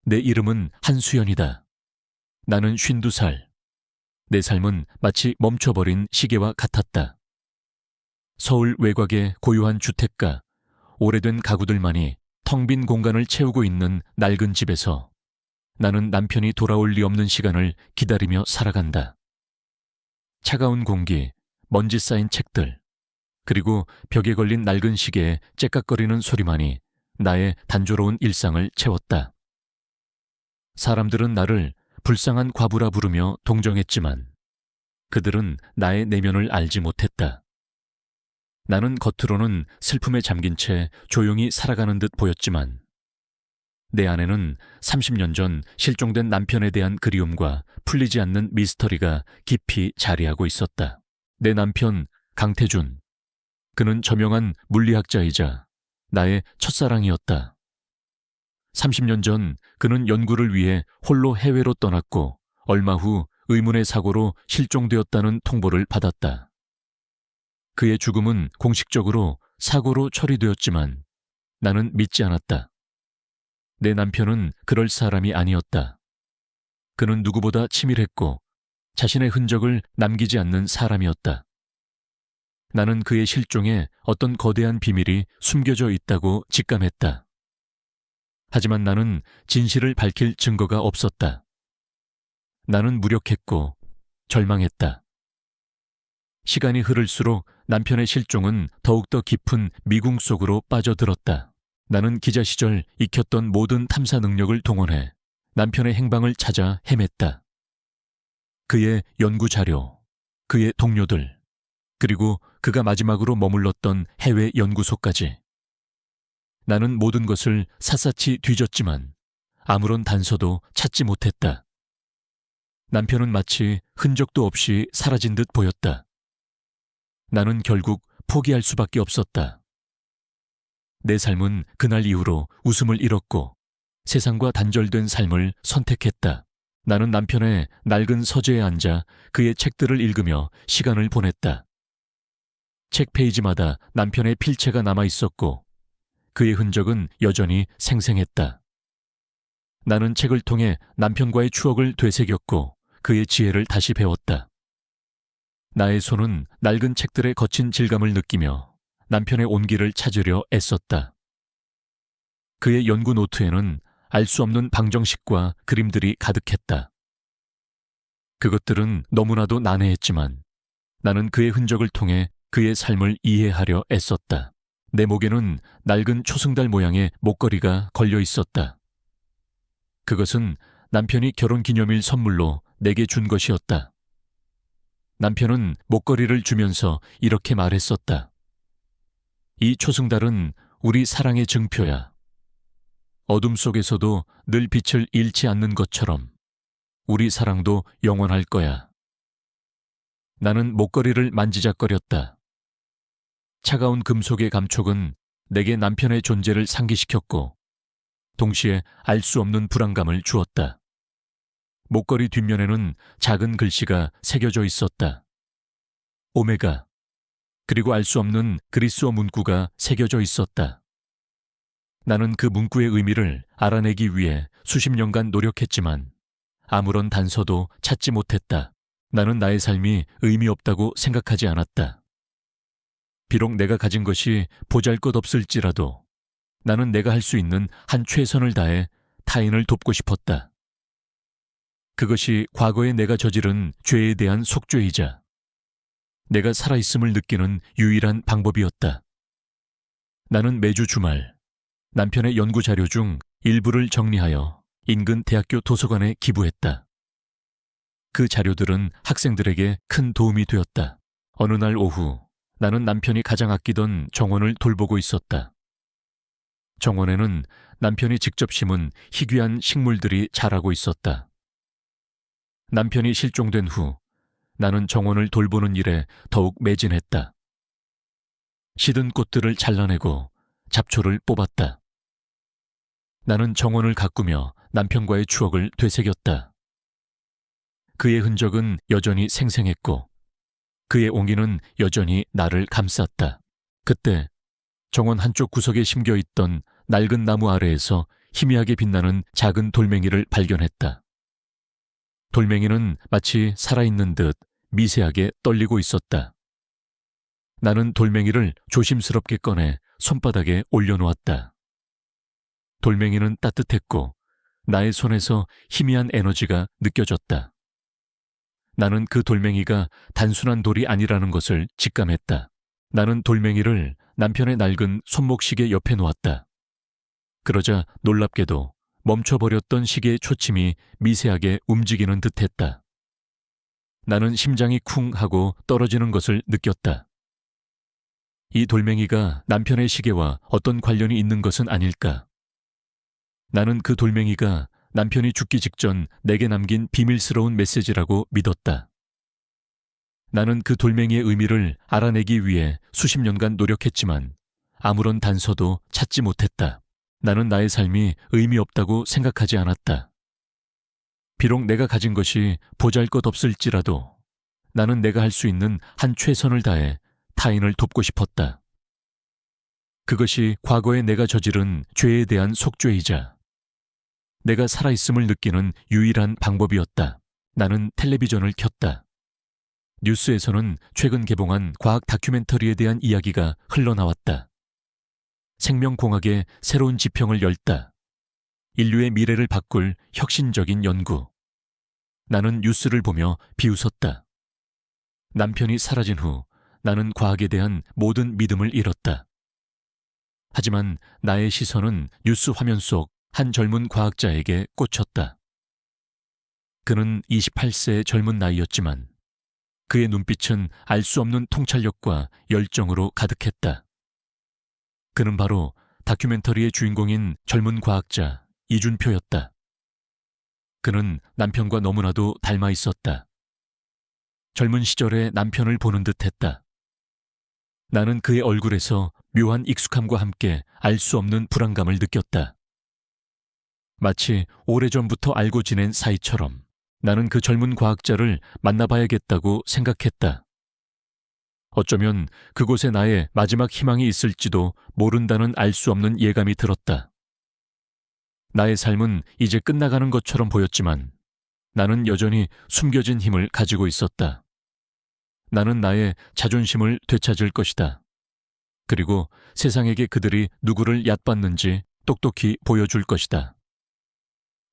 내 이름은 한수연이다. 나는 52살. 내 삶은 마치 멈춰버린 시계와 같았다. 서울 외곽의 고요한 주택가, 오래된 가구들만이 텅 빈 공간을 채우고 있는 낡은 집에서 나는 남편이 돌아올 리 없는 시간을 기다리며 살아간다. 차가운 공기, 먼지 쌓인 책들, 그리고 벽에 걸린 낡은 시계의 째깍거리는 소리만이 나의 단조로운 일상을 채웠다. 사람들은 나를 불쌍한 과부라 부르며 동정했지만 그들은 나의 내면을 알지 못했다. 나는 겉으로는 슬픔에 잠긴 채 조용히 살아가는 듯 보였지만 내 안에는 30년 전 실종된 남편에 대한 그리움과 풀리지 않는 미스터리가 깊이 자리하고 있었다. 내 남편 강태준. 그는 저명한 물리학자이자 나의 첫사랑이었다. 30년 전 그는 연구를 위해 홀로 해외로 떠났고 얼마 후 의문의 사고로 실종되었다는 통보를 받았다. 그의 죽음은 공식적으로 사고로 처리되었지만 나는 믿지 않았다. 내 남편은 그럴 사람이 아니었다. 그는 누구보다 치밀했고 자신의 흔적을 남기지 않는 사람이었다. 나는 그의 실종에 어떤 거대한 비밀이 숨겨져 있다고 직감했다. 하지만 나는 진실을 밝힐 증거가 없었다. 나는 무력했고 절망했다. 시간이 흐를수록 남편의 실종은 더욱더 깊은 미궁 속으로 빠져들었다. 나는 기자 시절 익혔던 모든 탐사 능력을 동원해 남편의 행방을 찾아 헤맸다. 그의 연구 자료, 그의 동료들, 그리고 그가 마지막으로 머물렀던 해외 연구소까지. 나는 모든 것을 샅샅이 뒤졌지만 아무런 단서도 찾지 못했다. 남편은 마치 흔적도 없이 사라진 듯 보였다. 나는 결국 포기할 수밖에 없었다. 내 삶은 그날 이후로 웃음을 잃었고 세상과 단절된 삶을 선택했다. 나는 남편의 낡은 서재에 앉아 그의 책들을 읽으며 시간을 보냈다. 책 페이지마다 남편의 필체가 남아 있었고 그의 흔적은 여전히 생생했다. 나는 책을 통해 남편과의 추억을 되새겼고 그의 지혜를 다시 배웠다. 나의 손은 낡은 책들의 거친 질감을 느끼며 남편의 온기를 찾으려 애썼다. 그의 연구 노트에는 알 수 없는 방정식과 그림들이 가득했다. 그것들은 너무나도 난해했지만 나는 그의 흔적을 통해 그의 삶을 이해하려 애썼다. 내 목에는 낡은 초승달 모양의 목걸이가 걸려 있었다. 그것은 남편이 결혼기념일 선물로 내게 준 것이었다. 남편은 목걸이를 주면서 이렇게 말했었다. 이 초승달은 우리 사랑의 증표야. 어둠 속에서도 늘 빛을 잃지 않는 것처럼 우리 사랑도 영원할 거야. 나는 목걸이를 만지작거렸다. 차가운 금속의 감촉은 내게 남편의 존재를 상기시켰고 동시에 알 수 없는 불안감을 주었다. 목걸이 뒷면에는 작은 글씨가 새겨져 있었다. 오메가, 그리고 알 수 없는 그리스어 문구가 새겨져 있었다. 나는 그 문구의 의미를 알아내기 위해 수십 년간 노력했지만 아무런 단서도 찾지 못했다. 나는 나의 삶이 의미 없다고 생각하지 않았다. 비록 내가 가진 것이 보잘것없을지라도 나는 내가 할 수 있는 한 최선을 다해 타인을 돕고 싶었다. 그것이 과거에 내가 저지른 죄에 대한 속죄이자 내가 살아있음을 느끼는 유일한 방법이었다. 나는 매주 주말 남편의 연구 자료 중 일부를 정리하여 인근 대학교 도서관에 기부했다. 그 자료들은 학생들에게 큰 도움이 되었다. 어느 날 오후 나는 남편이 가장 아끼던 정원을 돌보고 있었다. 정원에는 남편이 직접 심은 희귀한 식물들이 자라고 있었다. 남편이 실종된 후 나는 정원을 돌보는 일에 더욱 매진했다. 시든 꽃들을 잘라내고 잡초를 뽑았다. 나는 정원을 가꾸며 남편과의 추억을 되새겼다. 그의 흔적은 여전히 생생했고 그의 옹기는 여전히 나를 감쌌다. 그때 정원 한쪽 구석에 심겨있던 낡은 나무 아래에서 희미하게 빛나는 작은 돌멩이를 발견했다. 돌멩이는 마치 살아있는 듯 미세하게 떨리고 있었다. 나는 돌멩이를 조심스럽게 꺼내 손바닥에 올려놓았다. 돌멩이는 따뜻했고 나의 손에서 희미한 에너지가 느껴졌다. 나는 그 돌멩이가 단순한 돌이 아니라는 것을 직감했다. 나는 돌멩이를 남편의 낡은 손목시계 옆에 놓았다. 그러자 놀랍게도 멈춰버렸던 시계의 초침이 미세하게 움직이는 듯했다. 나는 심장이 쿵 하고 떨어지는 것을 느꼈다. 이 돌멩이가 남편의 시계와 어떤 관련이 있는 것은 아닐까? 나는 그 돌멩이가 남편이 죽기 직전 내게 남긴 비밀스러운 메시지라고 믿었다. 나는 그 돌멩이의 의미를 알아내기 위해 수십 년간 노력했지만 아무런 단서도 찾지 못했다. 나는 나의 삶이 의미 없다고 생각하지 않았다. 비록 내가 가진 것이 보잘것없을지라도 나는 내가 할 수 있는 한 최선을 다해 타인을 돕고 싶었다. 그것이 과거에 내가 저지른 죄에 대한 속죄이자 내가 살아있음을 느끼는 유일한 방법이었다. 나는 텔레비전을 켰다. 뉴스에서는 최근 개봉한 과학 다큐멘터리에 대한 이야기가 흘러나왔다. 생명공학의 새로운 지평을 열다. 인류의 미래를 바꿀 혁신적인 연구. 나는 뉴스를 보며 비웃었다. 남편이 사라진 후 나는 과학에 대한 모든 믿음을 잃었다. 하지만 나의 시선은 뉴스 화면 속 한 젊은 과학자에게 꽂혔다. 그는 28세의 젊은 나이였지만 그의 눈빛은 알 수 없는 통찰력과 열정으로 가득했다. 그는 바로 다큐멘터리의 주인공인 젊은 과학자 이준표였다. 그는 남편과 너무나도 닮아 있었다. 젊은 시절의 남편을 보는 듯했다. 나는 그의 얼굴에서 묘한 익숙함과 함께 알 수 없는 불안감을 느꼈다. 마치 오래전부터 알고 지낸 사이처럼 나는 그 젊은 과학자를 만나봐야겠다고 생각했다. 어쩌면 그곳에 나의 마지막 희망이 있을지도 모른다는 알 수 없는 예감이 들었다. 나의 삶은 이제 끝나가는 것처럼 보였지만 나는 여전히 숨겨진 힘을 가지고 있었다. 나는 나의 자존심을 되찾을 것이다. 그리고 세상에게 그들이 누구를 얕봤는지 똑똑히 보여줄 것이다.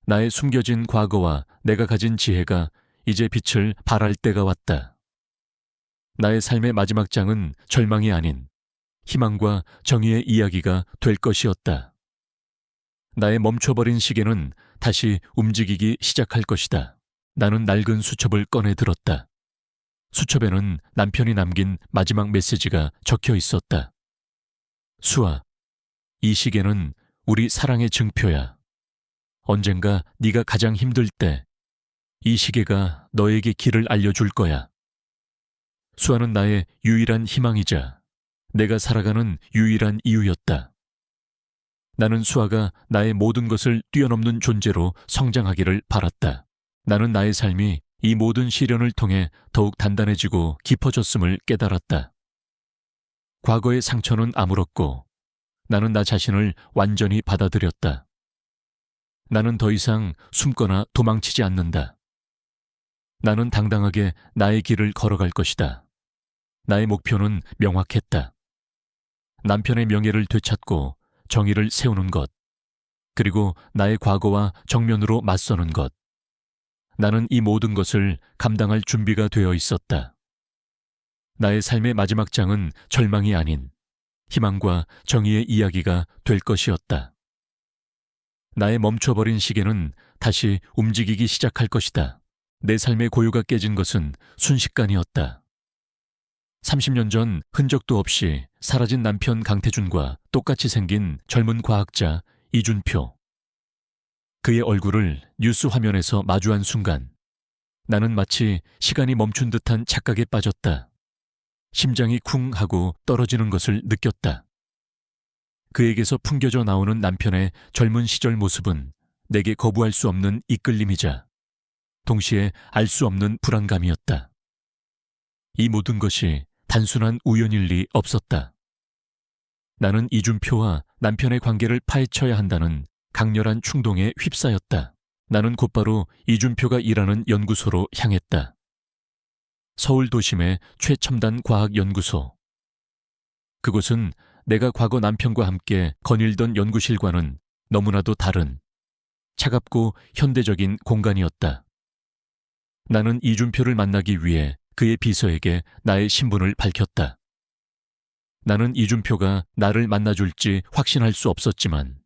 나의 숨겨진 과거와 내가 가진 지혜가 이제 빛을 발할 때가 왔다. 나의 삶의 마지막 장은 절망이 아닌 희망과 정의의 이야기가 될 것이었다. 나의 멈춰버린 시계는 다시 움직이기 시작할 것이다. 나는 낡은 수첩을 꺼내 들었다. 수첩에는 남편이 남긴 마지막 메시지가 적혀 있었다. 수아, 이 시계는 우리 사랑의 증표야. 언젠가 네가 가장 힘들 때 이 시계가 너에게 길을 알려줄 거야. 수아는 나의 유일한 희망이자 내가 살아가는 유일한 이유였다. 나는 수아가 나의 모든 것을 뛰어넘는 존재로 성장하기를 바랐다. 나는 나의 삶이 이 모든 시련을 통해 더욱 단단해지고 깊어졌음을 깨달았다. 과거의 상처는 아물었고 나는 나 자신을 완전히 받아들였다. 나는 더 이상 숨거나 도망치지 않는다. 나는 당당하게 나의 길을 걸어갈 것이다. 나의 목표는 명확했다. 남편의 명예를 되찾고 정의를 세우는 것, 그리고 나의 과거와 정면으로 맞서는 것. 나는 이 모든 것을 감당할 준비가 되어 있었다. 나의 삶의 마지막 장은 절망이 아닌 희망과 정의의 이야기가 될 것이었다. 나의 멈춰버린 시계는 다시 움직이기 시작할 것이다. 내 삶의 고요가 깨진 것은 순식간이었다. 30년 전 흔적도 없이 사라진 남편 강태준과 똑같이 생긴 젊은 과학자 이준표. 그의 얼굴을 뉴스 화면에서 마주한 순간 나는 마치 시간이 멈춘 듯한 착각에 빠졌다. 심장이 쿵 하고 떨어지는 것을 느꼈다. 그에게서 풍겨져 나오는 남편의 젊은 시절 모습은 내게 거부할 수 없는 이끌림이자 동시에 알 수 없는 불안감이었다. 이 모든 것이 단순한 우연일 리 없었다. 나는 이준표와 남편의 관계를 파헤쳐야 한다는 강렬한 충동에 휩싸였다. 나는 곧바로 이준표가 일하는 연구소로 향했다. 서울 도심의 최첨단 과학연구소. 그곳은 내가 과거 남편과 함께 거닐던 연구실과는 너무나도 다른 차갑고 현대적인 공간이었다. 나는 이준표를 만나기 위해 그의 비서에게 나의 신분을 밝혔다. 나는 이준표가 나를 만나줄지 확신할 수 없었지만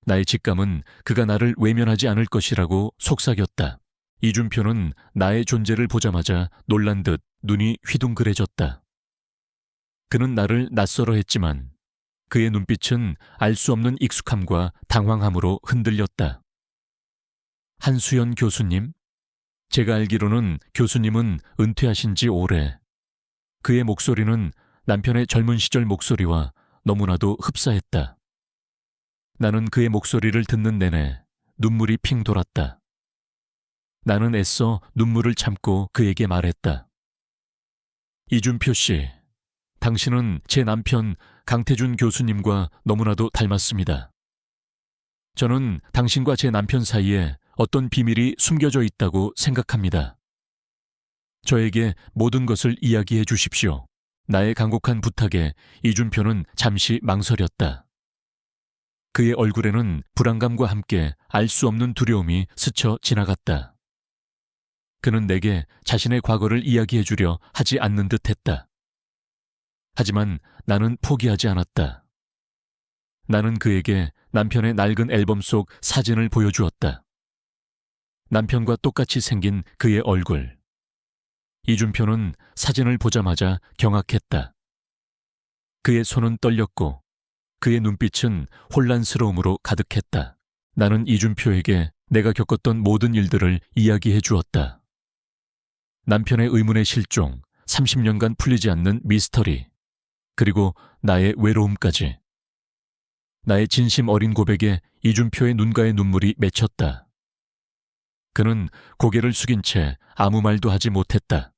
나의 직감은 그가 나를 외면하지 않을 것이라고 속삭였다. 이준표는 나의 존재를 보자마자 놀란 듯 눈이 휘둥그레졌다. 그는 나를 낯설어 했지만 그의 눈빛은 알 수 없는 익숙함과 당황함으로 흔들렸다. 한수연 교수님? 제가 알기로는 교수님은 은퇴하신 지 오래. 그의 목소리는 남편의 젊은 시절 목소리와 너무나도 흡사했다. 나는 그의 목소리를 듣는 내내 눈물이 핑 돌았다. 나는 애써 눈물을 참고 그에게 말했다. 이준표 씨, 당신은 제 남편 강태준 교수님과 너무나도 닮았습니다. 저는 당신과 제 남편 사이에 어떤 비밀이 숨겨져 있다고 생각합니다. 저에게 모든 것을 이야기해 주십시오. 나의 간곡한 부탁에 이준표는 잠시 망설였다. 그의 얼굴에는 불안감과 함께 알 수 없는 두려움이 스쳐 지나갔다. 그는 내게 자신의 과거를 이야기해 주려 하지 않는 듯 했다. 하지만 나는 포기하지 않았다. 나는 그에게 남편의 낡은 앨범 속 사진을 보여주었다. 남편과 똑같이 생긴 그의 얼굴. 이준표는 사진을 보자마자 경악했다. 그의 손은 떨렸고 그의 눈빛은 혼란스러움으로 가득했다. 나는 이준표에게 내가 겪었던 모든 일들을 이야기해 주었다. 남편의 의문의 실종, 30년간 풀리지 않는 미스터리, 그리고 나의 외로움까지. 나의 진심 어린 고백에 이준표의 눈가에 눈물이 맺혔다. 그는 고개를 숙인 채 아무 말도 하지 못했다.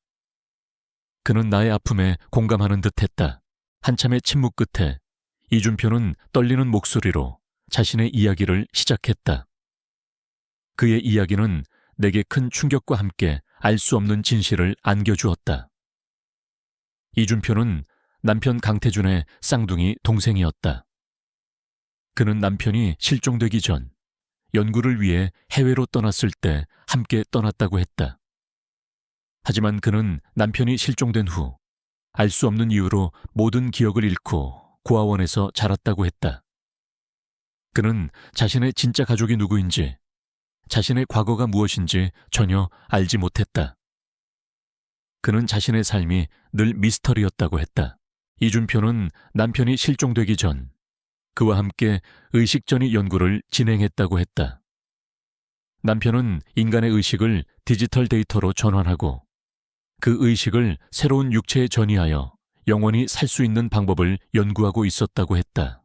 그는 나의 아픔에 공감하는 듯했다. 한참의 침묵 끝에 이준표는 떨리는 목소리로 자신의 이야기를 시작했다. 그의 이야기는 내게 큰 충격과 함께 알 수 없는 진실을 안겨주었다. 이준표는 남편 강태준의 쌍둥이 동생이었다. 그는 남편이 실종되기 전 연구를 위해 해외로 떠났을 때 함께 떠났다고 했다. 하지만 그는 남편이 실종된 후 알 수 없는 이유로 모든 기억을 잃고 고아원에서 자랐다고 했다. 그는 자신의 진짜 가족이 누구인지, 자신의 과거가 무엇인지 전혀 알지 못했다. 그는 자신의 삶이 늘 미스터리였다고 했다. 이준표는 남편이 실종되기 전 그와 함께 의식전이 연구를 진행했다고 했다. 남편은 인간의 의식을 디지털 데이터로 전환하고 그 의식을 새로운 육체에 전이하여 영원히 살 수 있는 방법을 연구하고 있었다고 했다.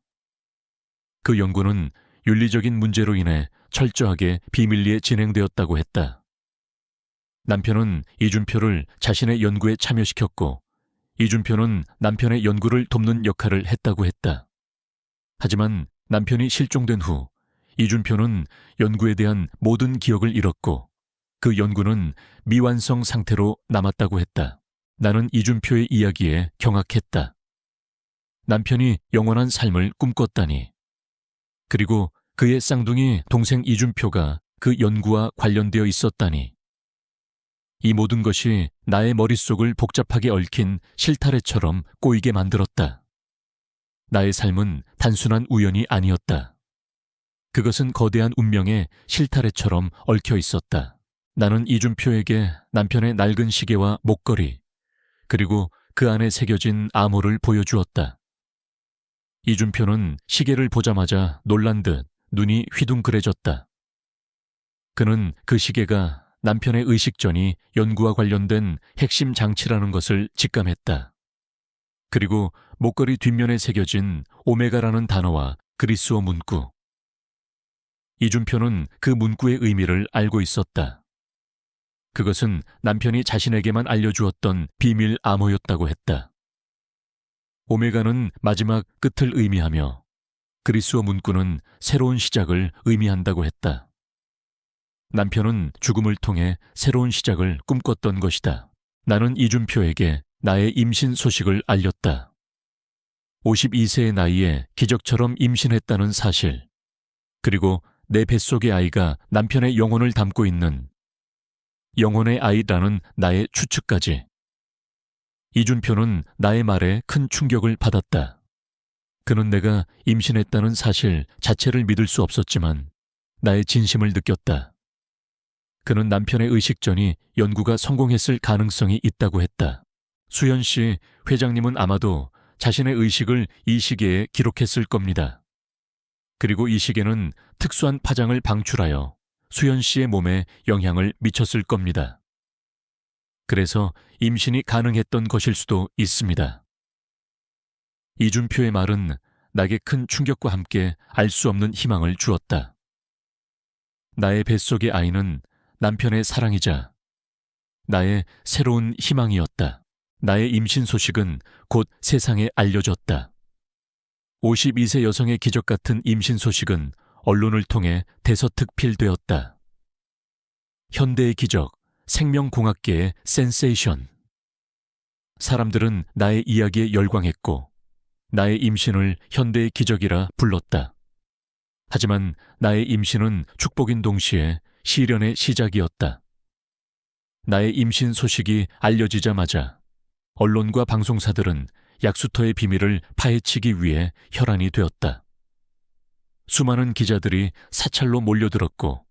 그 연구는 윤리적인 문제로 인해 철저하게 비밀리에 진행되었다고 했다. 남편은 이준표를 자신의 연구에 참여시켰고 이준표는 남편의 연구를 돕는 역할을 했다고 했다. 하지만 남편이 실종된 후 이준표는 연구에 대한 모든 기억을 잃었고 그 연구는 미완성 상태로 남았다고 했다. 나는 이준표의 이야기에 경악했다. 남편이 영원한 삶을 꿈꿨다니. 그리고 그의 쌍둥이 동생 이준표가 그 연구와 관련되어 있었다니. 이 모든 것이 나의 머릿속을 복잡하게 얽힌 실타래처럼 꼬이게 만들었다. 나의 삶은 단순한 우연이 아니었다. 그것은 거대한 운명의 실타래처럼 얽혀 있었다. 나는 이준표에게 남편의 낡은 시계와 목걸이, 그리고 그 안에 새겨진 암호를 보여주었다. 이준표는 시계를 보자마자 놀란 듯 눈이 휘둥그레졌다. 그는 그 시계가 남편의 의식전이 연구와 관련된 핵심 장치라는 것을 직감했다. 그리고 목걸이 뒷면에 새겨진 오메가라는 단어와 그리스어 문구. 이준표는 그 문구의 의미를 알고 있었다. 그것은 남편이 자신에게만 알려주었던 비밀 암호였다고 했다. 오메가는 마지막 끝을 의미하며 그리스어 문구는 새로운 시작을 의미한다고 했다. 남편은 죽음을 통해 새로운 시작을 꿈꿨던 것이다. 나는 이준표에게 나의 임신 소식을 알렸다. 52세의 나이에 기적처럼 임신했다는 사실, 그리고 내 뱃속의 아이가 남편의 영혼을 담고 있는 영혼의 아이라는 나의 추측까지. 이준표는 나의 말에 큰 충격을 받았다. 그는 내가 임신했다는 사실 자체를 믿을 수 없었지만 나의 진심을 느꼈다. 그는 남편의 의식전이 연구가 성공했을 가능성이 있다고 했다. 수연 씨, 회장님은 아마도 자신의 의식을 이 시계에 기록했을 겁니다. 그리고 이 시계는 특수한 파장을 방출하여 수연 씨의 몸에 영향을 미쳤을 겁니다. 그래서 임신이 가능했던 것일 수도 있습니다. 이준표의 말은 나에게 큰 충격과 함께 알 수 없는 희망을 주었다. 나의 뱃속의 아이는 남편의 사랑이자 나의 새로운 희망이었다. 나의 임신 소식은 곧 세상에 알려졌다. 52세 여성의 기적 같은 임신 소식은 언론을 통해 대서특필되었다. 현대의 기적, 생명공학계의 센세이션. 사람들은 나의 이야기에 열광했고 나의 임신을 현대의 기적이라 불렀다. 하지만 나의 임신은 축복인 동시에 시련의 시작이었다. 나의 임신 소식이 알려지자마자 언론과 방송사들은 약수터의 비밀을 파헤치기 위해 혈안이 되었다. 수많은 기자들이 사찰로 몰려들었고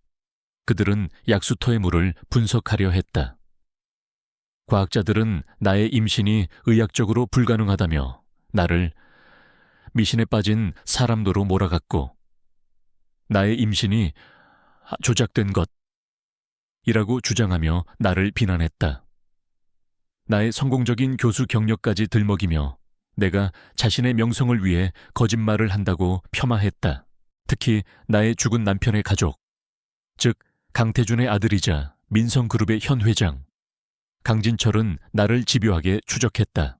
그들은 약수터의 물을 분석하려 했다. 과학자들은 나의 임신이 의학적으로 불가능하다며 나를 미신에 빠진 사람도로 몰아갔고 나의 임신이 조작된 것이라고 주장하며 나를 비난했다. 나의 성공적인 교수 경력까지 들먹이며 내가 자신의 명성을 위해 거짓말을 한다고 폄하했다. 특히 나의 죽은 남편의 가족, 즉 강태준의 아들이자 민성그룹의 현 회장 강진철은 나를 집요하게 추적했다.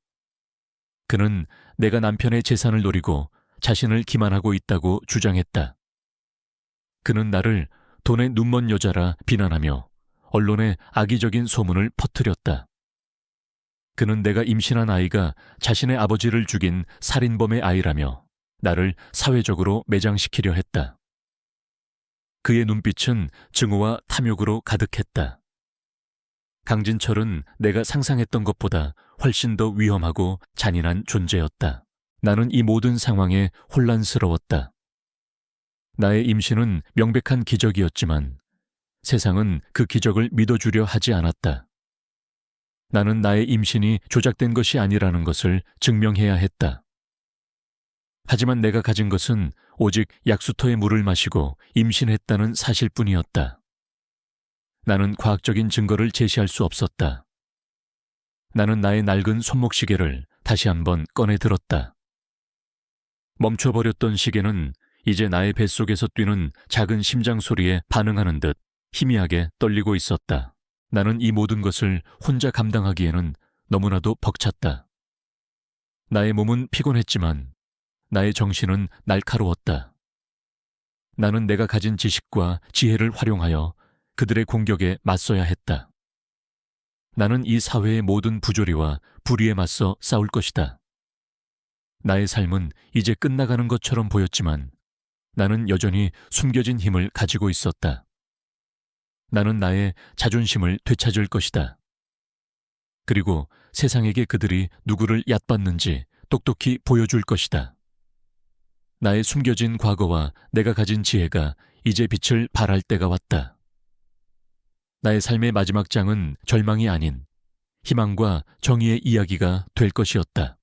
그는 내가 남편의 재산을 노리고 자신을 기만하고 있다고 주장했다. 그는 나를 돈에 눈먼 여자라 비난하며 언론에 악의적인 소문을 퍼뜨렸다. 그는 내가 임신한 아이가 자신의 아버지를 죽인 살인범의 아이라며 나를 사회적으로 매장시키려 했다. 그의 눈빛은 증오와 탐욕으로 가득했다. 강진철은 내가 상상했던 것보다 훨씬 더 위험하고 잔인한 존재였다. 나는 이 모든 상황에 혼란스러웠다. 나의 임신은 명백한 기적이었지만 세상은 그 기적을 믿어주려 하지 않았다. 나는 나의 임신이 조작된 것이 아니라는 것을 증명해야 했다. 하지만 내가 가진 것은 오직 약수터의 물을 마시고 임신했다는 사실뿐이었다. 나는 과학적인 증거를 제시할 수 없었다. 나는 나의 낡은 손목시계를 다시 한번 꺼내 들었다. 멈춰버렸던 시계는 이제 나의 뱃속에서 뛰는 작은 심장 소리에 반응하는 듯 희미하게 떨리고 있었다. 나는 이 모든 것을 혼자 감당하기에는 너무나도 벅찼다. 나의 몸은 피곤했지만 나의 정신은 날카로웠다. 나는 내가 가진 지식과 지혜를 활용하여 그들의 공격에 맞서야 했다. 나는 이 사회의 모든 부조리와 불의에 맞서 싸울 것이다. 나의 삶은 이제 끝나가는 것처럼 보였지만 나는 여전히 숨겨진 힘을 가지고 있었다. 나는 나의 자존심을 되찾을 것이다. 그리고 세상에게 그들이 누구를 얕봤는지 똑똑히 보여줄 것이다. 나의 숨겨진 과거와 내가 가진 지혜가 이제 빛을 발할 때가 왔다. 나의 삶의 마지막 장은 절망이 아닌 희망과 정의의 이야기가 될 것이었다.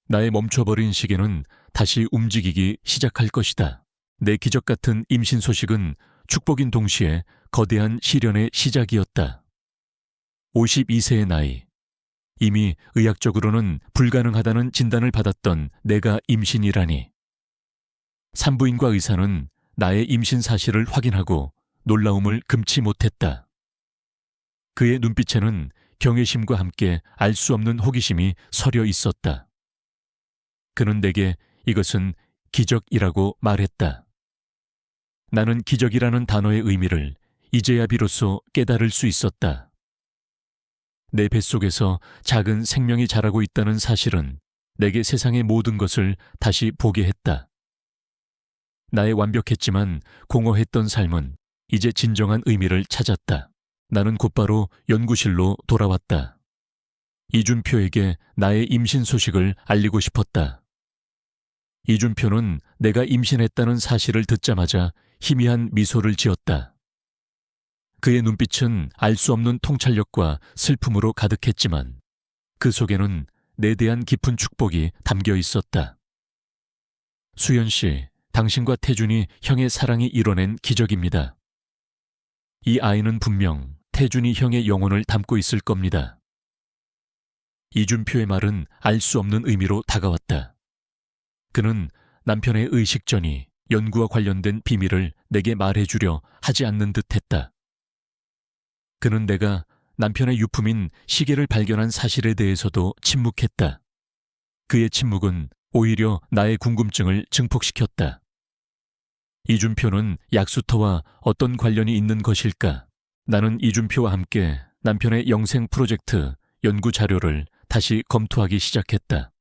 나의 멈춰버린 시계는 다시 움직이기 시작할 것이다. 내 기적 같은 임신 소식은 축복인 동시에 거대한 시련의 시작이었다. 52세의 나이, 이미 의학적으로는 불가능하다는 진단을 받았던 내가 임신이라니. 산부인과 의사는 나의 임신 사실을 확인하고 놀라움을 금치 못했다. 그의 눈빛에는 경외심과 함께 알 수 없는 호기심이 서려 있었다. 그는 내게 이것은 기적이라고 말했다. 나는 기적이라는 단어의 의미를 이제야 비로소 깨달을 수 있었다. 내 뱃속에서 작은 생명이 자라고 있다는 사실은 내게 세상의 모든 것을 다시 보게 했다. 나의 완벽했지만 공허했던 삶은 이제 진정한 의미를 찾았다. 나는 곧바로 연구실로 돌아왔다. 이준표에게 나의 임신 소식을 알리고 싶었다. 이준표는 내가 임신했다는 사실을 듣자마자 희미한 미소를 지었다. 그의 눈빛은 알 수 없는 통찰력과 슬픔으로 가득했지만 그 속에는 내 대한 깊은 축복이 담겨 있었다. 수연 씨, 당신과 태준이 형의 사랑이 이뤄낸 기적입니다. 이 아이는 분명 태준이 형의 영혼을 담고 있을 겁니다. 이준표의 말은 알 수 없는 의미로 다가왔다. 그는 남편의 의식전이 연구와 관련된 비밀을 내게 말해주려 하지 않는 듯했다. 그는 내가 남편의 유품인 시계를 발견한 사실에 대해서도 침묵했다. 그의 침묵은 오히려 나의 궁금증을 증폭시켰다. 이준표는 약수터와 어떤 관련이 있는 것일까? 나는 이준표와 함께 남편의 영생 프로젝트 연구 자료를 다시 검토하기 시작했다.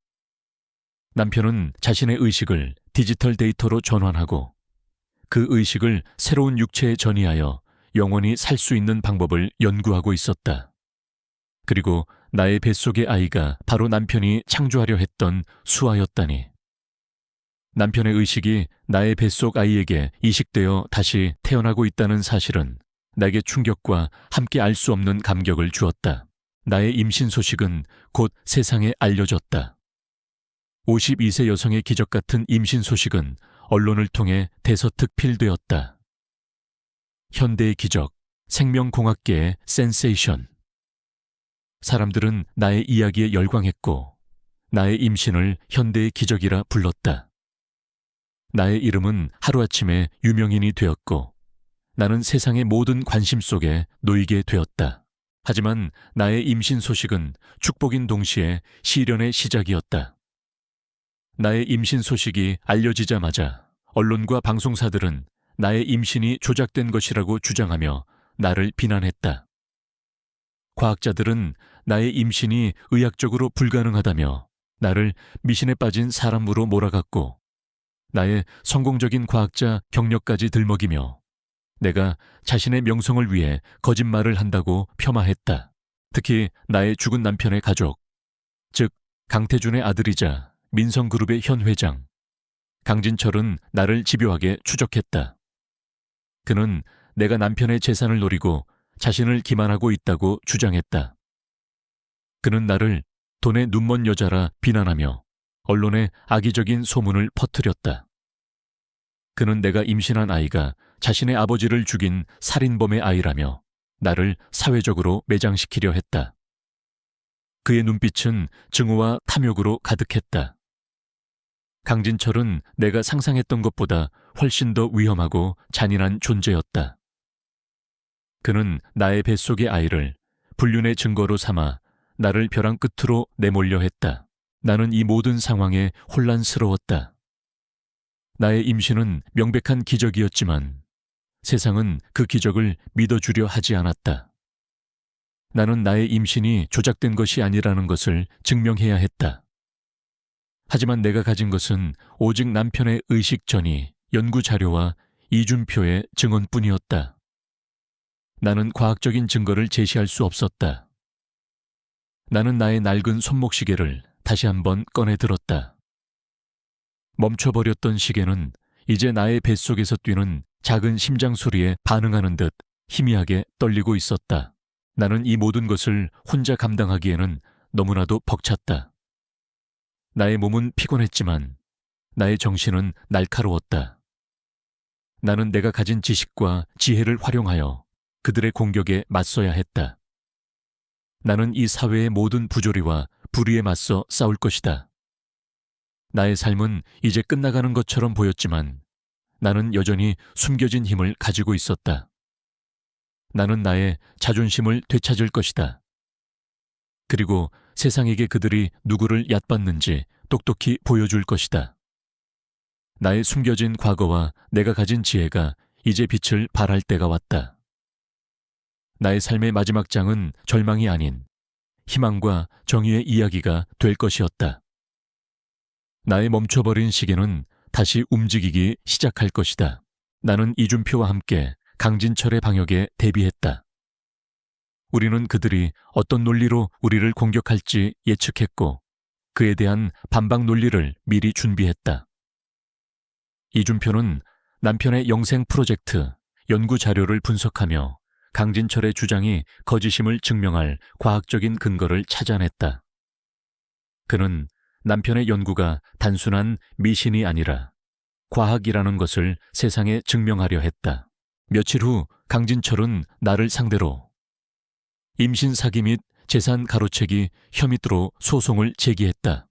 남편은 자신의 의식을 디지털 데이터로 전환하고 그 의식을 새로운 육체에 전이하여 영원히 살 수 있는 방법을 연구하고 있었다. 그리고 나의 뱃속의 아이가 바로 남편이 창조하려 했던 수아였다니. 남편의 의식이 나의 뱃속 아이에게 이식되어 다시 태어나고 있다는 사실은 내게 충격과 함께 알 수 없는 감격을 주었다. 나의 임신 소식은 곧 세상에 알려졌다. 52세 여성의 기적 같은 임신 소식은 언론을 통해 대서특필되었다. 현대의 기적, 생명공학계의 센세이션. 사람들은 나의 이야기에 열광했고 나의 임신을 현대의 기적이라 불렀다. 나의 이름은 하루아침에 유명인이 되었고 나는 세상의 모든 관심 속에 놓이게 되었다. 하지만 나의 임신 소식은 축복인 동시에 시련의 시작이었다. 나의 임신 소식이 알려지자마자 언론과 방송사들은 나의 임신이 조작된 것이라고 주장하며 나를 비난했다. 과학자들은 나의 임신이 의학적으로 불가능하다며 나를 미신에 빠진 사람으로 몰아갔고 나의 성공적인 과학자 경력까지 들먹이며 내가 자신의 명성을 위해 거짓말을 한다고 폄하했다. 특히 나의 죽은 남편의 가족, 즉 강태준의 아들이자 민성그룹의 현 회장 강진철은 나를 집요하게 추적했다. 그는 내가 남편의 재산을 노리고 자신을 기만하고 있다고 주장했다. 그는 나를 돈에 눈먼 여자라 비난하며 언론에 악의적인 소문을 퍼뜨렸다. 그는 내가 임신한 아이가 자신의 아버지를 죽인 살인범의 아이라며 나를 사회적으로 매장시키려 했다. 그의 눈빛은 증오와 탐욕으로 가득했다. 강진철은 내가 상상했던 것보다 훨씬 더 위험하고 잔인한 존재였다. 그는 나의 뱃속의 아이를 불륜의 증거로 삼아 나를 벼랑 끝으로 내몰려 했다. 나는 이 모든 상황에 혼란스러웠다. 나의 임신은 명백한 기적이었지만 세상은 그 기적을 믿어주려 하지 않았다. 나는 나의 임신이 조작된 것이 아니라는 것을 증명해야 했다. 하지만 내가 가진 것은 오직 남편의 의식 전이, 연구 자료와 이준표의 증언뿐이었다. 나는 과학적인 증거를 제시할 수 없었다. 나는 나의 낡은 손목시계를 다시 한번 꺼내 들었다. 멈춰버렸던 시계는 이제 나의 뱃속에서 뛰는 작은 심장 소리에 반응하는 듯 희미하게 떨리고 있었다. 나는 이 모든 것을 혼자 감당하기에는 너무나도 벅찼다. 나의 몸은 피곤했지만 나의 정신은 날카로웠다. 나는 내가 가진 지식과 지혜를 활용하여 그들의 공격에 맞서야 했다. 나는 이 사회의 모든 부조리와 불의에 맞서 싸울 것이다. 나의 삶은 이제 끝나가는 것처럼 보였지만 나는 여전히 숨겨진 힘을 가지고 있었다. 나는 나의 자존심을 되찾을 것이다. 그리고 세상에게 그들이 누구를 얕봤는지 똑똑히 보여줄 것이다. 나의 숨겨진 과거와 내가 가진 지혜가 이제 빛을 발할 때가 왔다. 나의 삶의 마지막 장은 절망이 아닌 희망과 정의의 이야기가 될 것이었다. 나의 멈춰버린 시계는 다시 움직이기 시작할 것이다. 나는 이준표와 함께 강진철의 방역에 대비했다. 우리는 그들이 어떤 논리로 우리를 공격할지 예측했고 그에 대한 반박 논리를 미리 준비했다. 이준표는 남편의 영생 프로젝트 연구 자료를 분석하며 강진철의 주장이 거짓임을 증명할 과학적인 근거를 찾아냈다. 그는 남편의 연구가 단순한 미신이 아니라 과학이라는 것을 세상에 증명하려 했다. 며칠 후 강진철은 나를 상대로 임신 사기 및 재산 가로채기 혐의로 소송을 제기했다.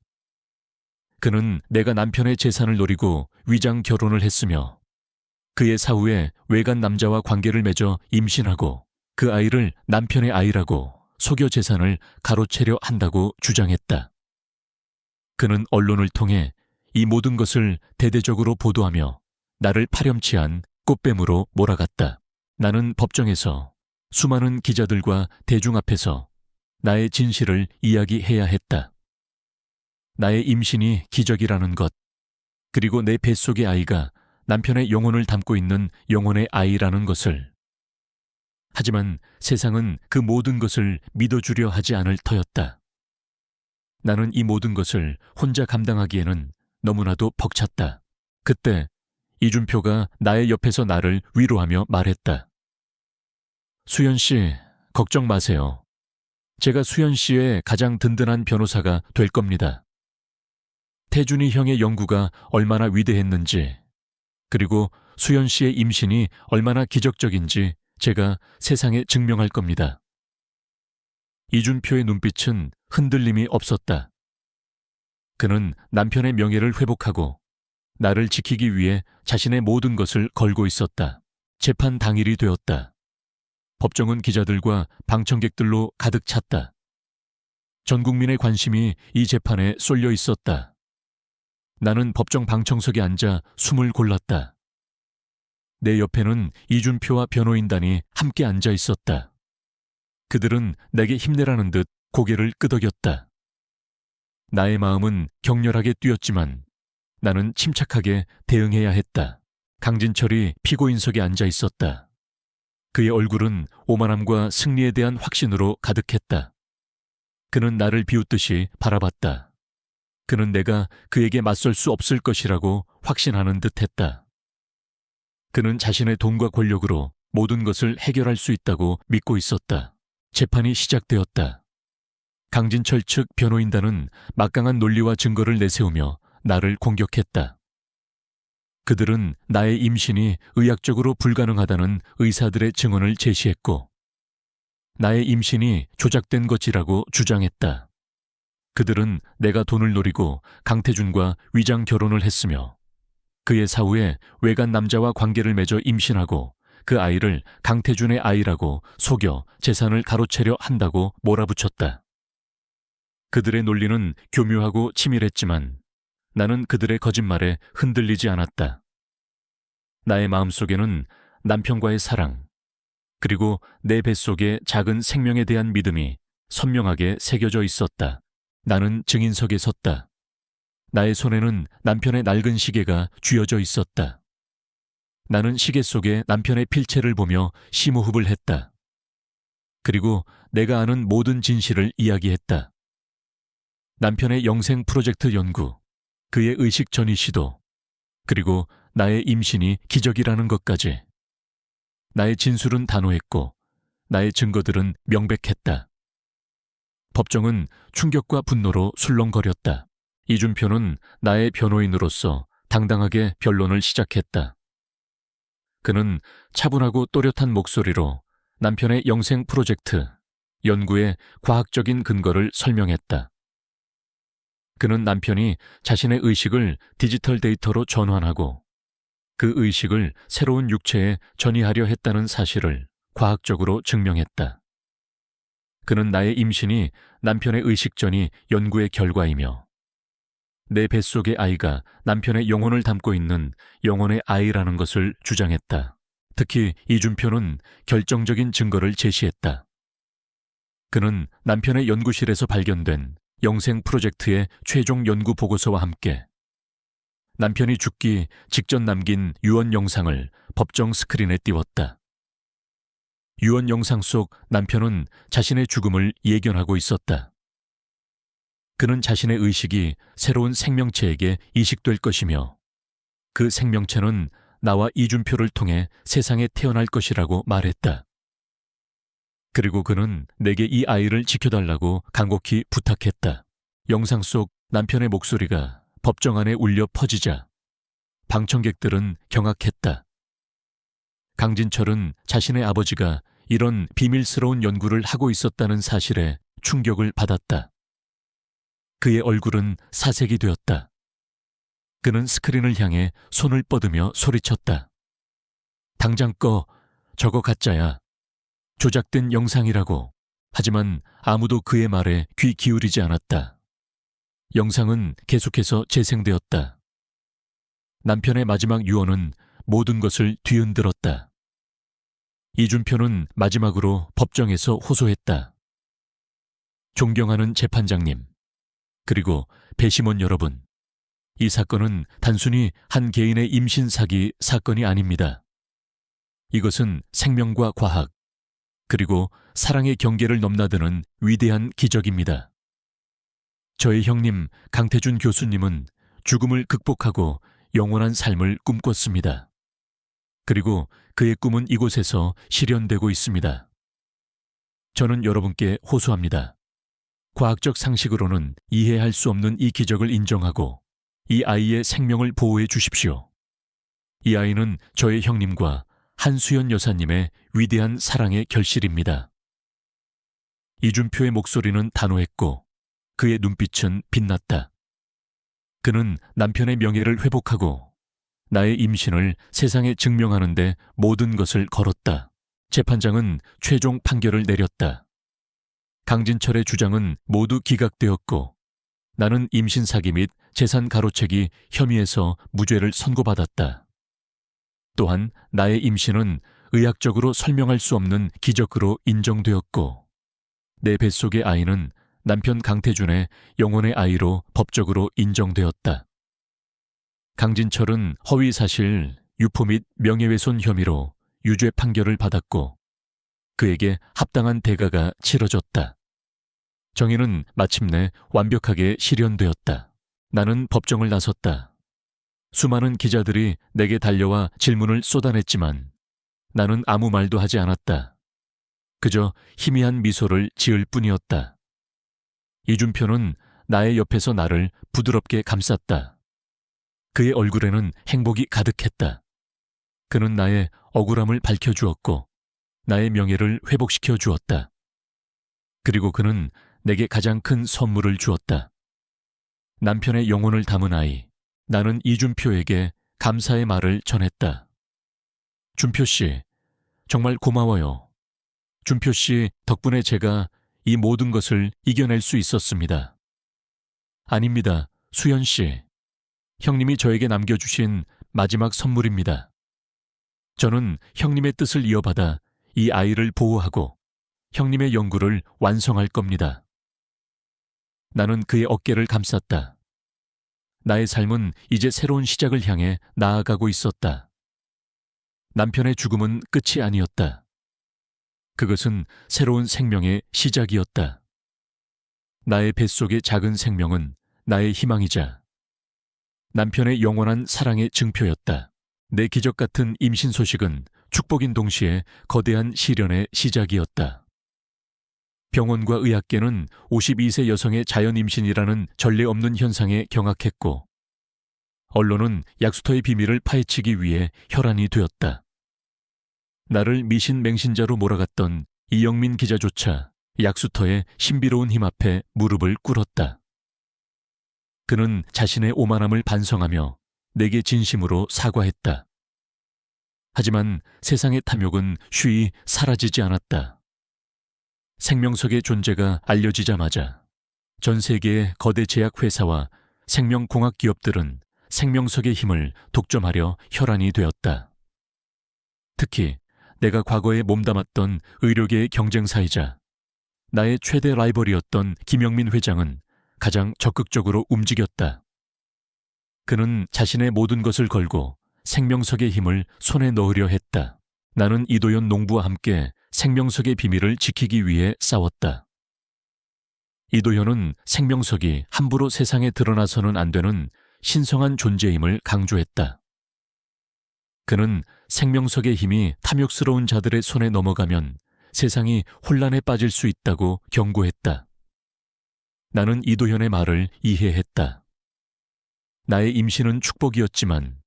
그는 내가 남편의 재산을 노리고 위장 결혼을 했으며 그의 사후에 외간 남자와 관계를 맺어 임신하고 그 아이를 남편의 아이라고 속여 재산을 가로채려 한다고 주장했다. 그는 언론을 통해 이 모든 것을 대대적으로 보도하며 나를 파렴치한 꽃뱀으로 몰아갔다. 나는 법정에서 수많은 기자들과 대중 앞에서 나의 진실을 이야기해야 했다. 나의 임신이 기적이라는 것, 그리고 내 뱃속의 아이가 남편의 영혼을 담고 있는 영혼의 아이라는 것을. 하지만 세상은 그 모든 것을 믿어주려 하지 않을 터였다. 나는 이 모든 것을 혼자 감당하기에는 너무나도 벅찼다. 그때 이준표가 나의 옆에서 나를 위로하며 말했다. 수연 씨, 걱정 마세요. 제가 수연 씨의 가장 든든한 변호사가 될 겁니다. 태준이 형의 연구가 얼마나 위대했는지, 그리고 수연 씨의 임신이 얼마나 기적적인지 제가 세상에 증명할 겁니다. 이준표의 눈빛은 흔들림이 없었다. 그는 남편의 명예를 회복하고 나를 지키기 위해 자신의 모든 것을 걸고 있었다. 재판 당일이 되었다. 법정은 기자들과 방청객들로 가득 찼다. 전 국민의 관심이 이 재판에 쏠려 있었다. 나는 법정 방청석에 앉아 숨을 골랐다. 내 옆에는 이준표와 변호인단이 함께 앉아 있었다. 그들은 내게 힘내라는 듯 고개를 끄덕였다. 나의 마음은 격렬하게 뛰었지만 나는 침착하게 대응해야 했다. 강진철이 피고인석에 앉아 있었다. 그의 얼굴은 오만함과 승리에 대한 확신으로 가득했다. 그는 나를 비웃듯이 바라봤다. 그는 내가 그에게 맞설 수 없을 것이라고 확신하는 듯했다. 그는 자신의 돈과 권력으로 모든 것을 해결할 수 있다고 믿고 있었다. 재판이 시작되었다. 강진철 측 변호인단은 막강한 논리와 증거를 내세우며 나를 공격했다. 그들은 나의 임신이 의학적으로 불가능하다는 의사들의 증언을 제시했고 나의 임신이 조작된 것이라고 주장했다. 그들은 내가 돈을 노리고 강태준과 위장 결혼을 했으며 그의 사후에 외간 남자와 관계를 맺어 임신하고 그 아이를 강태준의 아이라고 속여 재산을 가로채려 한다고 몰아붙였다. 그들의 논리는 교묘하고 치밀했지만 나는 그들의 거짓말에 흔들리지 않았다. 나의 마음속에는 남편과의 사랑, 그리고 내 뱃속의 작은 생명에 대한 믿음이 선명하게 새겨져 있었다. 나는 증인석에 섰다. 나의 손에는 남편의 낡은 시계가 쥐어져 있었다. 나는 시계 속에 남편의 필체를 보며 심호흡을 했다. 그리고 내가 아는 모든 진실을 이야기했다. 남편의 영생 프로젝트 연구, 그의 의식 전이 시도, 그리고 나의 임신이 기적이라는 것까지. 나의 진술은 단호했고 나의 증거들은 명백했다. 법정은 충격과 분노로 술렁거렸다. 이준표는 나의 변호인으로서 당당하게 변론을 시작했다. 그는 차분하고 또렷한 목소리로 남편의 영생 프로젝트, 연구의 과학적인 근거를 설명했다. 그는 남편이 자신의 의식을 디지털 데이터로 전환하고 그 의식을 새로운 육체에 전이하려 했다는 사실을 과학적으로 증명했다. 그는 나의 임신이 남편의 의식전이 연구의 결과이며 내 뱃속의 아이가 남편의 영혼을 담고 있는 영혼의 아이라는 것을 주장했다. 특히 이준표는 결정적인 증거를 제시했다. 그는 남편의 연구실에서 발견된 영생 프로젝트의 최종 연구 보고서와 함께 남편이 죽기 직전 남긴 유언 영상을 법정 스크린에 띄웠다. 유언 영상 속 남편은 자신의 죽음을 예견하고 있었다. 그는 자신의 의식이 새로운 생명체에게 이식될 것이며 그 생명체는 나와 이준표를 통해 세상에 태어날 것이라고 말했다. 그리고 그는 내게 이 아이를 지켜달라고 간곡히 부탁했다. 영상 속 남편의 목소리가 법정 안에 울려 퍼지자 방청객들은 경악했다. 강진철은 자신의 아버지가 이런 비밀스러운 연구를 하고 있었다는 사실에 충격을 받았다. 그의 얼굴은 사색이 되었다. 그는 스크린을 향해 손을 뻗으며 소리쳤다. 당장 꺼, 저거 가짜야. 조작된 영상이라고. 하지만 아무도 그의 말에 귀 기울이지 않았다. 영상은 계속해서 재생되었다. 남편의 마지막 유언은 모든 것을 뒤흔들었다. 이준표는 마지막으로 법정에서 호소했다. 존경하는 재판장님, 그리고 배심원 여러분, 이 사건은 단순히 한 개인의 임신 사기 사건이 아닙니다. 이것은 생명과 과학, 그리고 사랑의 경계를 넘나드는 위대한 기적입니다. 저의 형님 강태준 교수님은 죽음을 극복하고 영원한 삶을 꿈꿨습니다. 그리고 그의 꿈은 이곳에서 실현되고 있습니다. 저는 여러분께 호소합니다. 과학적 상식으로는 이해할 수 없는 이 기적을 인정하고 이 아이의 생명을 보호해 주십시오. 이 아이는 저의 형님과 한수연 여사님의 위대한 사랑의 결실입니다. 이준표의 목소리는 단호했고 그의 눈빛은 빛났다. 그는 남편의 명예를 회복하고 나의 임신을 세상에 증명하는 데 모든 것을 걸었다. 재판장은 최종 판결을 내렸다. 강진철의 주장은 모두 기각되었고 나는 임신 사기 및 재산 가로채기 혐의에서 무죄를 선고받았다. 또한 나의 임신은 의학적으로 설명할 수 없는 기적으로 인정되었고 내 뱃속의 아이는 남편 강태준의 영혼의 아이로 법적으로 인정되었다. 강진철은 허위사실, 유포 및 명예훼손 혐의로 유죄 판결을 받았고 그에게 합당한 대가가 치러졌다. 정의는 마침내 완벽하게 실현되었다. 나는 법정을 나섰다. 수많은 기자들이 내게 달려와 질문을 쏟아냈지만 나는 아무 말도 하지 않았다. 그저 희미한 미소를 지을 뿐이었다. 이준표는 나의 옆에서 나를 부드럽게 감쌌다. 그의 얼굴에는 행복이 가득했다. 그는 나의 억울함을 밝혀주었고 나의 명예를 회복시켜 주었다. 그리고 그는 내게 가장 큰 선물을 주었다. 남편의 영혼을 담은 아이. 나는 이준표에게 감사의 말을 전했다. 준표 씨, 정말 고마워요. 준표 씨 덕분에 제가 이 모든 것을 이겨낼 수 있었습니다. 아닙니다, 수연 씨. 형님이 저에게 남겨주신 마지막 선물입니다. 저는 형님의 뜻을 이어받아 이 아이를 보호하고 형님의 연구를 완성할 겁니다. 나는 그의 어깨를 감쌌다. 나의 삶은 이제 새로운 시작을 향해 나아가고 있었다. 남편의 죽음은 끝이 아니었다. 그것은 새로운 생명의 시작이었다. 나의 뱃속의 작은 생명은 나의 희망이자 남편의 영원한 사랑의 증표였다. 내 기적 같은 임신 소식은 축복인 동시에 거대한 시련의 시작이었다. 병원과 의학계는 52세 여성의 자연 임신이라는 전례 없는 현상에 경악했고 언론은 약수터의 비밀을 파헤치기 위해 혈안이 되었다. 나를 미신맹신자로 몰아갔던 이영민 기자조차 약수터의 신비로운 힘 앞에 무릎을 꿇었다. 그는 자신의 오만함을 반성하며 내게 진심으로 사과했다. 하지만 세상의 탐욕은 쉬이 사라지지 않았다. 생명석의 존재가 알려지자마자 전 세계의 거대 제약회사와 생명공학 기업들은 생명석의 힘을 독점하려 혈안이 되었다. 특히 내가 과거에 몸담았던 의료계의 경쟁사이자 나의 최대 라이벌이었던 김영민 회장은 가장 적극적으로 움직였다. 그는 자신의 모든 것을 걸고 생명석의 힘을 손에 넣으려 했다. 나는 이도현 농부와 함께 생명석의 비밀을 지키기 위해 싸웠다. 이도현은 생명석이 함부로 세상에 드러나서는 안 되는 신성한 존재임을 강조했다. 그는 생명석의 힘이 탐욕스러운 자들의 손에 넘어가면 세상이 혼란에 빠질 수 있다고 경고했다. 나는 이도현의 말을 이해했다. 나의 임신은 축복이었지만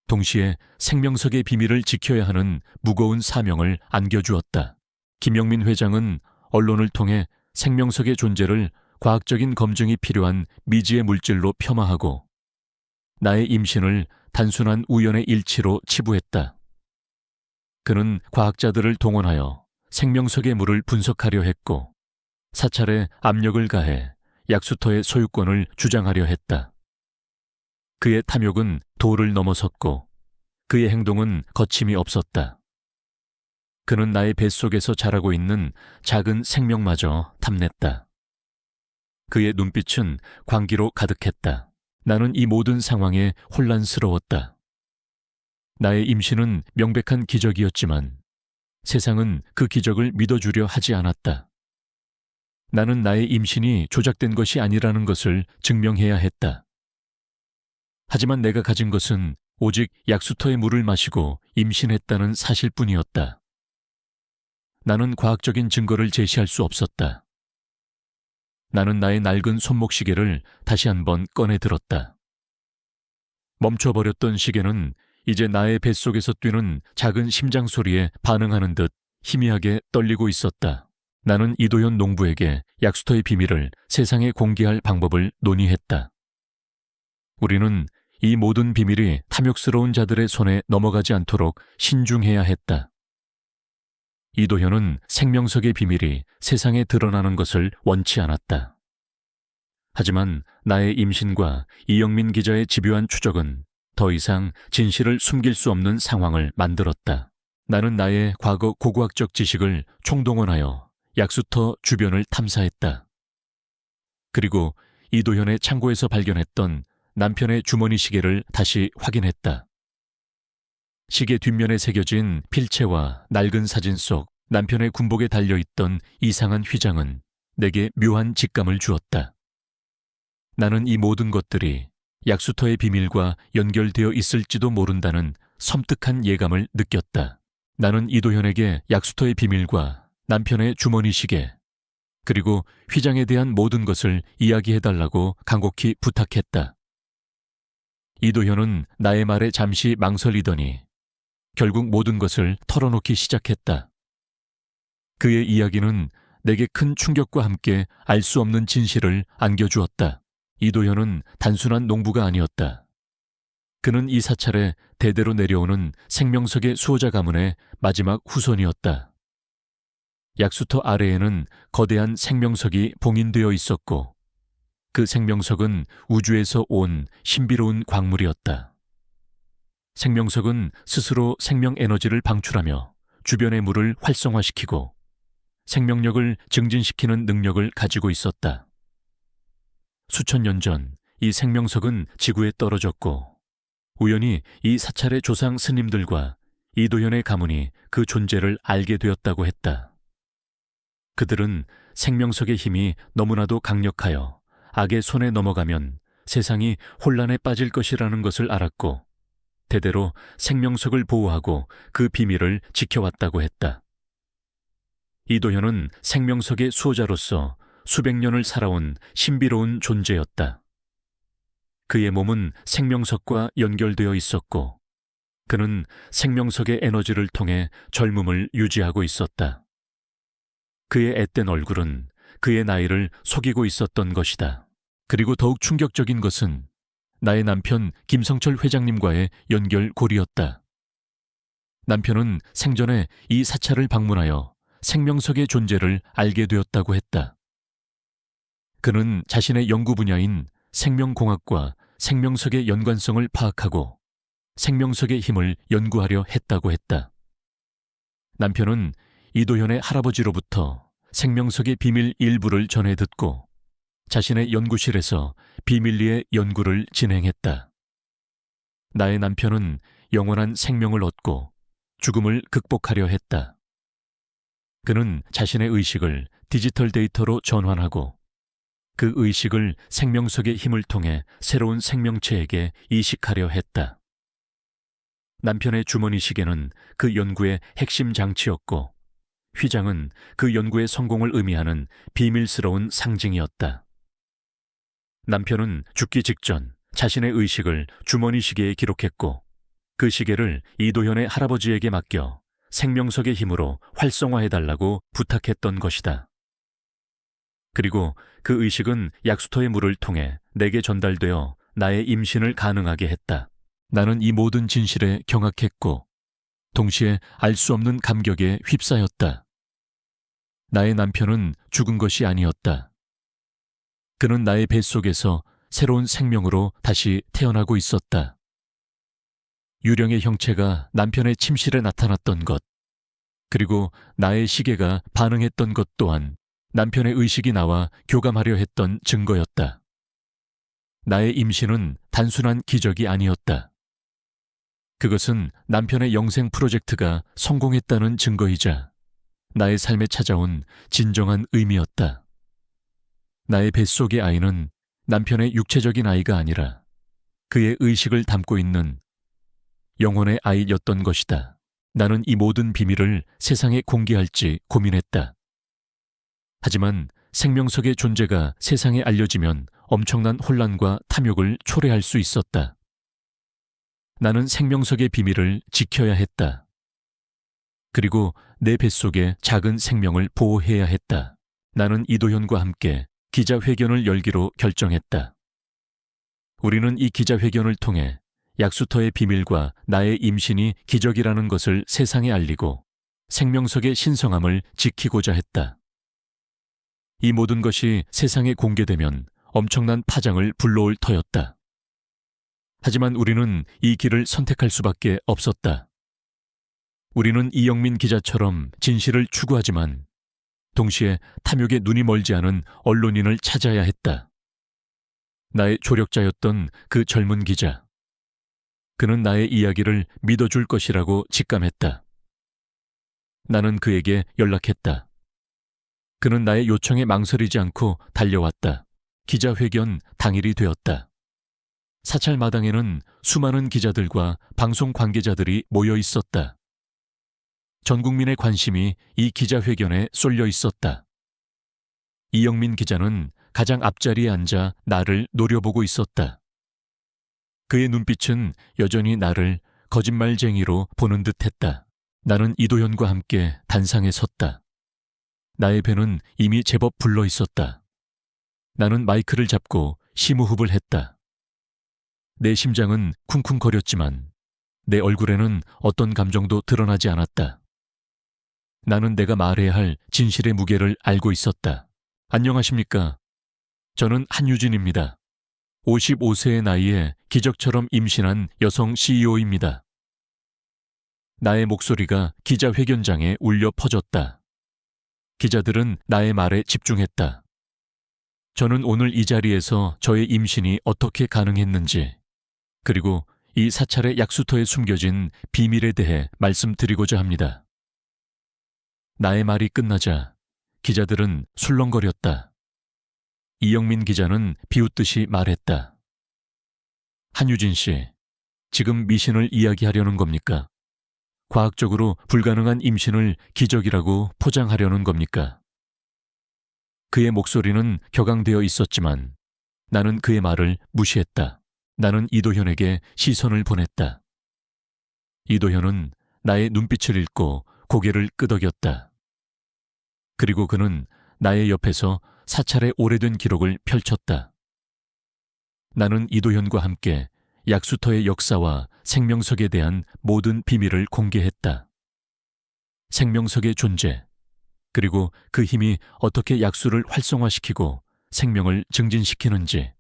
동시에 생명석의 비밀을 지켜야 하는 무거운 사명을 안겨주었다. 김영민 회장은 언론을 통해 생명석의 존재를 과학적인 검증이 필요한 미지의 물질로 폄하하고 나의 임신을 단순한 우연의 일치로 치부했다. 그는 과학자들을 동원하여 생명석의 물을 분석하려 했고 사찰에 압력을 가해 약수터의 소유권을 주장하려 했다. 그의 탐욕은 도를 넘어섰고 그의 행동은 거침이 없었다. 그는 나의 뱃속에서 자라고 있는 작은 생명마저 탐냈다. 그의 눈빛은 광기로 가득했다. 나는 이 모든 상황에 혼란스러웠다. 나의 임신은 명백한 기적이었지만 세상은 그 기적을 믿어주려 하지 않았다. 나는 나의 임신이 조작된 것이 아니라는 것을 증명해야 했다. 하지만 내가 가진 것은 오직 약수터의 물을 마시고 임신했다는 사실뿐이었다. 나는 과학적인 증거를 제시할 수 없었다. 나는 나의 낡은 손목시계를 다시 한번 꺼내 들었다. 멈춰버렸던 시계는 이제 나의 뱃속에서 뛰는 작은 심장 소리에 반응하는 듯 희미하게 떨리고 있었다. 나는 이도현 농부에게 약수터의 비밀을 세상에 공개할 방법을 논의했다. 우리는 이 모든 비밀이 탐욕스러운 자들의 손에 넘어가지 않도록 신중해야 했다. 이도현은 생명석의 비밀이 세상에 드러나는 것을 원치 않았다. 하지만 나의 임신과 이영민 기자의 집요한 추적은 더 이상 진실을 숨길 수 없는 상황을 만들었다. 나는 나의 과거 고고학적 지식을 총동원하여 약수터 주변을 탐사했다. 그리고 이도현의 창고에서 발견했던 남편의 주머니 시계를 다시 확인했다. 시계 뒷면에 새겨진 필체와 낡은 사진 속 남편의 군복에 달려있던 이상한 휘장은 내게 묘한 직감을 주었다. 나는 이 모든 것들이 약수터의 비밀과 연결되어 있을지도 모른다는 섬뜩한 예감을 느꼈다. 나는 이도현에게 약수터의 비밀과 남편의 주머니 시계, 그리고 휘장에 대한 모든 것을 이야기해달라고 간곡히 부탁했다. 이도현은 나의 말에 잠시 망설이더니 결국 모든 것을 털어놓기 시작했다. 그의 이야기는 내게 큰 충격과 함께 알 수 없는 진실을 안겨주었다. 이도현은 단순한 농부가 아니었다. 그는 이 사찰에 대대로 내려오는 생명석의 수호자 가문의 마지막 후손이었다. 약수터 아래에는 거대한 생명석이 봉인되어 있었고 그 생명석은 우주에서 온 신비로운 광물이었다. 생명석은 스스로 생명 에너지를 방출하며 주변의 물을 활성화시키고 생명력을 증진시키는 능력을 가지고 있었다. 수천 년 전 이 생명석은 지구에 떨어졌고 우연히 이 사찰의 조상 스님들과 이도현의 가문이 그 존재를 알게 되었다고 했다. 그들은 생명석의 힘이 너무나도 강력하여 악의 손에 넘어가면 세상이 혼란에 빠질 것이라는 것을 알았고 대대로 생명석을 보호하고 그 비밀을 지켜왔다고 했다. 이도현은 생명석의 수호자로서 수백 년을 살아온 신비로운 존재였다. 그의 몸은 생명석과 연결되어 있었고 그는 생명석의 에너지를 통해 젊음을 유지하고 있었다. 그의 앳된 얼굴은 그의 나이를 속이고 있었던 것이다. 그리고 더욱 충격적인 것은 나의 남편 김성철 회장님과의 연결고리였다. 남편은 생전에 이 사찰을 방문하여 생명석의 존재를 알게 되었다고 했다. 그는 자신의 연구 분야인 생명공학과 생명석의 연관성을 파악하고 생명석의 힘을 연구하려 했다고 했다. 남편은 이도현의 할아버지로부터 생명석의 비밀 일부를 전해 듣고 자신의 연구실에서 비밀리에 연구를 진행했다. 나의 남편은 영원한 생명을 얻고 죽음을 극복하려 했다. 그는 자신의 의식을 디지털 데이터로 전환하고 그 의식을 생명석의 힘을 통해 새로운 생명체에게 이식하려 했다. 남편의 주머니 시계는 그 연구의 핵심 장치였고 휘장은 그 연구의 성공을 의미하는 비밀스러운 상징이었다. 남편은 죽기 직전 자신의 의식을 주머니 시계에 기록했고 그 시계를 이도현의 할아버지에게 맡겨 생명석의 힘으로 활성화해달라고 부탁했던 것이다. 그리고 그 의식은 약수터의 물을 통해 내게 전달되어 나의 임신을 가능하게 했다. 나는 이 모든 진실에 경악했고 동시에 알 수 없는 감격에 휩싸였다. 나의 남편은 죽은 것이 아니었다. 그는 나의 뱃속에서 새로운 생명으로 다시 태어나고 있었다. 유령의 형체가 남편의 침실에 나타났던 것, 그리고 나의 시계가 반응했던 것 또한 남편의 의식이 나와 교감하려 했던 증거였다. 나의 임신은 단순한 기적이 아니었다. 그것은 남편의 영생 프로젝트가 성공했다는 증거이자 나의 삶에 찾아온 진정한 의미였다. 나의 뱃속의 아이는 남편의 육체적인 아이가 아니라 그의 의식을 담고 있는 영혼의 아이였던 것이다. 나는 이 모든 비밀을 세상에 공개할지 고민했다. 하지만 생명석의 존재가 세상에 알려지면 엄청난 혼란과 탐욕을 초래할 수 있었다. 나는 생명석의 비밀을 지켜야 했다. 그리고 내 뱃속의 작은 생명을 보호해야 했다. 나는 이도현과 함께 기자회견을 열기로 결정했다. 우리는 이 기자회견을 통해 약수터의 비밀과 나의 임신이 기적이라는 것을 세상에 알리고 생명석의 신성함을 지키고자 했다. 이 모든 것이 세상에 공개되면 엄청난 파장을 불러올 터였다. 하지만 우리는 이 길을 선택할 수밖에 없었다. 우리는 이영민 기자처럼 진실을 추구하지만 동시에 탐욕에 눈이 멀지 않은 언론인을 찾아야 했다. 나의 조력자였던 그 젊은 기자. 그는 나의 이야기를 믿어줄 것이라고 직감했다. 나는 그에게 연락했다. 그는 나의 요청에 망설이지 않고 달려왔다. 기자회견 당일이 되었다. 사찰 마당에는 수많은 기자들과 방송 관계자들이 모여 있었다. 전 국민의 관심이 이 기자회견에 쏠려 있었다. 이영민 기자는 가장 앞자리에 앉아 나를 노려보고 있었다. 그의 눈빛은 여전히 나를 거짓말쟁이로 보는 듯했다. 나는 이도현과 함께 단상에 섰다. 나의 배는 이미 제법 불러 있었다. 나는 마이크를 잡고 심호흡을 했다. 내 심장은 쿵쿵거렸지만 내 얼굴에는 어떤 감정도 드러나지 않았다. 나는 내가 말해야 할 진실의 무게를 알고 있었다. 안녕하십니까? 저는 한유진입니다. 55세의 나이에 기적처럼 임신한 여성 CEO입니다. 나의 목소리가 기자회견장에 울려 퍼졌다. 기자들은 나의 말에 집중했다. 저는 오늘 이 자리에서 저의 임신이 어떻게 가능했는지, 그리고 이 사찰의 약수터에 숨겨진 비밀에 대해 말씀드리고자 합니다. 나의 말이 끝나자 기자들은 술렁거렸다. 이영민 기자는 비웃듯이 말했다. 한유진 씨, 지금 미신을 이야기하려는 겁니까? 과학적으로 불가능한 임신을 기적이라고 포장하려는 겁니까? 그의 목소리는 격앙되어 있었지만 나는 그의 말을 무시했다. 나는 이도현에게 시선을 보냈다. 이도현은 나의 눈빛을 읽고 고개를 끄덕였다. 그리고 그는 나의 옆에서 사찰의 오래된 기록을 펼쳤다. 나는 이도현과 함께 약수터의 역사와 생명석에 대한 모든 비밀을 공개했다. 생명석의 존재, 그리고 그 힘이 어떻게 약수를 활성화시키고 생명을 증진시키는지,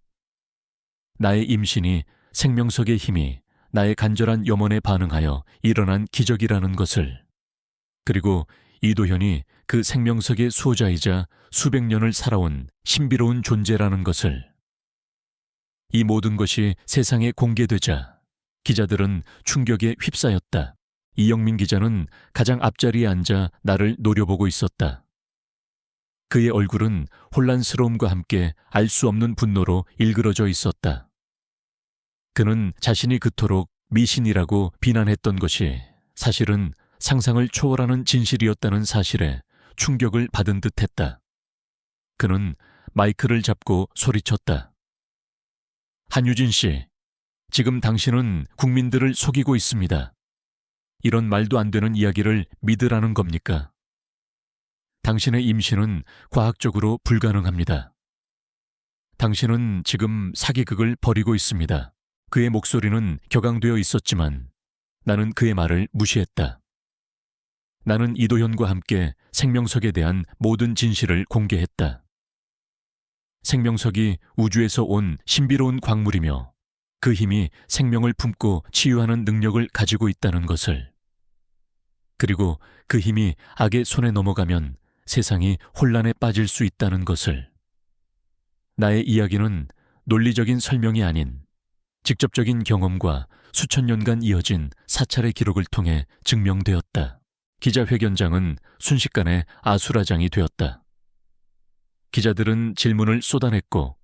나의 임신이 생명석의 힘이 나의 간절한 염원에 반응하여 일어난 기적이라는 것을, 그리고 이도현이 그 생명석의 수호자이자 수백 년을 살아온 신비로운 존재라는 것을. 이 모든 것이 세상에 공개되자 기자들은 충격에 휩싸였다. 이영민 기자는 가장 앞자리에 앉아 나를 노려보고 있었다. 그의 얼굴은 혼란스러움과 함께 알 수 없는 분노로 일그러져 있었다. 그는 자신이 그토록 미신이라고 비난했던 것이 사실은 상상을 초월하는 진실이었다는 사실에 충격을 받은 듯했다. 그는 마이크를 잡고 소리쳤다. 한유진 씨, 지금 당신은 국민들을 속이고 있습니다. 이런 말도 안 되는 이야기를 믿으라는 겁니까? 당신의 임신은 과학적으로 불가능합니다. 당신은 지금 사기극을 벌이고 있습니다. 그의 목소리는 격앙되어 있었지만 나는 그의 말을 무시했다. 나는 이도현과 함께 생명석에 대한 모든 진실을 공개했다. 생명석이 우주에서 온 신비로운 광물이며 그 힘이 생명을 품고 치유하는 능력을 가지고 있다는 것을. 그리고 그 힘이 악의 손에 넘어가면 세상이 혼란에 빠질 수 있다는 것을. 나의 이야기는 논리적인 설명이 아닌 직접적인 경험과 수천 년간 이어진 사찰의 기록을 통해 증명되었다. 기자회견장은 순식간에 아수라장이 되었다. 기자들은 질문을 쏟아냈고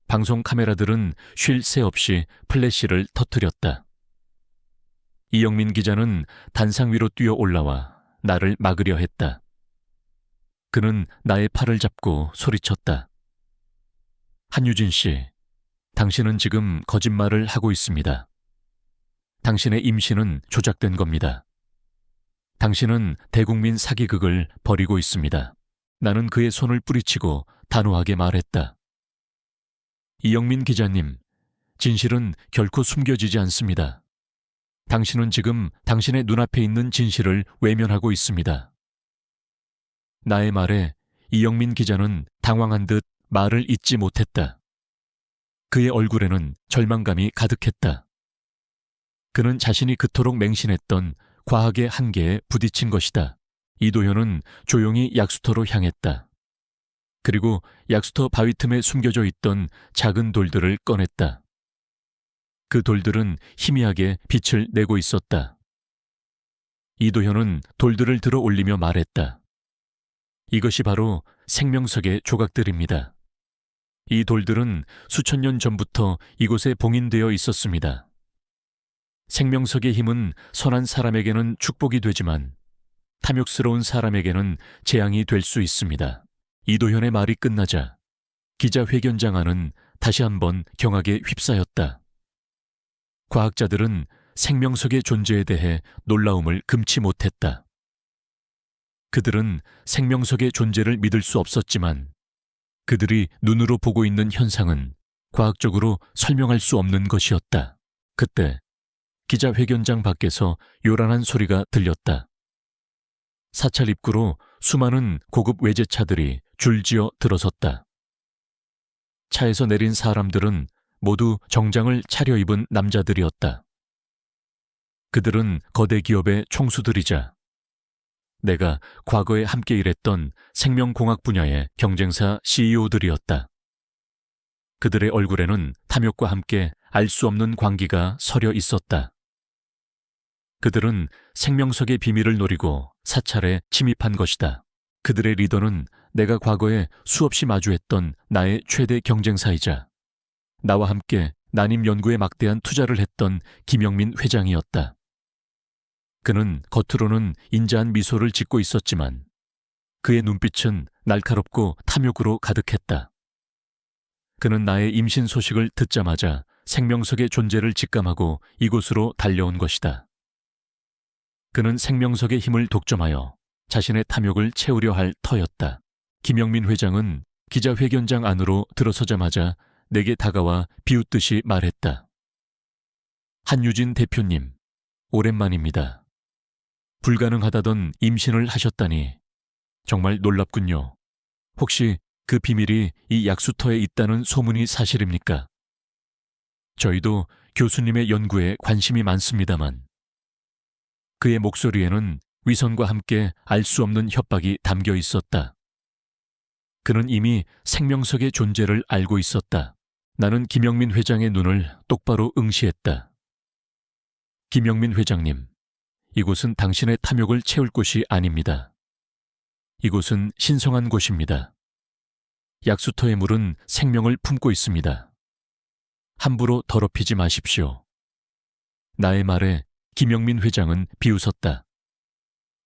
방송 카메라들은 쉴 새 없이 플래시를 터뜨렸다. 이영민 기자는 단상 위로 뛰어 올라와 나를 막으려 했다. 그는 나의 팔을 잡고 소리쳤다. 한유진 씨, 당신은 지금 거짓말을 하고 있습니다. 당신의 임신은 조작된 겁니다. 당신은 대국민 사기극을 벌이고 있습니다. 나는 그의 손을 뿌리치고 단호하게 말했다. 이영민 기자님, 진실은 결코 숨겨지지 않습니다. 당신은 지금 당신의 눈앞에 있는 진실을 외면하고 있습니다. 나의 말에 이영민 기자는 당황한 듯 말을 잇지 못했다. 그의 얼굴에는 절망감이 가득했다. 그는 자신이 그토록 맹신했던 과학의 한계에 부딪힌 것이다. 이도현은 조용히 약수터로 향했다. 그리고 약수터 바위 틈에 숨겨져 있던 작은 돌들을 꺼냈다. 그 돌들은 희미하게 빛을 내고 있었다. 이도현은 돌들을 들어 올리며 말했다. 이것이 바로 생명석의 조각들입니다. 이 돌들은 수천 년 전부터 이곳에 봉인되어 있었습니다. 생명석의 힘은 선한 사람에게는 축복이 되지만 탐욕스러운 사람에게는 재앙이 될 수 있습니다. 이도현의 말이 끝나자 기자회견장 안은 다시 한번 경악에 휩싸였다. 과학자들은 생명석의 존재에 대해 놀라움을 금치 못했다. 그들은 생명석의 존재를 믿을 수 없었지만 그들이 눈으로 보고 있는 현상은 과학적으로 설명할 수 없는 것이었다. 그때 기자회견장 밖에서 요란한 소리가 들렸다. 사찰 입구로 수많은 고급 외제차들이 줄지어 들어섰다. 차에서 내린 사람들은 모두 정장을 차려입은 남자들이었다. 그들은 거대 기업의 총수들이자 내가 과거에 함께 일했던 생명공학 분야의 경쟁사 CEO들이었다. 그들의 얼굴에는 탐욕과 함께 알 수 없는 광기가 서려 있었다. 그들은 생명석의 비밀을 노리고 사찰에 침입한 것이다. 그들의 리더는 내가 과거에 수없이 마주했던 나의 최대 경쟁사이자 나와 함께 난임 연구에 막대한 투자를 했던 김영민 회장이었다. 그는 겉으로는 인자한 미소를 짓고 있었지만 그의 눈빛은 날카롭고 탐욕으로 가득했다. 그는 나의 임신 소식을 듣자마자 생명석의 존재를 직감하고 이곳으로 달려온 것이다. 그는 생명석의 힘을 독점하여 자신의 탐욕을 채우려 할 터였다. 김영민 회장은 기자회견장 안으로 들어서자마자 내게 다가와 비웃듯이 말했다. 한유진 대표님, 오랜만입니다. 불가능하다던 임신을 하셨다니 정말 놀랍군요. 혹시 그 비밀이 이 약수터에 있다는 소문이 사실입니까? 저희도 교수님의 연구에 관심이 많습니다만 그의 목소리에는 위선과 함께 알 수 없는 협박이 담겨 있었다. 그는 이미 생명석의 존재를 알고 있었다. 나는 김영민 회장의 눈을 똑바로 응시했다. 김영민 회장님, 이곳은 당신의 탐욕을 채울 곳이 아닙니다. 이곳은 신성한 곳입니다. 약수터의 물은 생명을 품고 있습니다. 함부로 더럽히지 마십시오. 나의 말에 김영민 회장은 비웃었다.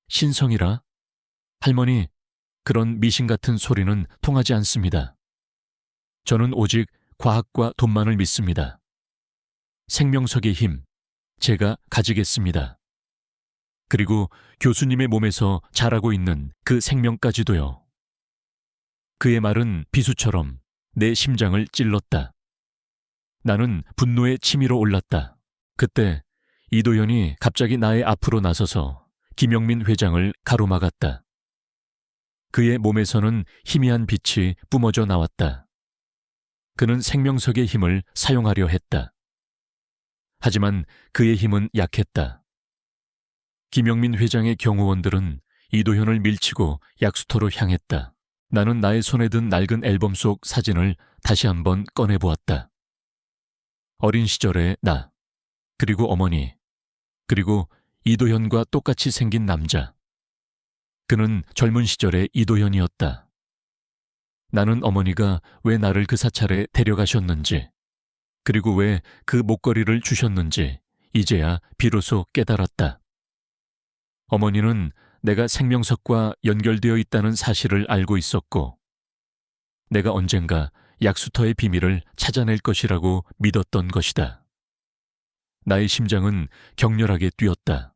신성이라? 할머니, 그런 미신 같은 소리는 통하지 않습니다. 저는 오직 과학과 돈만을 믿습니다. 생명석의 힘, 제가 가지겠습니다. 그리고 교수님의 몸에서 자라고 있는 그 생명까지도요. 그의 말은 비수처럼 내 심장을 찔렀다. 나는 분노의 치밀어 올랐다. 그때 이도현이 갑자기 나의 앞으로 나서서 김영민 회장을 가로막았다. 그의 몸에서는 희미한 빛이 뿜어져 나왔다. 그는 생명석의 힘을 사용하려 했다. 하지만 그의 힘은 약했다. 김영민 회장의 경호원들은 이도현을 밀치고 약수터로 향했다. 나는 나의 손에 든 낡은 앨범 속 사진을 다시 한번 꺼내보았다. 어린 시절의 나, 그리고 어머니, 그리고 이도현과 똑같이 생긴 남자. 그는 젊은 시절의 이도현이었다. 나는 어머니가 왜 나를 그 사찰에 데려가셨는지, 그리고 왜 그 목걸이를 주셨는지 이제야 비로소 깨달았다. 어머니는 내가 생명석과 연결되어 있다는 사실을 알고 있었고, 내가 언젠가 약수터의 비밀을 찾아낼 것이라고 믿었던 것이다. 나의 심장은 격렬하게 뛰었다.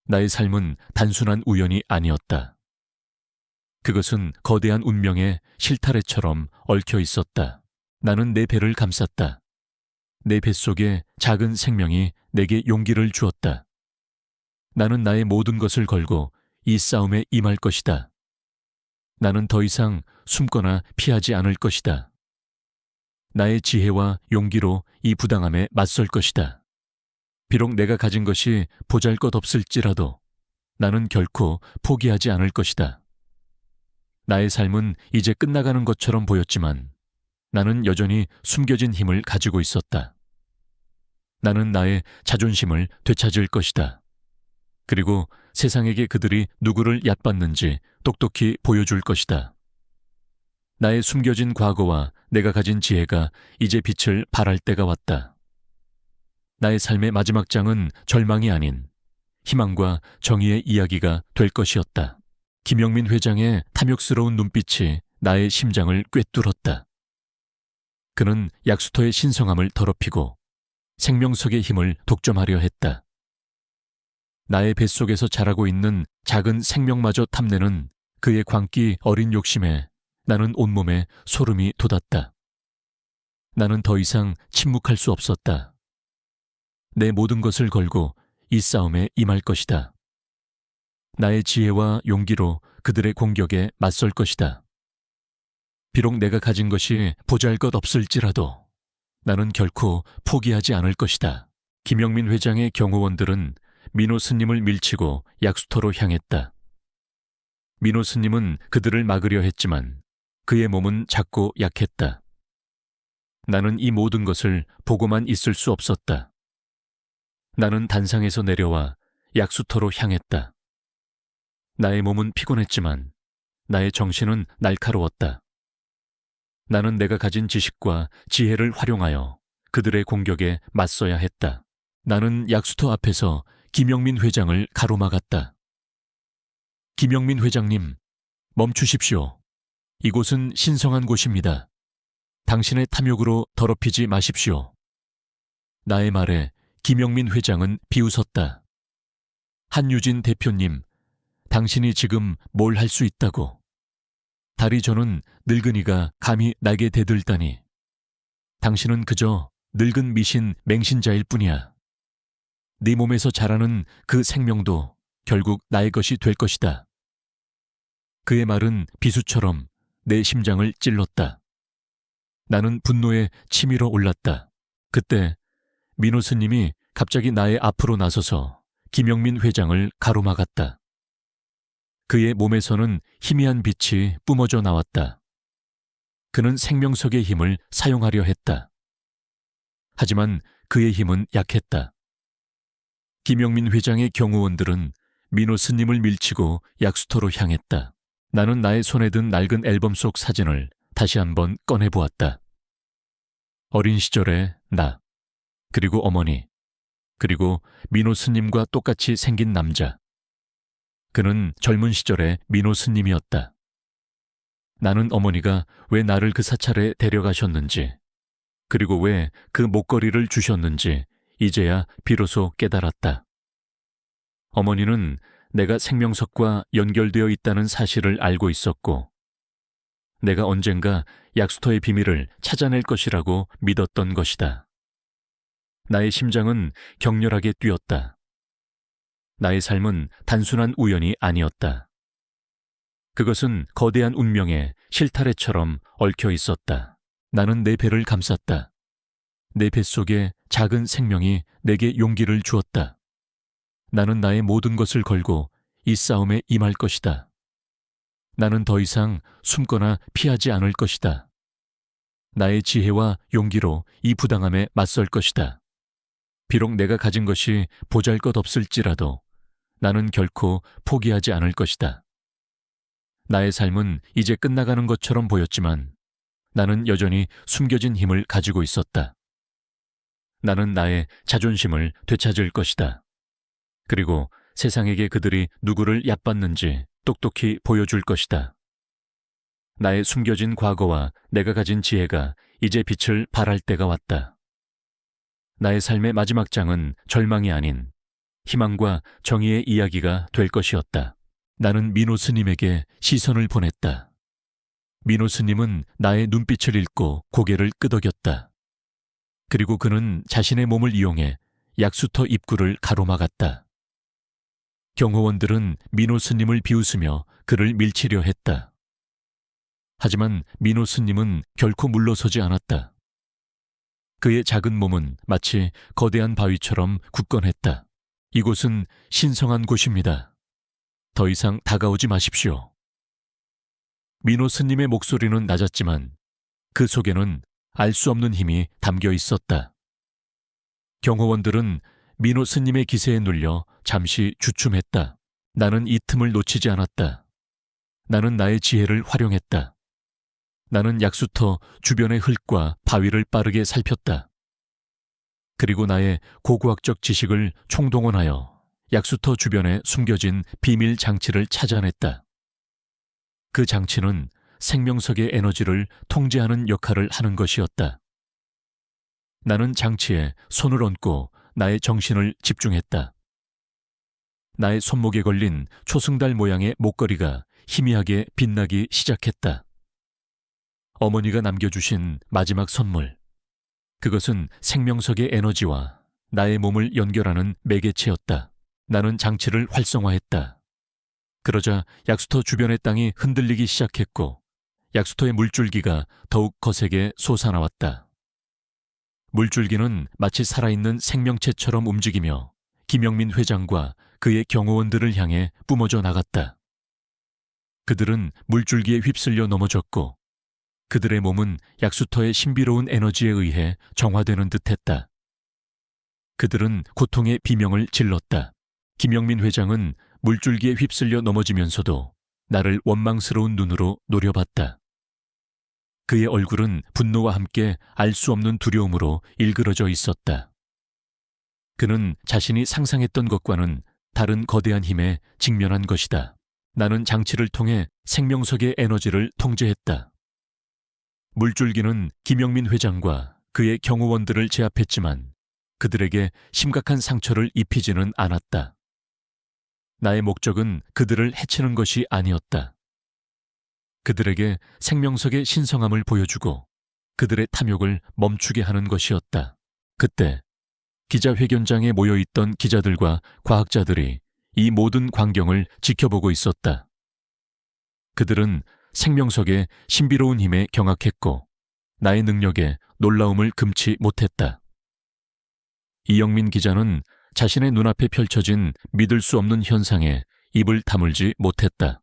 나의 삶은 단순한 우연이 아니었다. 그것은 거대한 운명의 실타래처럼 얽혀 있었다. 나는 내 배를 감쌌다. 내 뱃속에 작은 생명이 내게 용기를 주었다. 나는 나의 모든 것을 걸고 이 싸움에 임할 것이다. 나는 더 이상 숨거나 피하지 않을 것이다. 나의 지혜와 용기로 이 부당함에 맞설 것이다. 비록 내가 가진 것이 보잘것없을지라도 나는 결코 포기하지 않을 것이다. 나의 삶은 이제 끝나가는 것처럼 보였지만 나는 여전히 숨겨진 힘을 가지고 있었다. 나는 나의 자존심을 되찾을 것이다. 그리고 세상에게 그들이 누구를 얕봤는지 똑똑히 보여줄 것이다. 나의 숨겨진 과거와 내가 가진 지혜가 이제 빛을 발할 때가 왔다. 나의 삶의 마지막 장은 절망이 아닌 희망과 정의의 이야기가 될 것이었다. 김영민 회장의 탐욕스러운 눈빛이 나의 심장을 꿰뚫었다. 그는 약수터의 신성함을 더럽히고 생명석의 힘을 독점하려 했다. 나의 뱃속에서 자라고 있는 작은 생명마저 탐내는 그의 광기 어린 욕심에 나는 온몸에 소름이 돋았다. 나는 더 이상 침묵할 수 없었다. 내 모든 것을 걸고 이 싸움에 임할 것이다. 나의 지혜와 용기로 그들의 공격에 맞설 것이다. 비록 내가 가진 것이 보잘것없을지라도 나는 결코 포기하지 않을 것이다. 김영민 회장의 경호원들은 민호 스님을 밀치고 약수터로 향했다. 민호 스님은 그들을 막으려 했지만 그의 몸은 작고 약했다. 나는 이 모든 것을 보고만 있을 수 없었다. 나는 단상에서 내려와 약수터로 향했다. 나의 몸은 피곤했지만 나의 정신은 날카로웠다. 나는 내가 가진 지식과 지혜를 활용하여 그들의 공격에 맞서야 했다. 나는 약수터 앞에서 김영민 회장을 가로막았다. 김영민 회장님, 멈추십시오. 이곳은 신성한 곳입니다. 당신의 탐욕으로 더럽히지 마십시오. 나의 말에 김영민 회장은 비웃었다. 한유진 대표님, 당신이 지금 뭘 할 수 있다고. 다리 저는 늙은이가 감히 나에게 대들다니. 당신은 그저 늙은 미신 맹신자일 뿐이야. 네 몸에서 자라는 그 생명도 결국 나의 것이 될 것이다. 그의 말은 비수처럼 내 심장을 찔렀다. 나는 분노에 치밀어 올랐다. 그때 민호 스님이 갑자기 나의 앞으로 나서서 김영민 회장을 가로막았다. 그의 몸에서는 희미한 빛이 뿜어져 나왔다. 그는 생명석의 힘을 사용하려 했다. 하지만 그의 힘은 약했다. 김영민 회장의 경호원들은 민호 스님을 밀치고 약수터로 향했다. 나는 나의 손에 든 낡은 앨범 속 사진을 다시 한번 꺼내보았다. 어린 시절의 나, 그리고 어머니, 그리고 민호 스님과 똑같이 생긴 남자. 그는 젊은 시절의 민호 스님이었다. 나는 어머니가 왜 나를 그 사찰에 데려가셨는지, 그리고 왜 그 목걸이를 주셨는지 이제야 비로소 깨달았다. 어머니는 내가 생명석과 연결되어 있다는 사실을 알고 있었고, 내가 언젠가 약수터의 비밀을 찾아낼 것이라고 믿었던 것이다. 나의 심장은 격렬하게 뛰었다. 나의 삶은 단순한 우연이 아니었다. 그것은 거대한 운명의 실타래처럼 얽혀 있었다. 나는 내 배를 감쌌다. 내 뱃속에 작은 생명이 내게 용기를 주었다. 나는 나의 모든 것을 걸고 이 싸움에 임할 것이다. 나는 더 이상 숨거나 피하지 않을 것이다. 나의 지혜와 용기로 이 부당함에 맞설 것이다. 비록 내가 가진 것이 보잘것없을지라도 나는 결코 포기하지 않을 것이다. 나의 삶은 이제 끝나가는 것처럼 보였지만 나는 여전히 숨겨진 힘을 가지고 있었다. 나는 나의 자존심을 되찾을 것이다. 그리고 세상에게 그들이 누구를 얕봤는지 똑똑히 보여줄 것이다. 나의 숨겨진 과거와 내가 가진 지혜가 이제 빛을 발할 때가 왔다. 나의 삶의 마지막 장은 절망이 아닌 희망과 정의의 이야기가 될 것이었다. 나는 민호 스님에게 시선을 보냈다. 민호 스님은 나의 눈빛을 읽고 고개를 끄덕였다. 그리고 그는 자신의 몸을 이용해 약수터 입구를 가로막았다. 경호원들은 민호 스님을 비웃으며 그를 밀치려 했다. 하지만 민호 스님은 결코 물러서지 않았다. 그의 작은 몸은 마치 거대한 바위처럼 굳건했다. 이곳은 신성한 곳입니다. 더 이상 다가오지 마십시오. 민호 스님의 목소리는 낮았지만 그 속에는 알 수 없는 힘이 담겨 있었다. 경호원들은 민호 스님의 기세에 눌려 잠시 주춤했다. 나는 이 틈을 놓치지 않았다. 나는 나의 지혜를 활용했다. 나는 약수터 주변의 흙과 바위를 빠르게 살폈다. 그리고 나의 고고학적 지식을 총동원하여 약수터 주변에 숨겨진 비밀 장치를 찾아냈다. 그 장치는 생명석의 에너지를 통제하는 역할을 하는 것이었다. 나는 장치에 손을 얹고 나의 정신을 집중했다. 나의 손목에 걸린 초승달 모양의 목걸이가 희미하게 빛나기 시작했다. 어머니가 남겨주신 마지막 선물. 그것은 생명석의 에너지와 나의 몸을 연결하는 매개체였다. 나는 장치를 활성화했다. 그러자 약수터 주변의 땅이 흔들리기 시작했고 약수터의 물줄기가 더욱 거세게 솟아나왔다. 물줄기는 마치 살아있는 생명체처럼 움직이며 김영민 회장과 그의 경호원들을 향해 뿜어져 나갔다. 그들은 물줄기에 휩쓸려 넘어졌고 그들의 몸은 약수터의 신비로운 에너지에 의해 정화되는 듯했다. 그들은 고통의 비명을 질렀다. 김영민 회장은 물줄기에 휩쓸려 넘어지면서도 나를 원망스러운 눈으로 노려봤다. 그의 얼굴은 분노와 함께 알 수 없는 두려움으로 일그러져 있었다. 그는 자신이 상상했던 것과는 다른 거대한 힘에 직면한 것이다. 나는 장치를 통해 생명석의 에너지를 통제했다. 물줄기는 김영민 회장과 그의 경호원들을 제압했지만 그들에게 심각한 상처를 입히지는 않았다. 나의 목적은 그들을 해치는 것이 아니었다. 그들에게 생명석의 신성함을 보여주고 그들의 탐욕을 멈추게 하는 것이었다. 그때 기자회견장에 모여있던 기자들과 과학자들이 이 모든 광경을 지켜보고 있었다. 그들은 생명석의 신비로운 힘에 경악했고 나의 능력에 놀라움을 금치 못했다. 이영민 기자는 자신의 눈앞에 펼쳐진 믿을 수 없는 현상에 입을 다물지 못했다.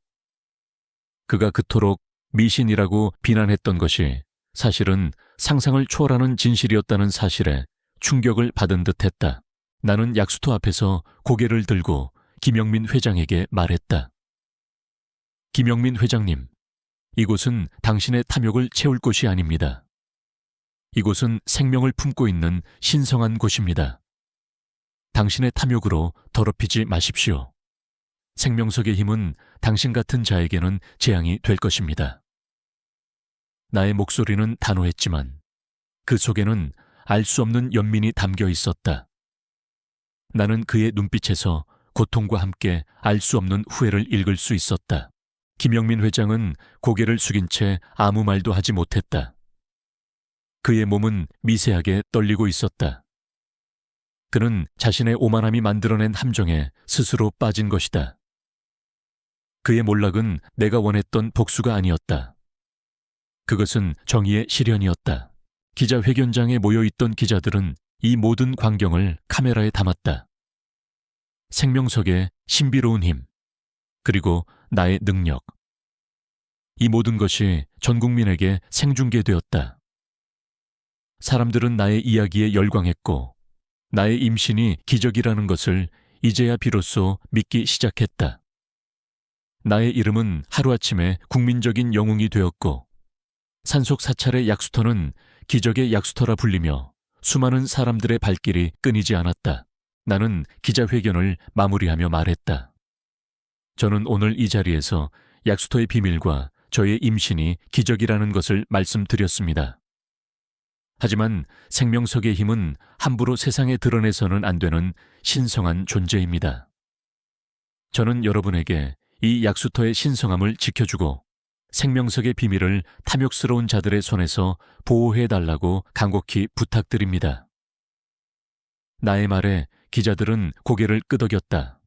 그가 그토록 미신이라고 비난했던 것이 사실은 상상을 초월하는 진실이었다는 사실에 충격을 받은 듯했다. 나는 약수터 앞에서 고개를 들고 김영민 회장에게 말했다. 김영민 회장님, 이곳은 당신의 탐욕을 채울 곳이 아닙니다. 이곳은 생명을 품고 있는 신성한 곳입니다. 당신의 탐욕으로 더럽히지 마십시오. 생명석의 힘은 당신 같은 자에게는 재앙이 될 것입니다. 나의 목소리는 단호했지만 그 속에는 알 수 없는 연민이 담겨 있었다. 나는 그의 눈빛에서 고통과 함께 알 수 없는 후회를 읽을 수 있었다. 김영민 회장은 고개를 숙인 채 아무 말도 하지 못했다. 그의 몸은 미세하게 떨리고 있었다. 그는 자신의 오만함이 만들어낸 함정에 스스로 빠진 것이다. 그의 몰락은 내가 원했던 복수가 아니었다. 그것은 정의의 실현이었다. 기자회견장에 모여있던 기자들은 이 모든 광경을 카메라에 담았다. 생명석의 신비로운 힘, 그리고 나의 능력. 이 모든 것이 전 국민에게 생중계되었다. 사람들은 나의 이야기에 열광했고 나의 임신이 기적이라는 것을 이제야 비로소 믿기 시작했다. 나의 이름은 하루아침에 국민적인 영웅이 되었고 산속 사찰의 약수터는 기적의 약수터라 불리며 수많은 사람들의 발길이 끊이지 않았다. 나는 기자회견을 마무리하며 말했다. 저는 오늘 이 자리에서 약수터의 비밀과 저의 임신이 기적이라는 것을 말씀드렸습니다. 하지만 생명석의 힘은 함부로 세상에 드러내서는 안 되는 신성한 존재입니다. 저는 여러분에게 이 약수터의 신성함을 지켜주고 생명석의 비밀을 탐욕스러운 자들의 손에서 보호해달라고 간곡히 부탁드립니다. 나의 말에 기자들은 고개를 끄덕였다.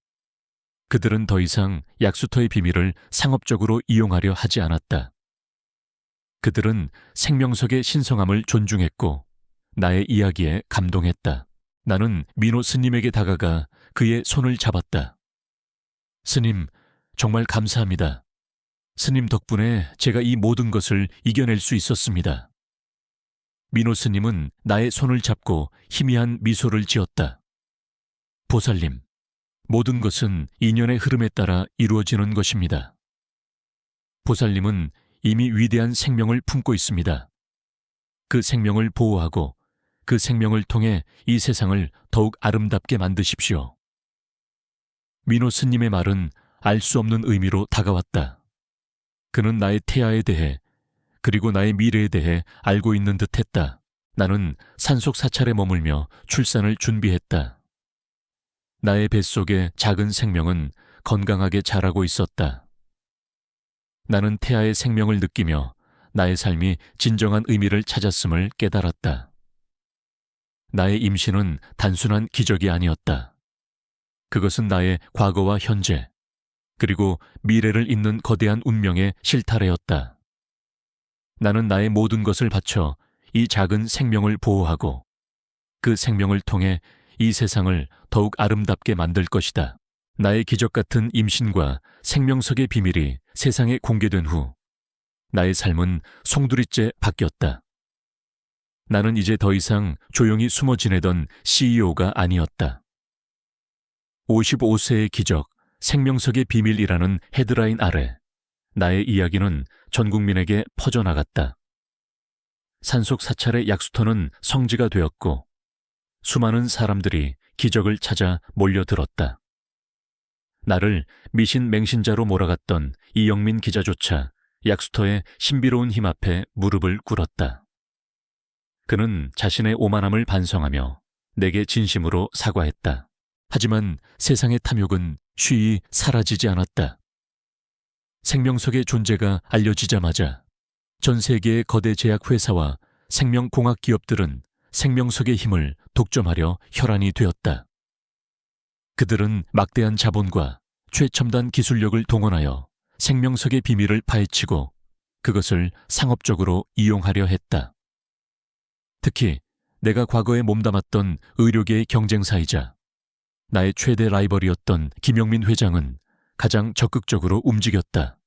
그들은 더 이상 약수터의 비밀을 상업적으로 이용하려 하지 않았다. 그들은 생명석의 신성함을 존중했고 나의 이야기에 감동했다. 나는 민호 스님에게 다가가 그의 손을 잡았다. 스님, 정말 감사합니다. 스님 덕분에 제가 이 모든 것을 이겨낼 수 있었습니다. 민호 스님은 나의 손을 잡고 희미한 미소를 지었다. 보살님, 모든 것은 인연의 흐름에 따라 이루어지는 것입니다. 보살님은 이미 위대한 생명을 품고 있습니다. 그 생명을 보호하고 그 생명을 통해 이 세상을 더욱 아름답게 만드십시오. 민호 스님의 말은 알 수 없는 의미로 다가왔다. 그는 나의 태아에 대해 그리고 나의 미래에 대해 알고 있는 듯했다. 나는 산속 사찰에 머물며 출산을 준비했다. 나의 뱃속의 작은 생명은 건강하게 자라고 있었다. 나는 태아의 생명을 느끼며 나의 삶이 진정한 의미를 찾았음을 깨달았다. 나의 임신은 단순한 기적이 아니었다. 그것은 나의 과거와 현재, 그리고 미래를 잇는 거대한 운명의 실타래였다. 나는 나의 모든 것을 바쳐 이 작은 생명을 보호하고 그 생명을 통해 이 세상을 더욱 아름답게 만들 것이다. 나의 기적 같은 임신과 생명석의 비밀이 세상에 공개된 후 나의 삶은 송두리째 바뀌었다. 나는 이제 더 이상 조용히 숨어 지내던 CEO가 아니었다. 55세의 기적, 생명석의 비밀이라는 헤드라인 아래 나의 이야기는 전 국민에게 퍼져나갔다. 산속 사찰의 약수터는 성지가 되었고 수많은 사람들이 기적을 찾아 몰려들었다. 나를 미신 맹신자로 몰아갔던 이영민 기자조차 약수터의 신비로운 힘 앞에 무릎을 꿇었다. 그는 자신의 오만함을 반성하며 내게 진심으로 사과했다. 하지만 세상의 탐욕은 쉬이 사라지지 않았다. 생명석의 존재가 알려지자마자 전 세계의 거대 제약회사와 생명공학 기업들은 생명석의 힘을 독점하려 혈안이 되었다. 그들은 막대한 자본과 최첨단 기술력을 동원하여 생명석의 비밀을 파헤치고 그것을 상업적으로 이용하려 했다. 특히 내가 과거에 몸담았던 의료계의 경쟁사이자 나의 최대 라이벌이었던 김영민 회장은 가장 적극적으로 움직였다.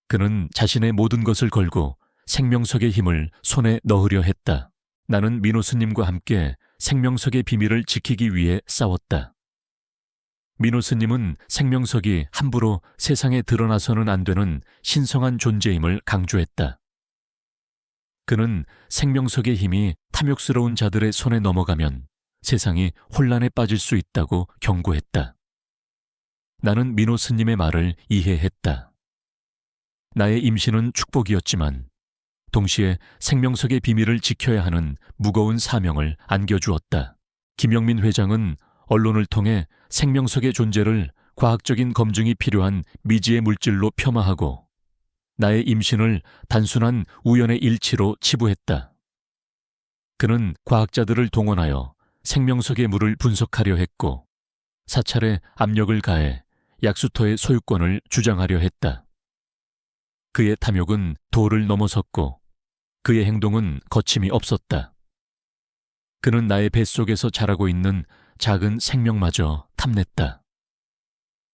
그는 자신의 모든 것을 걸고 생명석의 힘을 손에 넣으려 했다. 나는 민호 스님과 함께 생명석의 비밀을 지키기 위해 싸웠다. 민호 스님은 생명석이 함부로 세상에 드러나서는 안 되는 신성한 존재임을 강조했다. 그는 생명석의 힘이 탐욕스러운 자들의 손에 넘어가면 세상이 혼란에 빠질 수 있다고 경고했다. 나는 민호 스님의 말을 이해했다. 나의 임신은 축복이었지만 동시에 생명석의 비밀을 지켜야 하는 무거운 사명을 안겨주었다. 김영민 회장은 언론을 통해 생명석의 존재를 과학적인 검증이 필요한 미지의 물질로 폄하하고 나의 임신을 단순한 우연의 일치로 치부했다. 그는 과학자들을 동원하여 생명석의 물을 분석하려 했고 사찰에 압력을 가해 약수터의 소유권을 주장하려 했다. 그의 탐욕은 도를 넘어섰고 그의 행동은 거침이 없었다. 그는 나의 뱃속에서 자라고 있는 작은 생명마저 탐냈다.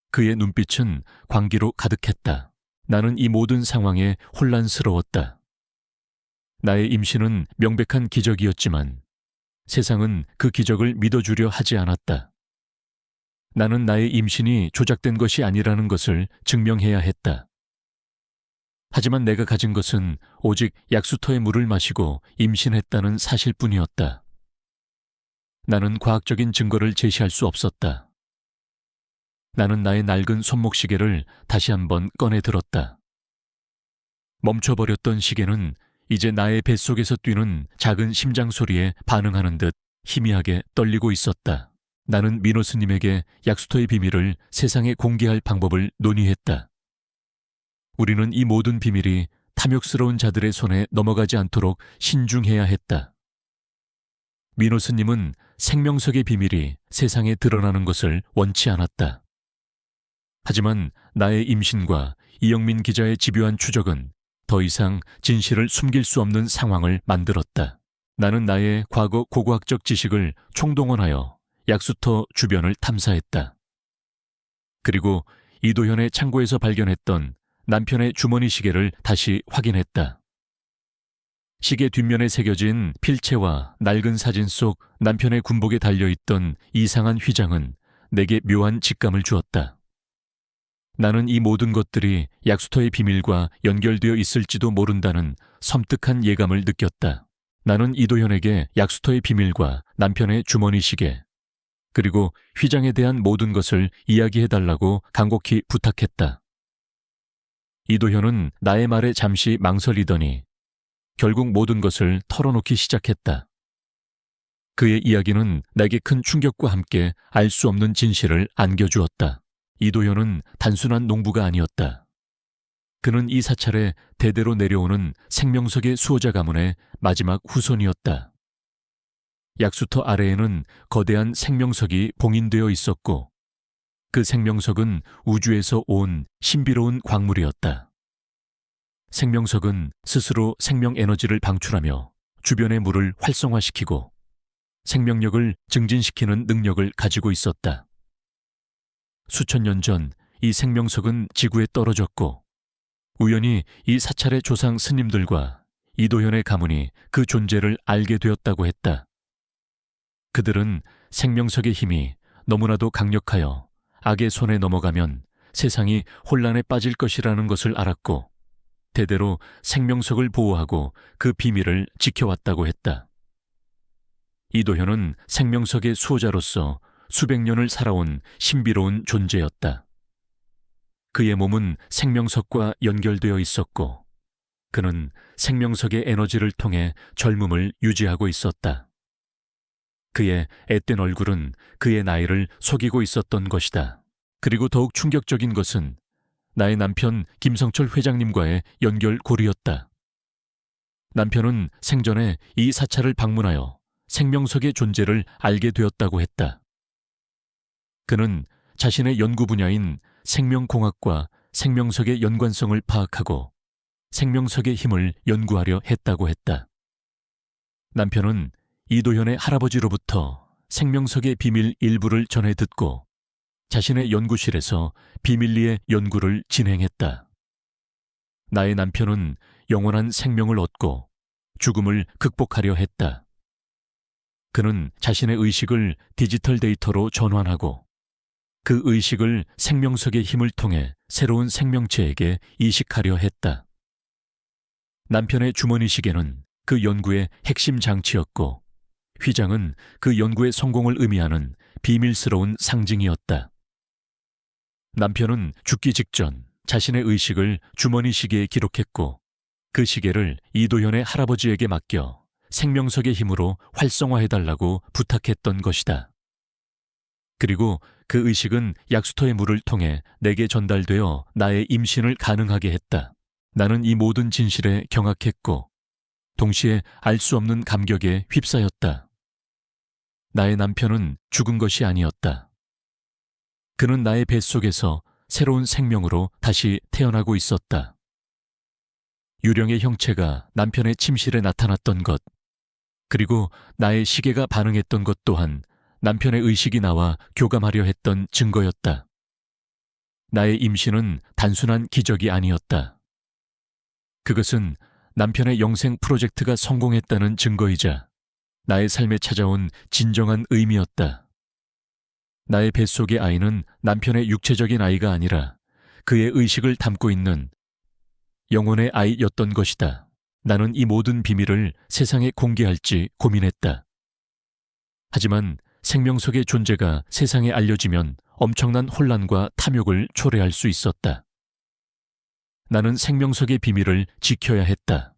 그의 눈빛은 광기로 가득했다. 나는 이 모든 상황에 혼란스러웠다. 나의 임신은 명백한 기적이었지만 세상은 그 기적을 믿어주려 하지 않았다. 나는 나의 임신이 조작된 것이 아니라는 것을 증명해야 했다. 하지만 내가 가진 것은 오직 약수터의 물을 마시고 임신했다는 사실뿐이었다. 나는 과학적인 증거를 제시할 수 없었다. 나는 나의 낡은 손목시계를 다시 한번 꺼내 들었다. 멈춰버렸던 시계는 이제 나의 뱃속에서 뛰는 작은 심장 소리에 반응하는 듯 희미하게 떨리고 있었다. 나는 민호 스님에게 약수터의 비밀을 세상에 공개할 방법을 논의했다. 우리는 이 모든 비밀이 탐욕스러운 자들의 손에 넘어가지 않도록 신중해야 했다. 민호 스님은 생명석의 비밀이 세상에 드러나는 것을 원치 않았다. 하지만 나의 임신과 이영민 기자의 집요한 추적은 더 이상 진실을 숨길 수 없는 상황을 만들었다. 나는 나의 과거 고고학적 지식을 총동원하여 약수터 주변을 탐사했다. 그리고 이도현의 창고에서 발견했던 남편의 주머니 시계를 다시 확인했다. 시계 뒷면에 새겨진 필체와 낡은 사진 속 남편의 군복에 달려있던 이상한 휘장은 내게 묘한 직감을 주었다. 나는 이 모든 것들이 약수터의 비밀과 연결되어 있을지도 모른다는 섬뜩한 예감을 느꼈다. 나는 이도현에게 약수터의 비밀과 남편의 주머니 시계, 그리고 휘장에 대한 모든 것을 이야기해달라고 간곡히 부탁했다. 이도현은 나의 말에 잠시 망설이더니 결국 모든 것을 털어놓기 시작했다. 그의 이야기는 내게 큰 충격과 함께 알 수 없는 진실을 안겨주었다. 이도현은 단순한 농부가 아니었다. 그는 이 사찰에 대대로 내려오는 생명석의 수호자 가문의 마지막 후손이었다. 약수터 아래에는 거대한 생명석이 봉인되어 있었고 그 생명석은 우주에서 온 신비로운 광물이었다. 생명석은 스스로 생명 에너지를 방출하며 주변의 물을 활성화시키고 생명력을 증진시키는 능력을 가지고 있었다. 수천 년 전 이 생명석은 지구에 떨어졌고 우연히 이 사찰의 조상 스님들과 이도현의 가문이 그 존재를 알게 되었다고 했다. 그들은 생명석의 힘이 너무나도 강력하여 악의 손에 넘어가면 세상이 혼란에 빠질 것이라는 것을 알았고 대대로 생명석을 보호하고 그 비밀을 지켜왔다고 했다. 이도현은 생명석의 수호자로서 수백 년을 살아온 신비로운 존재였다. 그의 몸은 생명석과 연결되어 있었고 그는 생명석의 에너지를 통해 젊음을 유지하고 있었다. 그의 앳된 얼굴은 그의 나이를 속이고 있었던 것이다. 그리고 더욱 충격적인 것은 나의 남편 김성철 회장님과의 연결고리였다. 남편은 생전에 이 사찰을 방문하여 생명석의 존재를 알게 되었다고 했다. 그는 자신의 연구 분야인 생명공학과 생명석의 연관성을 파악하고 생명석의 힘을 연구하려 했다고 했다. 남편은 이도현의 할아버지로부터 생명석의 비밀 일부를 전해 듣고 자신의 연구실에서 비밀리에 연구를 진행했다. 나의 남편은 영원한 생명을 얻고 죽음을 극복하려 했다. 그는 자신의 의식을 디지털 데이터로 전환하고 그 의식을 생명석의 힘을 통해 새로운 생명체에게 이식하려 했다. 남편의 주머니 시계는 그 연구의 핵심 장치였고 휘장은 그 연구의 성공을 의미하는 비밀스러운 상징이었다. 남편은 죽기 직전 자신의 의식을 주머니 시계에 기록했고 그 시계를 이도현의 할아버지에게 맡겨 생명석의 힘으로 활성화해달라고 부탁했던 것이다. 그리고 그 의식은 약수터의 물을 통해 내게 전달되어 나의 임신을 가능하게 했다. 나는 이 모든 진실에 경악했고 동시에 알 수 없는 감격에 휩싸였다. 나의 남편은 죽은 것이 아니었다. 그는 나의 뱃속에서 새로운 생명으로 다시 태어나고 있었다. 유령의 형체가 남편의 침실에 나타났던 것, 그리고 나의 시계가 반응했던 것 또한 남편의 의식이 나와 교감하려 했던 증거였다. 나의 임신은 단순한 기적이 아니었다. 그것은 남편의 영생 프로젝트가 성공했다는 증거이자 나의 삶에 찾아온 진정한 의미였다. 나의 뱃속의 아이는 남편의 육체적인 아이가 아니라 그의 의식을 담고 있는 영혼의 아이였던 것이다. 나는 이 모든 비밀을 세상에 공개할지 고민했다. 하지만 생명석의 존재가 세상에 알려지면 엄청난 혼란과 탐욕을 초래할 수 있었다. 나는 생명석의 비밀을 지켜야 했다.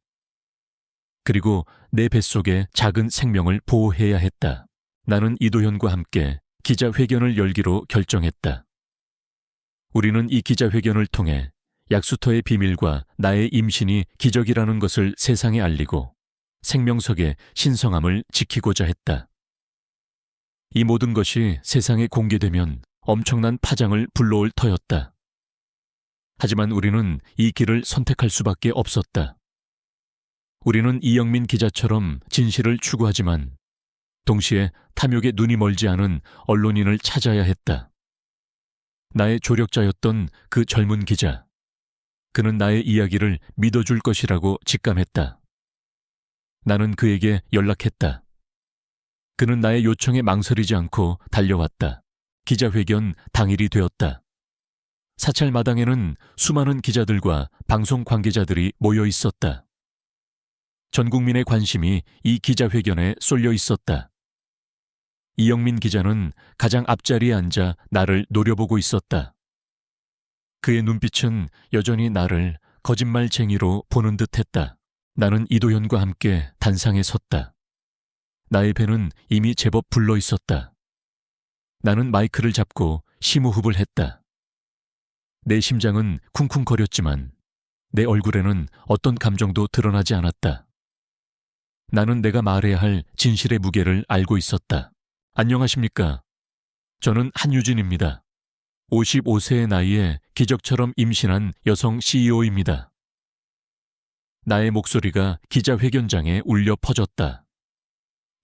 그리고 내 뱃속의 작은 생명을 보호해야 했다. 나는 이도현과 함께 기자회견을 열기로 결정했다. 우리는 이 기자회견을 통해 약수터의 비밀과 나의 임신이 기적이라는 것을 세상에 알리고 생명석의 신성함을 지키고자 했다. 이 모든 것이 세상에 공개되면 엄청난 파장을 불러올 터였다. 하지만 우리는 이 길을 선택할 수밖에 없었다. 우리는 이영민 기자처럼 진실을 추구하지만 동시에 탐욕에 눈이 멀지 않은 언론인을 찾아야 했다. 나의 조력자였던 그 젊은 기자. 그는 나의 이야기를 믿어줄 것이라고 직감했다. 나는 그에게 연락했다. 그는 나의 요청에 망설이지 않고 달려왔다. 기자회견 당일이 되었다. 사찰 마당에는 수많은 기자들과 방송 관계자들이 모여 있었다. 전 국민의 관심이 이 기자회견에 쏠려 있었다. 이영민 기자는 가장 앞자리에 앉아 나를 노려보고 있었다. 그의 눈빛은 여전히 나를 거짓말쟁이로 보는 듯했다. 나는 이도현과 함께 단상에 섰다. 나의 배는 이미 제법 불러 있었다. 나는 마이크를 잡고 심호흡을 했다. 내 심장은 쿵쿵거렸지만 내 얼굴에는 어떤 감정도 드러나지 않았다. 나는 내가 말해야 할 진실의 무게를 알고 있었다. 안녕하십니까? 저는 한유진입니다. 55세의 나이에 기적처럼 임신한 여성 CEO입니다. 나의 목소리가 기자회견장에 울려 퍼졌다.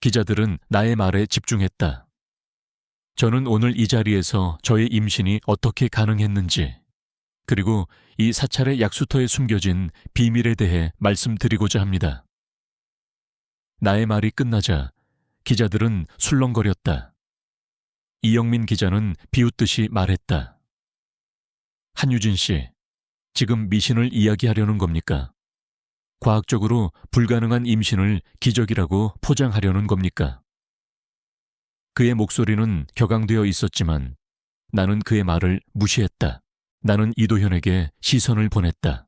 기자들은 나의 말에 집중했다. 저는 오늘 이 자리에서 저의 임신이 어떻게 가능했는지, 그리고 이 사찰의 약수터에 숨겨진 비밀에 대해 말씀드리고자 합니다. 나의 말이 끝나자 기자들은 술렁거렸다. 이영민 기자는 비웃듯이 말했다. 한유진 씨, 지금 미신을 이야기하려는 겁니까? 과학적으로 불가능한 임신을 기적이라고 포장하려는 겁니까? 그의 목소리는 격앙되어 있었지만 나는 그의 말을 무시했다. 나는 이도현에게 시선을 보냈다.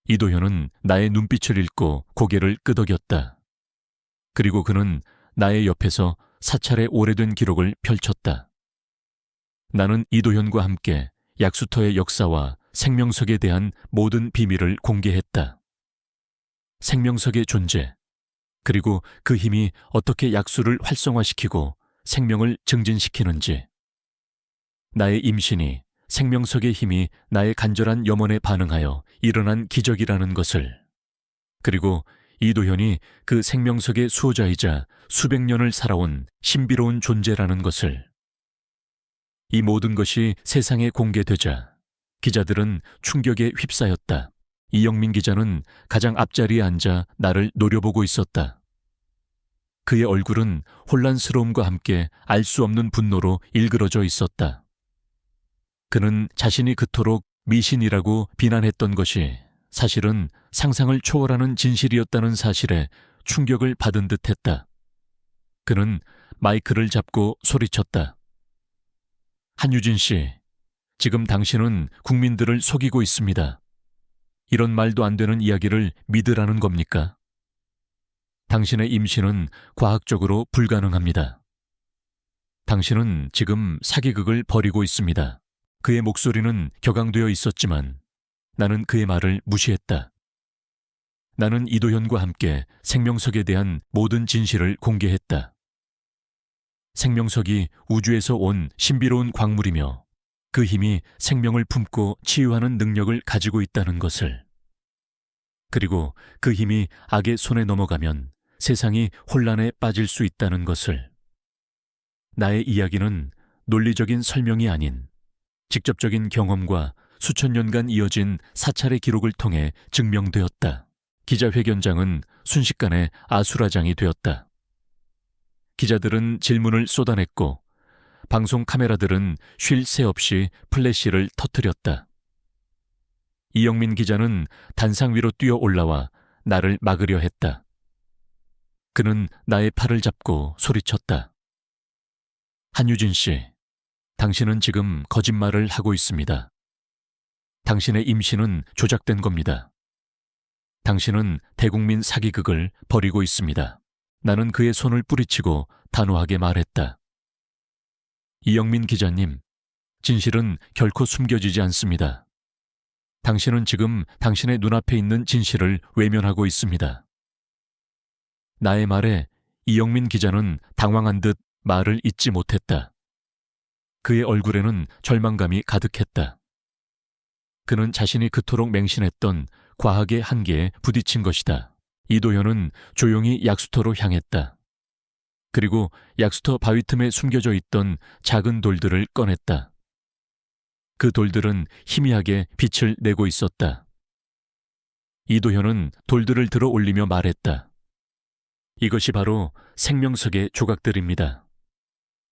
이도현은 나의 눈빛을 읽고 고개를 끄덕였다. 그리고 그는 나의 옆에서 사찰의 오래된 기록을 펼쳤다. 나는 이도현과 함께 약수터의 역사와 생명석에 대한 모든 비밀을 공개했다. 생명석의 존재, 그리고 그 힘이 어떻게 약수를 활성화시키고 생명을 증진시키는지, 나의 임신이 생명석의 힘이 나의 간절한 염원에 반응하여 일어난 기적이라는 것을, 그리고 이도현이 그 생명석의 수호자이자 수백 년을 살아온 신비로운 존재라는 것을. 이 모든 것이 세상에 공개되자 기자들은 충격에 휩싸였다. 이영민 기자는 가장 앞자리에 앉아 나를 노려보고 있었다. 그의 얼굴은 혼란스러움과 함께 알 수 없는 분노로 일그러져 있었다. 그는 자신이 그토록 미신이라고 비난했던 것이 사실은 상상을 초월하는 진실이었다는 사실에 충격을 받은 듯했다. 그는 마이크를 잡고 소리쳤다. 한유진 씨, 지금 당신은 국민들을 속이고 있습니다. 이런 말도 안 되는 이야기를 믿으라는 겁니까? 당신의 임신은 과학적으로 불가능합니다. 당신은 지금 사기극을 벌이고 있습니다. 그의 목소리는 격앙되어 있었지만 나는 그의 말을 무시했다. 나는 이도현과 함께 생명석에 대한 모든 진실을 공개했다. 생명석이 우주에서 온 신비로운 광물이며 그 힘이 생명을 품고 치유하는 능력을 가지고 있다는 것을. 그리고 그 힘이 악의 손에 넘어가면 세상이 혼란에 빠질 수 있다는 것을. 나의 이야기는 논리적인 설명이 아닌 직접적인 경험과 수천 년간 이어진 사찰의 기록을 통해 증명되었다. 기자회견장은 순식간에 아수라장이 되었다. 기자들은 질문을 쏟아냈고 방송 카메라들은 쉴 새 없이 플래시를 터뜨렸다. 이영민 기자는 단상 위로 뛰어 올라와 나를 막으려 했다. 그는 나의 팔을 잡고 소리쳤다. 한유진 씨, 당신은 지금 거짓말을 하고 있습니다. 당신의 임신은 조작된 겁니다. 당신은 대국민 사기극을 벌이고 있습니다. 나는 그의 손을 뿌리치고 단호하게 말했다. 이영민 기자님, 진실은 결코 숨겨지지 않습니다. 당신은 지금 당신의 눈앞에 있는 진실을 외면하고 있습니다. 나의 말에 이영민 기자는 당황한 듯 말을 잇지 못했다. 그의 얼굴에는 절망감이 가득했다. 그는 자신이 그토록 맹신했던 과학의 한계에 부딪힌 것이다. 이도현은 조용히 약수터로 향했다. 그리고 약수터 바위 틈에 숨겨져 있던 작은 돌들을 꺼냈다. 그 돌들은 희미하게 빛을 내고 있었다. 이도현은 돌들을 들어 올리며 말했다. 이것이 바로 생명석의 조각들입니다.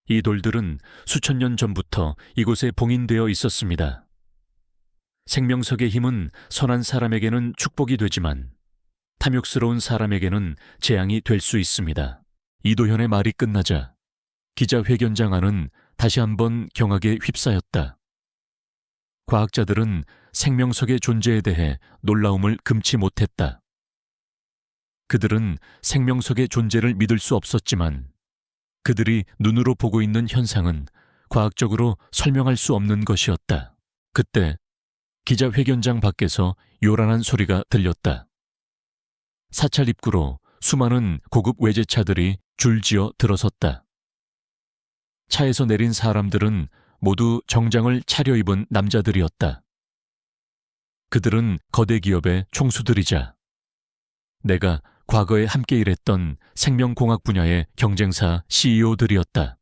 이 돌들은 수천 년 전부터 이곳에 봉인되어 있었습니다. 생명석의 힘은 선한 사람에게는 축복이 되지만 탐욕스러운 사람에게는 재앙이 될 수 있습니다. 이도현의 말이 끝나자 기자회견장 안은 다시 한번 경악에 휩싸였다. 과학자들은 생명석의 존재에 대해 놀라움을 금치 못했다. 그들은 생명석의 존재를 믿을 수 없었지만 그들이 눈으로 보고 있는 현상은 과학적으로 설명할 수 없는 것이었다. 그때 기자회견장 밖에서 요란한 소리가 들렸다. 사찰 입구로 수많은 고급 외제차들이 줄지어 들어섰다. 차에서 내린 사람들은 모두 정장을 차려입은 남자들이었다. 그들은 거대 기업의 총수들이자 내가 과거에 함께 일했던 생명공학 분야의 경쟁사 CEO들이었다.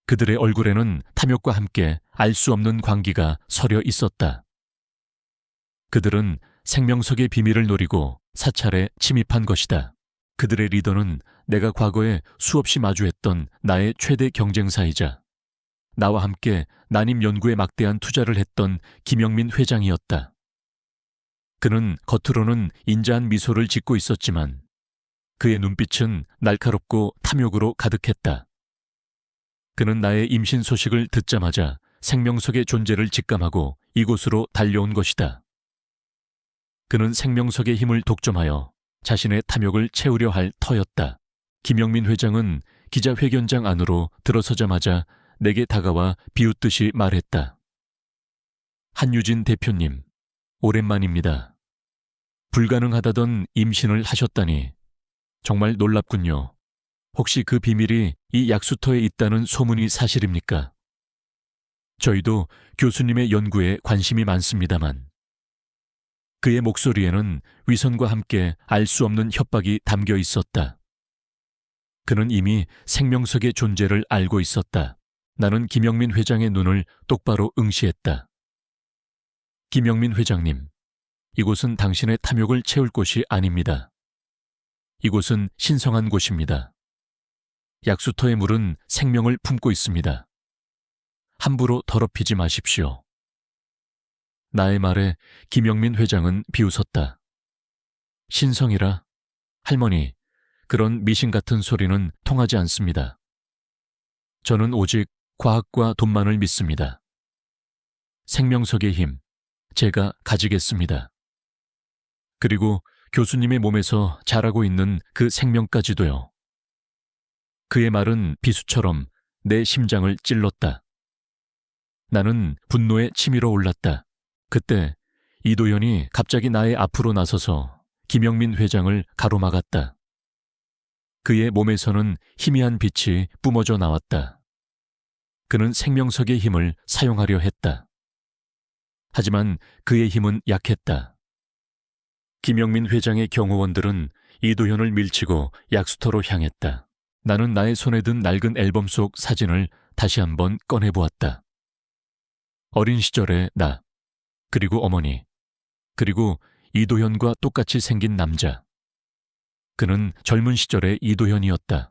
그들의 얼굴에는 탐욕과 함께 알 수 없는 광기가 서려 있었다. 그들은 생명석의 비밀을 노리고 사찰에 침입한 것이다. 그들의 리더는 내가 과거에 수없이 마주했던 나의 최대 경쟁사이자 나와 함께 난임 연구에 막대한 투자를 했던 김영민 회장이었다. 그는 겉으로는 인자한 미소를 짓고 있었지만 그의 눈빛은 날카롭고 탐욕으로 가득했다. 그는 나의 임신 소식을 듣자마자 생명석의 존재를 직감하고 이곳으로 달려온 것이다. 그는 생명석의 힘을 독점하여 자신의 탐욕을 채우려 할 터였다. 김영민 회장은 기자회견장 안으로 들어서자마자 내게 다가와 비웃듯이 말했다. 한유진 대표님, 오랜만입니다. 불가능하다던 임신을 하셨다니 정말 놀랍군요. 혹시 그 비밀이 이 약수터에 있다는 소문이 사실입니까? 저희도 교수님의 연구에 관심이 많습니다만. 그의 목소리에는 위선과 함께 알 수 없는 협박이 담겨 있었다. 그는 이미 생명석의 존재를 알고 있었다. 나는 김영민 회장의 눈을 똑바로 응시했다. 김영민 회장님, 이곳은 당신의 탐욕을 채울 곳이 아닙니다. 이곳은 신성한 곳입니다. 약수터의 물은 생명을 품고 있습니다. 함부로 더럽히지 마십시오. 나의 말에 김영민 회장은 비웃었다. 신성이라? 할머니, 그런 미신 같은 소리는 통하지 않습니다. 저는 오직 과학과 돈만을 믿습니다. 생명석의 힘, 제가 가지겠습니다. 그리고 교수님의 몸에서 자라고 있는 그 생명까지도요. 그의 말은 비수처럼 내 심장을 찔렀다. 나는 분노에 치밀어 올랐다. 그때 이도현이 갑자기 나의 앞으로 나서서 김영민 회장을 가로막았다. 그의 몸에서는 희미한 빛이 뿜어져 나왔다. 그는 생명석의 힘을 사용하려 했다. 하지만 그의 힘은 약했다. 김영민 회장의 경호원들은 이도현을 밀치고 약수터로 향했다. 나는 나의 손에 든 낡은 앨범 속 사진을 다시 한번 꺼내보았다. 어린 시절의 나, 그리고 어머니, 그리고 이도현과 똑같이 생긴 남자. 그는 젊은 시절의 이도현이었다.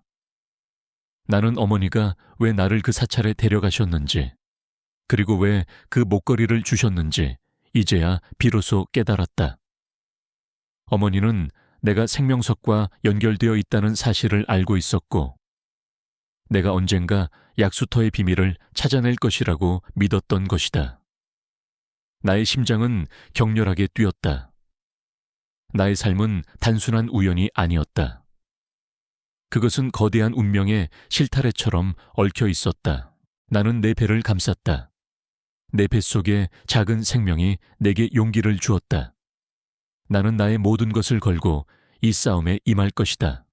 나는 어머니가 왜 나를 그 사찰에 데려가셨는지, 그리고 왜 그 목걸이를 주셨는지 이제야 비로소 깨달았다. 어머니는 내가 생명석과 연결되어 있다는 사실을 알고 있었고, 내가 언젠가 약수터의 비밀을 찾아낼 것이라고 믿었던 것이다. 나의 심장은 격렬하게 뛰었다. 나의 삶은 단순한 우연이 아니었다. 그것은 거대한 운명의 실타래처럼 얽혀 있었다. 나는 내 배를 감쌌다. 내 뱃속에 작은 생명이 내게 용기를 주었다. 나는 나의 모든 것을 걸고 이 싸움에 임할 것이다.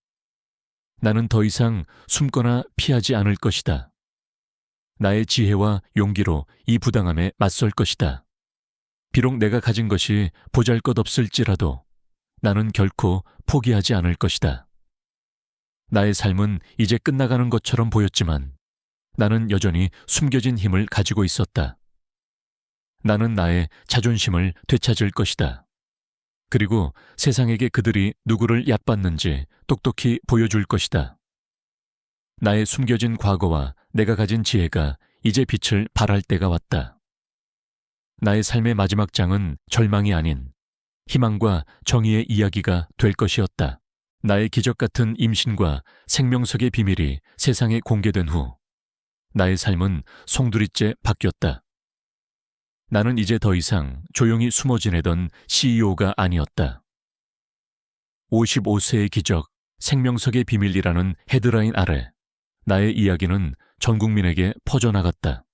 나는 더 이상 숨거나 피하지 않을 것이다. 나의 지혜와 용기로 이 부당함에 맞설 것이다. 비록 내가 가진 것이 보잘것없을지라도 나는 결코 포기하지 않을 것이다. 나의 삶은 이제 끝나가는 것처럼 보였지만 나는 여전히 숨겨진 힘을 가지고 있었다. 나는 나의 자존심을 되찾을 것이다. 그리고 세상에게 그들이 누구를 얕봤는지 똑똑히 보여줄 것이다. 나의 숨겨진 과거와 내가 가진 지혜가 이제 빛을 발할 때가 왔다. 나의 삶의 마지막 장은 절망이 아닌 희망과 정의의 이야기가 될 것이었다. 나의 기적 같은 임신과 생명석의 비밀이 세상에 공개된 후 나의 삶은 송두리째 바뀌었다. 나는 이제 더 이상 조용히 숨어 지내던 CEO가 아니었다. 55세의 기적, 생명석의 비밀이라는 헤드라인 아래 나의 이야기는 전 국민에게 퍼져나갔다.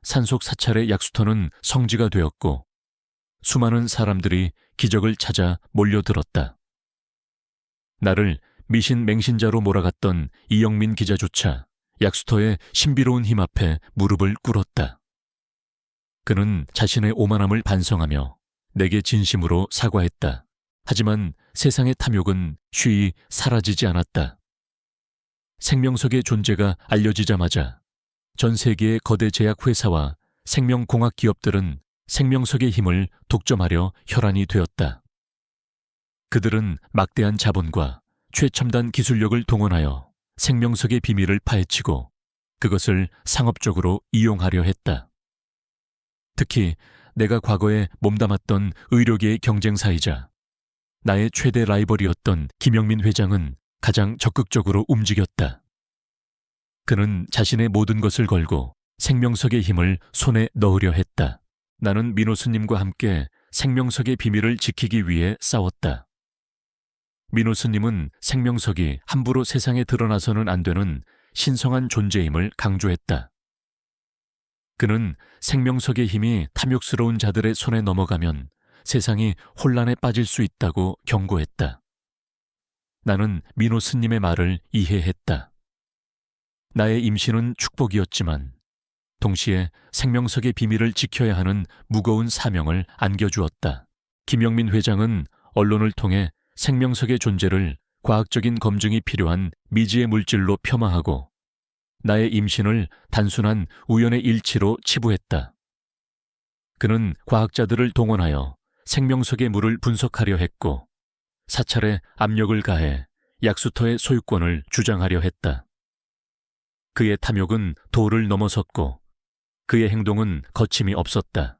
산속 사찰의 약수터는 성지가 되었고 수많은 사람들이 기적을 찾아 몰려들었다. 나를 미신 맹신자로 몰아갔던 이영민 기자조차 약수터의 신비로운 힘 앞에 무릎을 꿇었다. 그는 자신의 오만함을 반성하며 내게 진심으로 사과했다. 하지만 세상의 탐욕은 쉬이 사라지지 않았다. 생명석의 존재가 알려지자마자 전 세계의 거대 제약회사와 생명공학 기업들은 생명석의 힘을 독점하려 혈안이 되었다. 그들은 막대한 자본과 최첨단 기술력을 동원하여 생명석의 비밀을 파헤치고 그것을 상업적으로 이용하려 했다. 특히 내가 과거에 몸담았던 의료계의 경쟁사이자 나의 최대 라이벌이었던 김영민 회장은 가장 적극적으로 움직였다. 그는 자신의 모든 것을 걸고 생명석의 힘을 손에 넣으려 했다. 나는 민호 스님과 함께 생명석의 비밀을 지키기 위해 싸웠다. 민호 스님은 생명석이 함부로 세상에 드러나서는 안 되는 신성한 존재임을 강조했다. 그는 생명석의 힘이 탐욕스러운 자들의 손에 넘어가면 세상이 혼란에 빠질 수 있다고 경고했다. 나는 민호 스님의 말을 이해했다. 나의 임신은 축복이었지만 동시에 생명석의 비밀을 지켜야 하는 무거운 사명을 안겨주었다. 김영민 회장은 언론을 통해 생명석의 존재를 과학적인 검증이 필요한 미지의 물질로 폄하하고 나의 임신을 단순한 우연의 일치로 치부했다. 그는 과학자들을 동원하여 생명석의 물을 분석하려 했고 사찰에 압력을 가해 약수터의 소유권을 주장하려 했다. 그의 탐욕은 도를 넘어섰고 그의 행동은 거침이 없었다.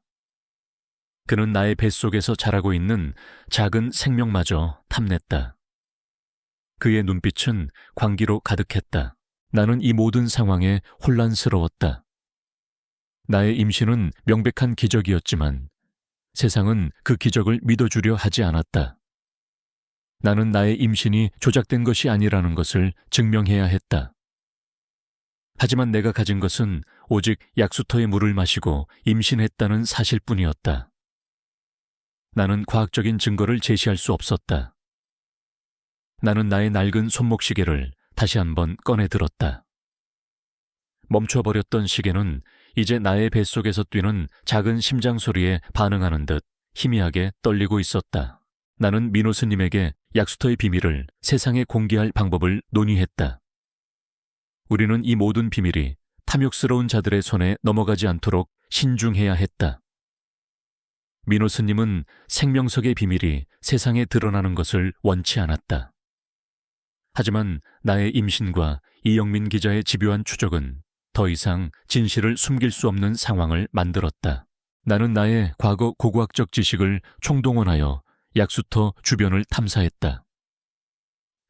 그는 나의 뱃속에서 자라고 있는 작은 생명마저 탐냈다. 그의 눈빛은 광기로 가득했다. 나는 이 모든 상황에 혼란스러웠다. 나의 임신은 명백한 기적이었지만 세상은 그 기적을 믿어주려 하지 않았다. 나는 나의 임신이 조작된 것이 아니라는 것을 증명해야 했다. 하지만 내가 가진 것은 오직 약수터의 물을 마시고 임신했다는 사실뿐이었다. 나는 과학적인 증거를 제시할 수 없었다. 나는 나의 낡은 손목시계를 다시 한번 꺼내 들었다. 멈춰버렸던 시계는 이제 나의 뱃속에서 뛰는 작은 심장 소리에 반응하는 듯 희미하게 떨리고 있었다. 나는 민호 스님에게 약수터의 비밀을 세상에 공개할 방법을 논의했다. 우리는 이 모든 비밀이 탐욕스러운 자들의 손에 넘어가지 않도록 신중해야 했다. 민호 스님은 생명석의 비밀이 세상에 드러나는 것을 원치 않았다. 하지만 나의 임신과 이영민 기자의 집요한 추적은 더 이상 진실을 숨길 수 없는 상황을 만들었다. 나는 나의 과거 고고학적 지식을 총동원하여 약수터 주변을 탐사했다.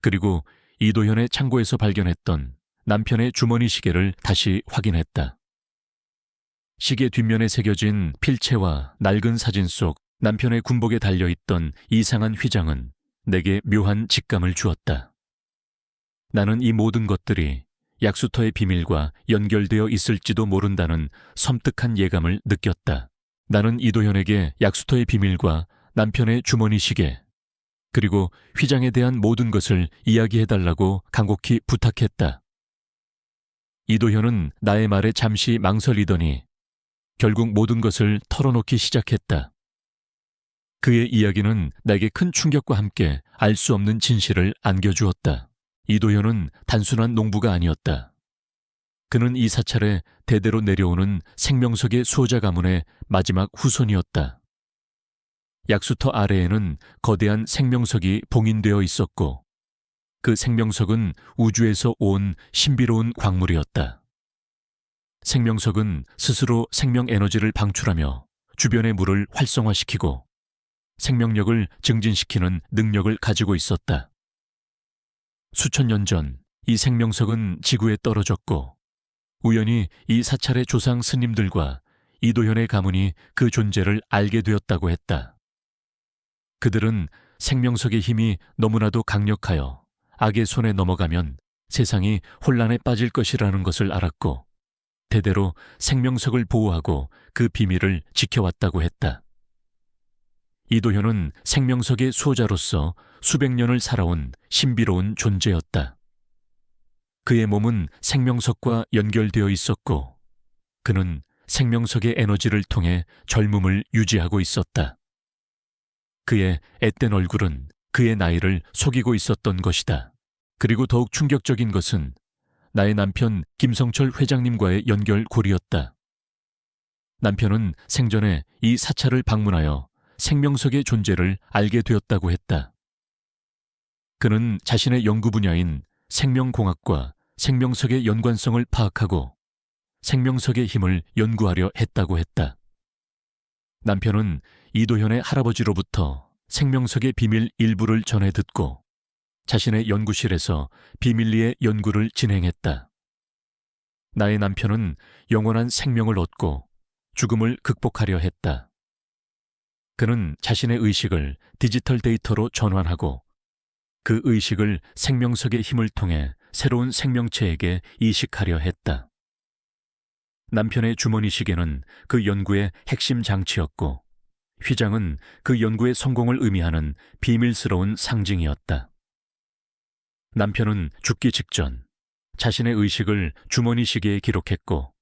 그리고 이도현의 창고에서 발견했던 남편의 주머니 시계를 다시 확인했다. 시계 뒷면에 새겨진 필체와 낡은 사진 속 남편의 군복에 달려있던 이상한 휘장은 내게 묘한 직감을 주었다. 나는 이 모든 것들이 약수터의 비밀과 연결되어 있을지도 모른다는 섬뜩한 예감을 느꼈다. 나는 이도현에게 약수터의 비밀과 남편의 주머니 시계, 그리고 휘장에 대한 모든 것을 이야기해달라고 간곡히 부탁했다. 이도현은 나의 말에 잠시 망설이더니 결국 모든 것을 털어놓기 시작했다. 그의 이야기는 내게 큰 충격과 함께 알 수 없는 진실을 안겨주었다. 이도현은 단순한 농부가 아니었다. 그는 이 사찰에 대대로 내려오는 생명석의 수호자 가문의 마지막 후손이었다. 약수터 아래에는 거대한 생명석이 봉인되어 있었고 그 생명석은 우주에서 온 신비로운 광물이었다. 생명석은 스스로 생명 에너지를 방출하며 주변의 물을 활성화시키고 생명력을 증진시키는 능력을 가지고 있었다. 수천 년 전 이 생명석은 지구에 떨어졌고 우연히 이 사찰의 조상 스님들과 이도현의 가문이 그 존재를 알게 되었다고 했다. 그들은 생명석의 힘이 너무나도 강력하여 악의 손에 넘어가면 세상이 혼란에 빠질 것이라는 것을 알았고 대대로 생명석을 보호하고 그 비밀을 지켜왔다고 했다. 이도현은 생명석의 수호자로서 수백 년을 살아온 신비로운 존재였다. 그의 몸은 생명석과 연결되어 있었고 그는 생명석의 에너지를 통해 젊음을 유지하고 있었다. 그의 앳된 얼굴은 그의 나이를 속이고 있었던 것이다. 그리고 더욱 충격적인 것은 나의 남편 김성철 회장님과의 연결고리였다. 남편은 생전에 이 사찰을 방문하여 생명석의 존재를 알게 되었다고 했다. 그는 자신의 연구 분야인 생명공학과 생명석의 연관성을 파악하고 생명석의 힘을 연구하려 했다고 했다. 남편은 이도현의 할아버지로부터 생명석의 비밀 일부를 전해 듣고 자신의 연구실에서 비밀리에 연구를 진행했다. 나의 남편은 영원한 생명을 얻고 죽음을 극복하려 했다. 그는 자신의 의식을 디지털 데이터로 전환하고 그 의식을 생명석의 힘을 통해 새로운 생명체에게 이식하려 했다. 남편의 주머니 시계는 그 연구의 핵심 장치였고 휘장은 그 연구의 성공을 의미하는 비밀스러운 상징이었다. 남편은 죽기 직전 자신의 의식을 주머니 시계에 기록했고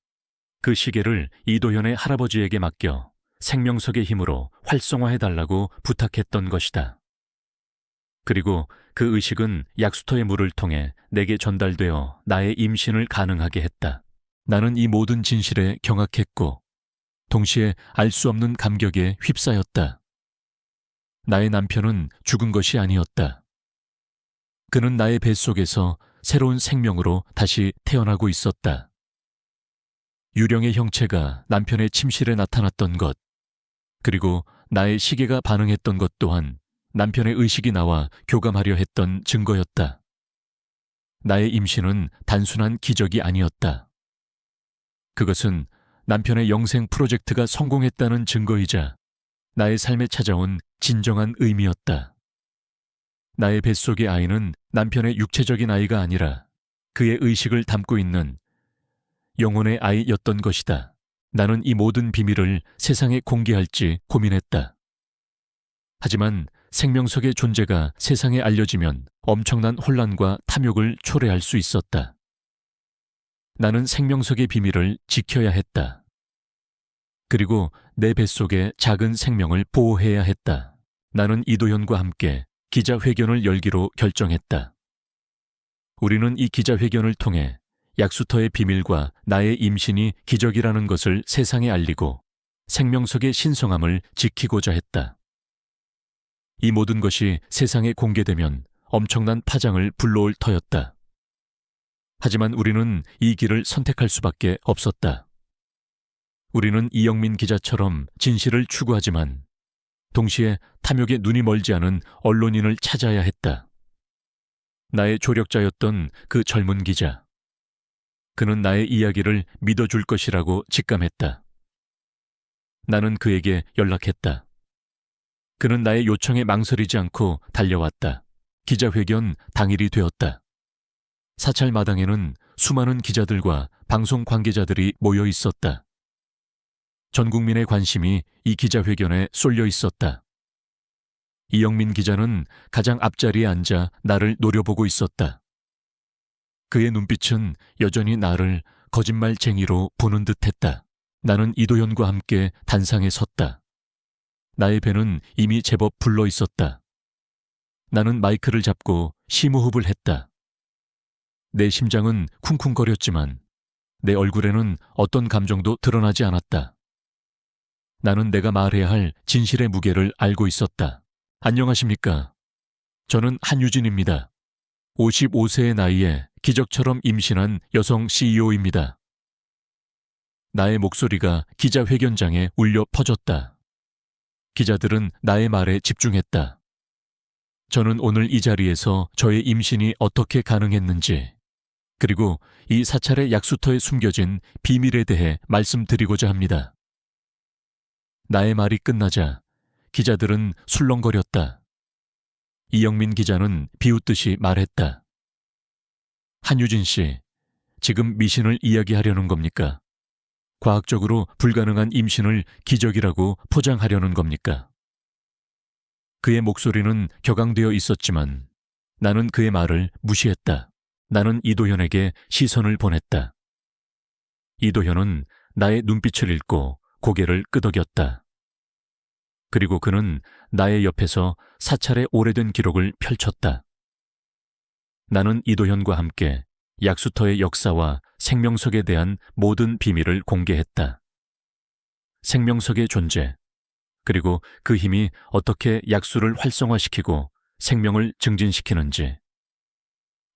그 시계를 이도현의 할아버지에게 맡겨 생명석의 힘으로 활성화해달라고 부탁했던 것이다. 그리고 그 의식은 약수터의 물을 통해 내게 전달되어 나의 임신을 가능하게 했다. 나는 이 모든 진실에 경악했고 동시에 알 수 없는 감격에 휩싸였다. 나의 남편은 죽은 것이 아니었다. 그는 나의 뱃속에서 새로운 생명으로 다시 태어나고 있었다. 유령의 형체가 남편의 침실에 나타났던 것, 그리고 나의 시계가 반응했던 것 또한 남편의 의식이 나와 교감하려 했던 증거였다. 나의 임신은 단순한 기적이 아니었다. 그것은 남편의 영생 프로젝트가 성공했다는 증거이자 나의 삶에 찾아온 진정한 의미였다. 나의 뱃속의 아이는 남편의 육체적인 아이가 아니라 그의 의식을 담고 있는 영혼의 아이였던 것이다. 나는 이 모든 비밀을 세상에 공개할지 고민했다. 하지만 생명석의 존재가 세상에 알려지면 엄청난 혼란과 탐욕을 초래할 수 있었다. 나는 생명석의 비밀을 지켜야 했다. 그리고 내 뱃속의 작은 생명을 보호해야 했다. 나는 이도현과 함께 기자회견을 열기로 결정했다. 우리는 이 기자회견을 통해 약수터의 비밀과 나의 임신이 기적이라는 것을 세상에 알리고 생명석의 신성함을 지키고자 했다. 이 모든 것이 세상에 공개되면 엄청난 파장을 불러올 터였다. 하지만 우리는 이 길을 선택할 수밖에 없었다. 우리는 이영민 기자처럼 진실을 추구하지만 동시에 탐욕에 눈이 멀지 않은 언론인을 찾아야 했다. 나의 조력자였던 그 젊은 기자. 그는 나의 이야기를 믿어줄 것이라고 직감했다. 나는 그에게 연락했다. 그는 나의 요청에 망설이지 않고 달려왔다. 기자회견 당일이 되었다. 사찰 마당에는 수많은 기자들과 방송 관계자들이 모여 있었다. 전 국민의 관심이 이 기자회견에 쏠려 있었다. 이영민 기자는 가장 앞자리에 앉아 나를 노려보고 있었다. 그의 눈빛은 여전히 나를 거짓말쟁이로 보는 듯했다. 나는 이도현과 함께 단상에 섰다. 나의 배는 이미 제법 불러 있었다. 나는 마이크를 잡고 심호흡을 했다. 내 심장은 쿵쿵거렸지만 내 얼굴에는 어떤 감정도 드러나지 않았다. 나는 내가 말해야 할 진실의 무게를 알고 있었다. 안녕하십니까? 저는 한유진입니다. 55세의 나이에 기적처럼 임신한 여성 CEO입니다. 나의 목소리가 기자회견장에 울려 퍼졌다. 기자들은 나의 말에 집중했다. 저는 오늘 이 자리에서 저의 임신이 어떻게 가능했는지, 그리고 이 사찰의 약수터에 숨겨진 비밀에 대해 말씀드리고자 합니다. 나의 말이 끝나자 기자들은 술렁거렸다. 이영민 기자는 비웃듯이 말했다. 한유진 씨, 지금 미신을 이야기하려는 겁니까? 과학적으로 불가능한 임신을 기적이라고 포장하려는 겁니까? 그의 목소리는 격앙되어 있었지만 나는 그의 말을 무시했다. 나는 이도현에게 시선을 보냈다. 이도현은 나의 눈빛을 읽고 고개를 끄덕였다. 그리고 그는 나의 옆에서 사찰의 오래된 기록을 펼쳤다. 나는 이도현과 함께 약수터의 역사와 생명석에 대한 모든 비밀을 공개했다. 생명석의 존재, 그리고 그 힘이 어떻게 약수를 활성화시키고 생명을 증진시키는지,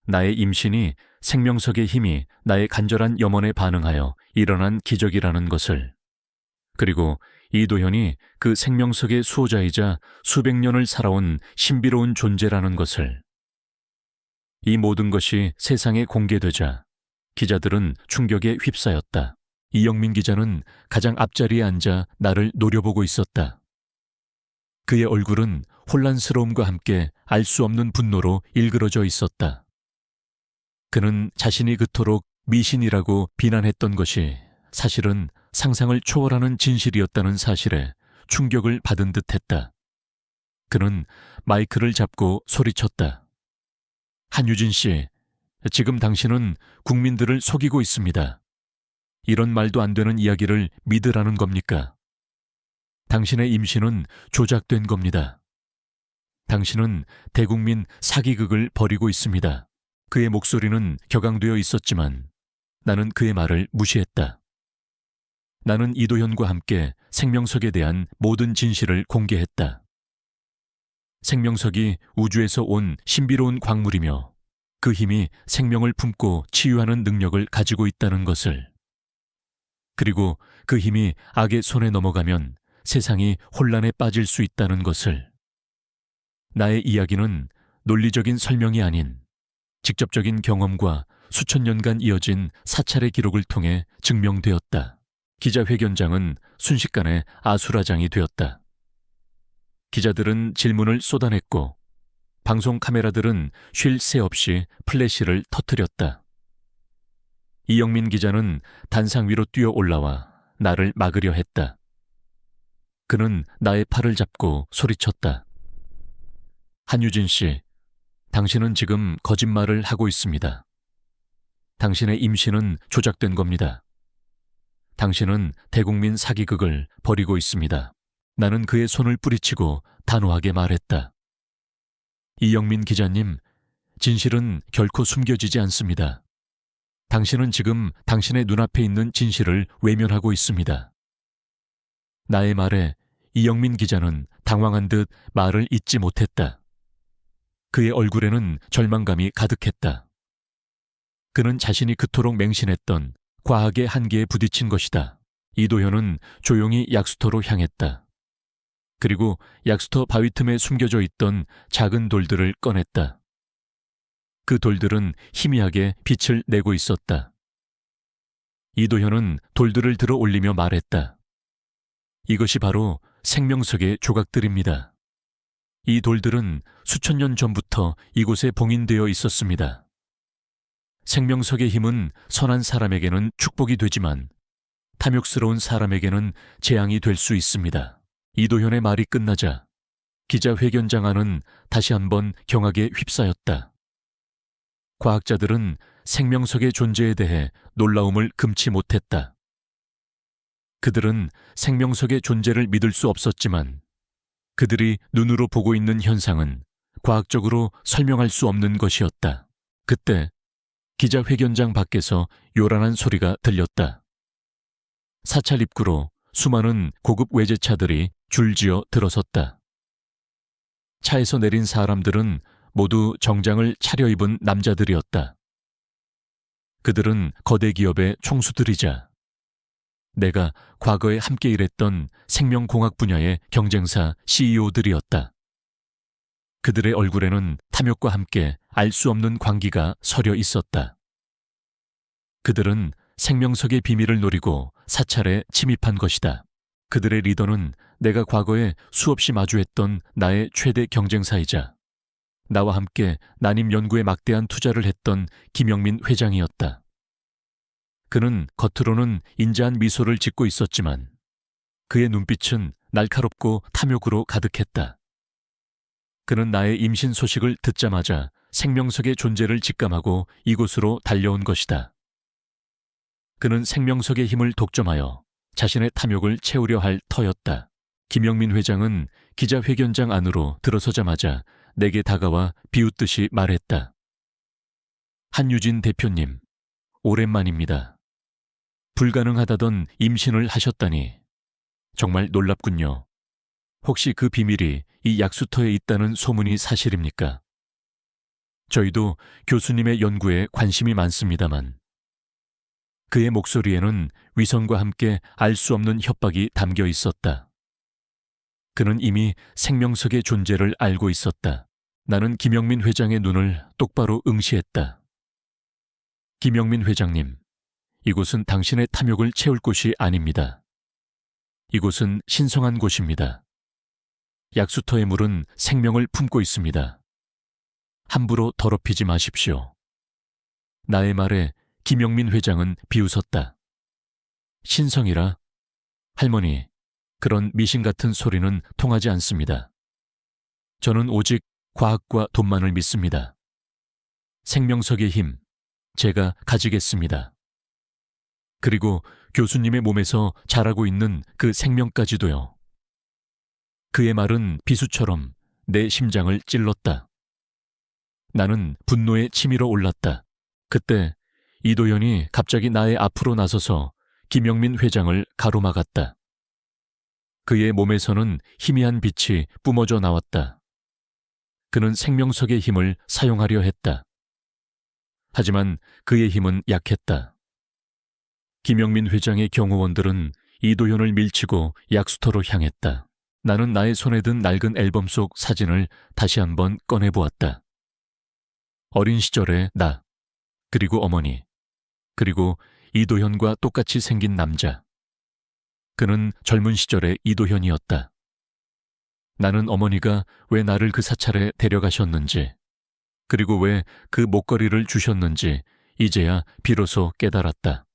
나의 임신이 생명석의 힘이 나의 간절한 염원에 반응하여 일어난 기적이라는 것을, 그리고 이도현이 그 생명석의 수호자이자 수백 년을 살아온 신비로운 존재라는 것을. 이 모든 것이 세상에 공개되자 기자들은 충격에 휩싸였다. 이영민 기자는 가장 앞자리에 앉아 나를 노려보고 있었다. 그의 얼굴은 혼란스러움과 함께 알 수 없는 분노로 일그러져 있었다. 그는 자신이 그토록 미신이라고 비난했던 것이 사실은 상상을 초월하는 진실이었다는 사실에 충격을 받은 듯했다. 그는 마이크를 잡고 소리쳤다. 한유진 씨, 지금 당신은 국민들을 속이고 있습니다. 이런 말도 안 되는 이야기를 믿으라는 겁니까? 당신의 임신은 조작된 겁니다. 당신은 대국민 사기극을 벌이고 있습니다. 그의 목소리는 격앙되어 있었지만 나는 그의 말을 무시했다. 나는 이도현과 함께 생명석에 대한 모든 진실을 공개했다. 생명석이 우주에서 온 신비로운 광물이며 그 힘이 생명을 품고 치유하는 능력을 가지고 있다는 것을, 그리고 그 힘이 악의 손에 넘어가면 세상이 혼란에 빠질 수 있다는 것을. 나의 이야기는 논리적인 설명이 아닌 직접적인 경험과 수천 년간 이어진 사찰의 기록을 통해 증명되었다. 기자회견장은 순식간에 아수라장이 되었다. 기자들은 질문을 쏟아냈고 방송 카메라들은 쉴 새 없이 플래시를 터뜨렸다. 이영민 기자는 단상 위로 뛰어 올라와 나를 막으려 했다. 그는 나의 팔을 잡고 소리쳤다. 한유진 씨, 당신은 지금 거짓말을 하고 있습니다. 당신의 임신은 조작된 겁니다. 당신은 대국민 사기극을 벌이고 있습니다. 나는 그의 손을 뿌리치고 단호하게 말했다. 이영민 기자님, 진실은 결코 숨겨지지 않습니다. 당신은 지금 당신의 눈앞에 있는 진실을 외면하고 있습니다. 나의 말에 이영민 기자는 당황한 듯 말을 잇지 못했다. 그의 얼굴에는 절망감이 가득했다. 그는 자신이 그토록 맹신했던 과학의 한계에 부딪힌 것이다. 이도현은 조용히 약수터로 향했다. 그리고 약수터 바위 틈에 숨겨져 있던 작은 돌들을 꺼냈다. 그 돌들은 희미하게 빛을 내고 있었다. 이도현은 돌들을 들어 올리며 말했다. 이것이 바로 생명석의 조각들입니다. 이 돌들은 수천 년 전부터 이곳에 봉인되어 있었습니다. 생명석의 힘은 선한 사람에게는 축복이 되지만 탐욕스러운 사람에게는 재앙이 될 수 있습니다. 이도현의 말이 끝나자 기자회견장 안은 다시 한번 경악에 휩싸였다. 과학자들은 생명석의 존재에 대해 놀라움을 금치 못했다. 그들은 생명석의 존재를 믿을 수 없었지만 그들이 눈으로 보고 있는 현상은 과학적으로 설명할 수 없는 것이었다. 그때 기자회견장 밖에서 요란한 소리가 들렸다. 사찰 입구로 수많은 고급 외제차들이 줄지어 들어섰다. 차에서 내린 사람들은 모두 정장을 차려입은 남자들이었다. 그들은 거대 기업의 총수들이자 내가 과거에 함께 일했던 생명공학 분야의 경쟁사 CEO들이었다. 그들의 얼굴에는 탐욕과 함께 알 수 없는 광기가 서려 있었다. 그들은 생명석의 비밀을 노리고 사찰에 침입한 것이다. 그들의 리더는 내가 과거에 수없이 마주했던 나의 최대 경쟁사이자 나와 함께 난임 연구에 막대한 투자를 했던 김영민 회장이었다. 그는 겉으로는 인자한 미소를 짓고 있었지만 그의 눈빛은 날카롭고 탐욕으로 가득했다. 그는 나의 임신 소식을 듣자마자 생명석의 존재를 직감하고 이곳으로 달려온 것이다. 그는 생명석의 힘을 독점하여 자신의 탐욕을 채우려 할 터였다. 김영민 회장은 기자회견장 안으로 들어서자마자 내게 다가와 비웃듯이 말했다. 한유진 대표님, 오랜만입니다. 불가능하다던 임신을 하셨다니 정말 놀랍군요. 혹시 그 비밀이 이 약수터에 있다는 소문이 사실입니까? 저희도 교수님의 연구에 관심이 많습니다만 그의 목소리에는 위선과 함께 알 수 없는 협박이 담겨 있었다. 그는 이미 생명석의 존재를 알고 있었다. 나는 김영민 회장의 눈을 똑바로 응시했다. 김영민 회장님, 이곳은 당신의 탐욕을 채울 곳이 아닙니다. 이곳은 신성한 곳입니다. 약수터의 물은 생명을 품고 있습니다. 함부로 더럽히지 마십시오. 나의 말에 김영민 회장은 비웃었다. 신성이라? 할머니, 그런 미신 같은 소리는 통하지 않습니다. 저는 오직 과학과 돈만을 믿습니다. 생명석의 힘, 제가 가지겠습니다. 그리고 교수님의 몸에서 자라고 있는 그 생명까지도요. 그의 말은 비수처럼 내 심장을 찔렀다. 나는 분노에 치밀어 올랐다. 그때 이도현이 갑자기 나의 앞으로 나서서 김영민 회장을 가로막았다. 그의 몸에서는 희미한 빛이 뿜어져 나왔다. 그는 생명석의 힘을 사용하려 했다. 하지만 그의 힘은 약했다. 김영민 회장의 경호원들은 이도현을 밀치고 약수터로 향했다. 나는 나의 손에 든 낡은 앨범 속 사진을 다시 한번 꺼내보았다. 어린 시절의 나, 그리고 어머니, 그리고 이도현과 똑같이 생긴 남자. 그는 젊은 시절의 이도현이었다. 나는 어머니가 왜 나를 그 사찰에 데려가셨는지, 그리고 왜 그 목걸이를 주셨는지 이제야 비로소 깨달았다.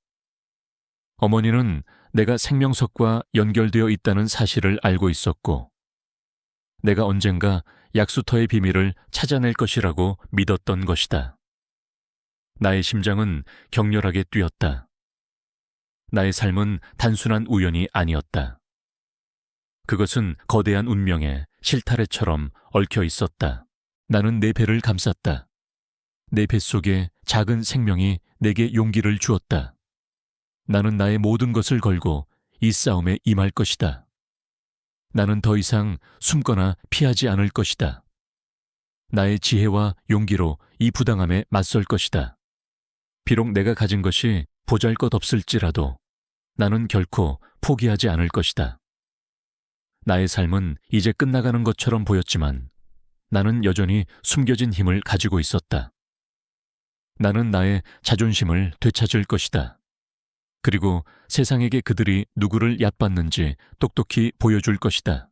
어머니는 내가 생명석과 연결되어 있다는 사실을 알고 있었고, 내가 언젠가 약수터의 비밀을 찾아낼 것이라고 믿었던 것이다. 나의 심장은 격렬하게 뛰었다. 나의 삶은 단순한 우연이 아니었다. 그것은 거대한 운명의 실타래처럼 얽혀 있었다. 나는 내 배를 감쌌다. 내 뱃속에 작은 생명이 내게 용기를 주었다. 나는 나의 모든 것을 걸고 이 싸움에 임할 것이다. 나는 더 이상 숨거나 피하지 않을 것이다. 나의 지혜와 용기로 이 부당함에 맞설 것이다. 비록 내가 가진 것이 보잘것없을지라도 나는 결코 포기하지 않을 것이다. 나의 삶은 이제 끝나가는 것처럼 보였지만 나는 여전히 숨겨진 힘을 가지고 있었다. 나는 나의 자존심을 되찾을 것이다. 그리고 세상에게 그들이 누구를 얕봤는지 똑똑히 보여줄 것이다.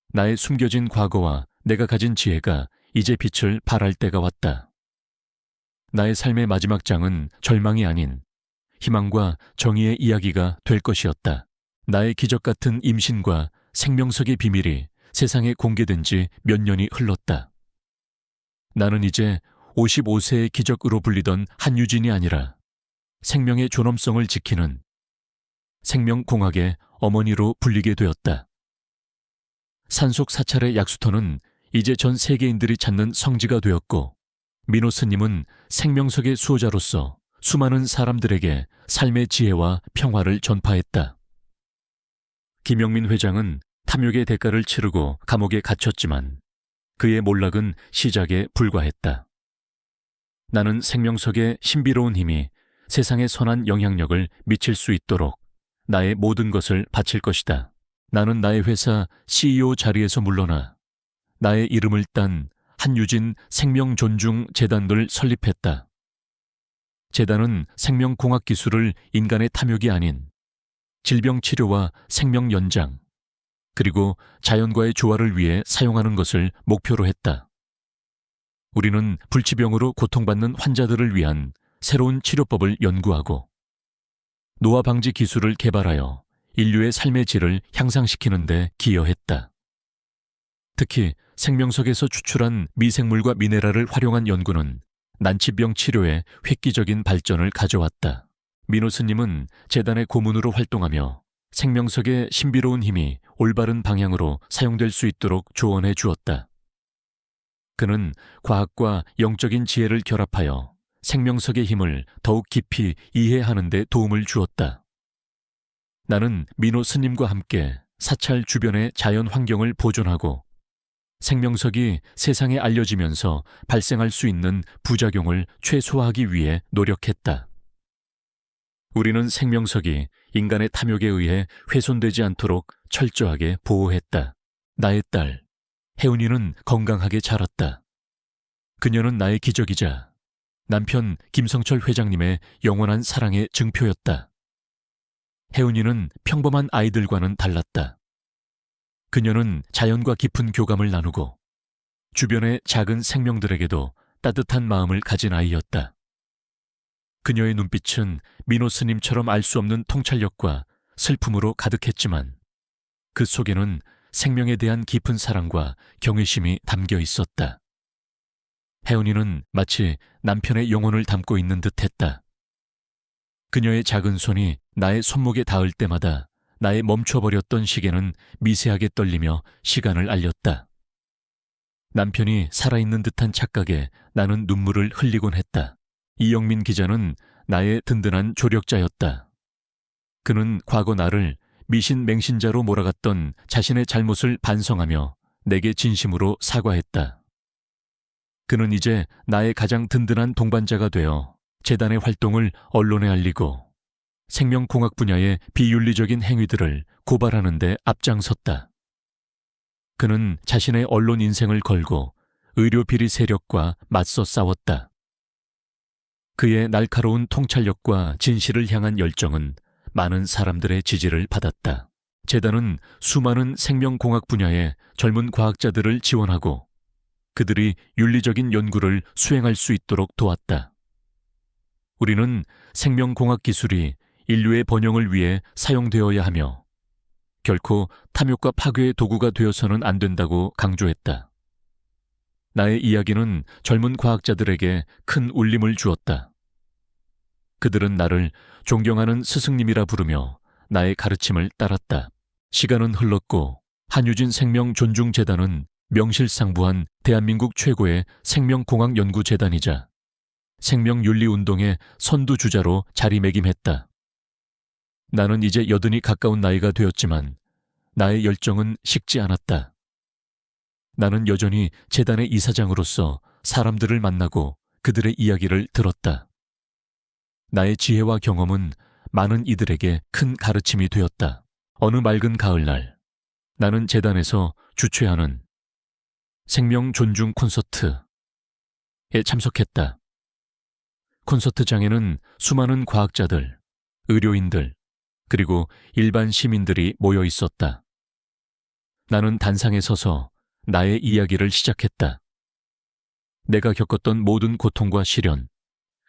나의 숨겨진 과거와 내가 가진 지혜가 이제 빛을 발할 때가 왔다. 나의 삶의 마지막 장은 절망이 아닌 희망과 정의의 이야기가 될 것이었다. 나의 기적 같은 임신과 생명석의 비밀이 세상에 공개된 지 몇 년이 흘렀다. 나는 이제 55세의 기적으로 불리던 한유진이 아니라 생명의 존엄성을 지키는 생명공학의 어머니로 불리게 되었다. 산속 사찰의 약수터는 이제 전 세계인들이 찾는 성지가 되었고, 민호 스님은 생명석의 수호자로서 수많은 사람들에게 삶의 지혜와 평화를 전파했다. 김영민 회장은 탐욕의 대가를 치르고 감옥에 갇혔지만 그의 몰락은 시작에 불과했다. 나는 생명석의 신비로운 힘이 세상에 선한 영향력을 미칠 수 있도록 나의 모든 것을 바칠 것이다. 나는 나의 회사 CEO 자리에서 물러나 나의 이름을 딴 한유진 생명존중재단을 설립했다. 재단은 생명공학 기술을 인간의 탐욕이 아닌 질병 치료와 생명 연장, 그리고 자연과의 조화를 위해 사용하는 것을 목표로 했다. 우리는 불치병으로 고통받는 환자들을 위한 새로운 치료법을 연구하고 노화 방지 기술을 개발하여 인류의 삶의 질을 향상시키는 데 기여했다. 특히 생명석에서 추출한 미생물과 미네랄을 활용한 연구는 난치병 치료에 획기적인 발전을 가져왔다. 민호 스님은 재단의 고문으로 활동하며 생명석의 신비로운 힘이 올바른 방향으로 사용될 수 있도록 조언해 주었다. 그는 과학과 영적인 지혜를 결합하여 생명석의 힘을 더욱 깊이 이해하는 데 도움을 주었다. 나는 민호 스님과 함께 사찰 주변의 자연 환경을 보존하고 생명석이 세상에 알려지면서 발생할 수 있는 부작용을 최소화하기 위해 노력했다. 우리는 생명석이 인간의 탐욕에 의해 훼손되지 않도록 철저하게 보호했다. 나의 딸, 혜운이는 건강하게 자랐다. 그녀는 나의 기적이자 남편 김성철 회장님의 영원한 사랑의 증표였다. 혜운이는 평범한 아이들과는 달랐다. 그녀는 자연과 깊은 교감을 나누고 주변의 작은 생명들에게도 따뜻한 마음을 가진 아이였다. 그녀의 눈빛은 민호 스님처럼 알 수 없는 통찰력과 슬픔으로 가득했지만 그 속에는 생명에 대한 깊은 사랑과 경외심이 담겨 있었다. 혜은이는 마치 남편의 영혼을 담고 있는 듯했다. 그녀의 작은 손이 나의 손목에 닿을 때마다 나의 멈춰버렸던 시계는 미세하게 떨리며 시간을 알렸다. 남편이 살아있는 듯한 착각에 나는 눈물을 흘리곤 했다. 이영민 기자는 나의 든든한 조력자였다. 그는 과거 나를 미신맹신자로 몰아갔던 자신의 잘못을 반성하며 내게 진심으로 사과했다. 그는 이제 나의 가장 든든한 동반자가 되어 재단의 활동을 언론에 알리고 생명공학 분야의 비윤리적인 행위들을 고발하는 데 앞장섰다. 그는 자신의 언론 인생을 걸고 의료 비리 세력과 맞서 싸웠다. 그의 날카로운 통찰력과 진실을 향한 열정은 많은 사람들의 지지를 받았다. 재단은 수많은 생명공학 분야의 젊은 과학자들을 지원하고 그들이 윤리적인 연구를 수행할 수 있도록 도왔다. 우리는 생명공학 기술이 인류의 번영을 위해 사용되어야 하며 결코 탐욕과 파괴의 도구가 되어서는 안 된다고 강조했다. 나의 이야기는 젊은 과학자들에게 큰 울림을 주었다. 그들은 나를 존경하는 스승님이라 부르며 나의 가르침을 따랐다. 시간은 흘렀고 한유진 생명존중재단은 명실상부한 대한민국 최고의 생명공학연구재단이자 생명윤리운동의 선두주자로 자리매김했다. 나는 이제 80이 가까운 나이가 되었지만 나의 열정은 식지 않았다. 나는 여전히 재단의 이사장으로서 사람들을 만나고 그들의 이야기를 들었다. 나의 지혜와 경험은 많은 이들에게 큰 가르침이 되었다. 어느 맑은 가을날, 나는 재단에서 주최하는 생명 존중 콘서트에 참석했다. 콘서트장에는 수많은 과학자들, 의료인들, 그리고 일반 시민들이 모여 있었다. 나는 단상에 서서 나의 이야기를 시작했다. 내가 겪었던 모든 고통과 시련,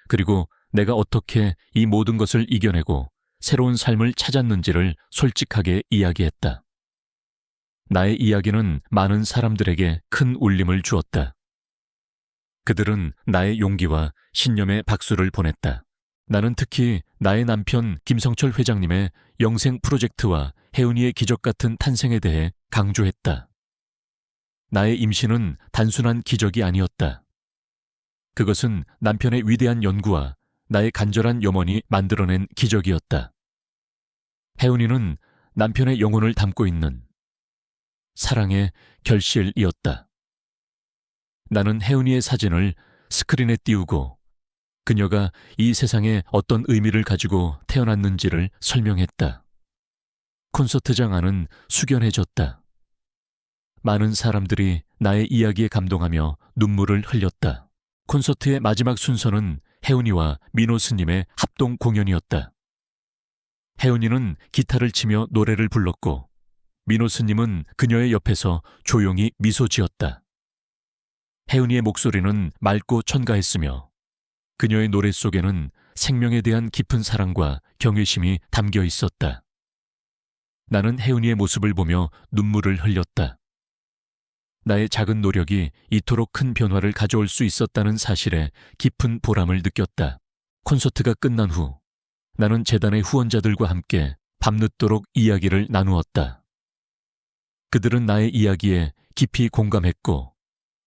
그리고 내가 어떻게 이 모든 것을 이겨내고 새로운 삶을 찾았는지를 솔직하게 이야기했다. 나의 이야기는 많은 사람들에게 큰 울림을 주었다. 그들은 나의 용기와 신념에 박수를 보냈다. 나는 특히 나의 남편 김성철 회장님의 영생 프로젝트와 혜은이의 기적 같은 탄생에 대해 강조했다. 나의 임신은 단순한 기적이 아니었다. 그것은 남편의 위대한 연구와 나의 간절한 염원이 만들어낸 기적이었다. 혜은이는 남편의 영혼을 담고 있는 사랑의 결실이었다. 나는 혜은이의 사진을 스크린에 띄우고 그녀가 이 세상에 어떤 의미를 가지고 태어났는지를 설명했다. 콘서트장 안은 숙연해졌다. 많은 사람들이 나의 이야기에 감동하며 눈물을 흘렸다. 콘서트의 마지막 순서는 혜은이와 민호 스님의 합동 공연이었다. 혜은이는 기타를 치며 노래를 불렀고 민호 스님은 그녀의 옆에서 조용히 미소 지었다. 혜은이의 목소리는 맑고 천가했으며 그녀의 노래 속에는 생명에 대한 깊은 사랑과 경외심이 담겨 있었다. 나는 혜은이의 모습을 보며 눈물을 흘렸다. 나의 작은 노력이 이토록 큰 변화를 가져올 수 있었다는 사실에 깊은 보람을 느꼈다. 콘서트가 끝난 후 나는 재단의 후원자들과 함께 밤늦도록 이야기를 나누었다. 그들은 나의 이야기에 깊이 공감했고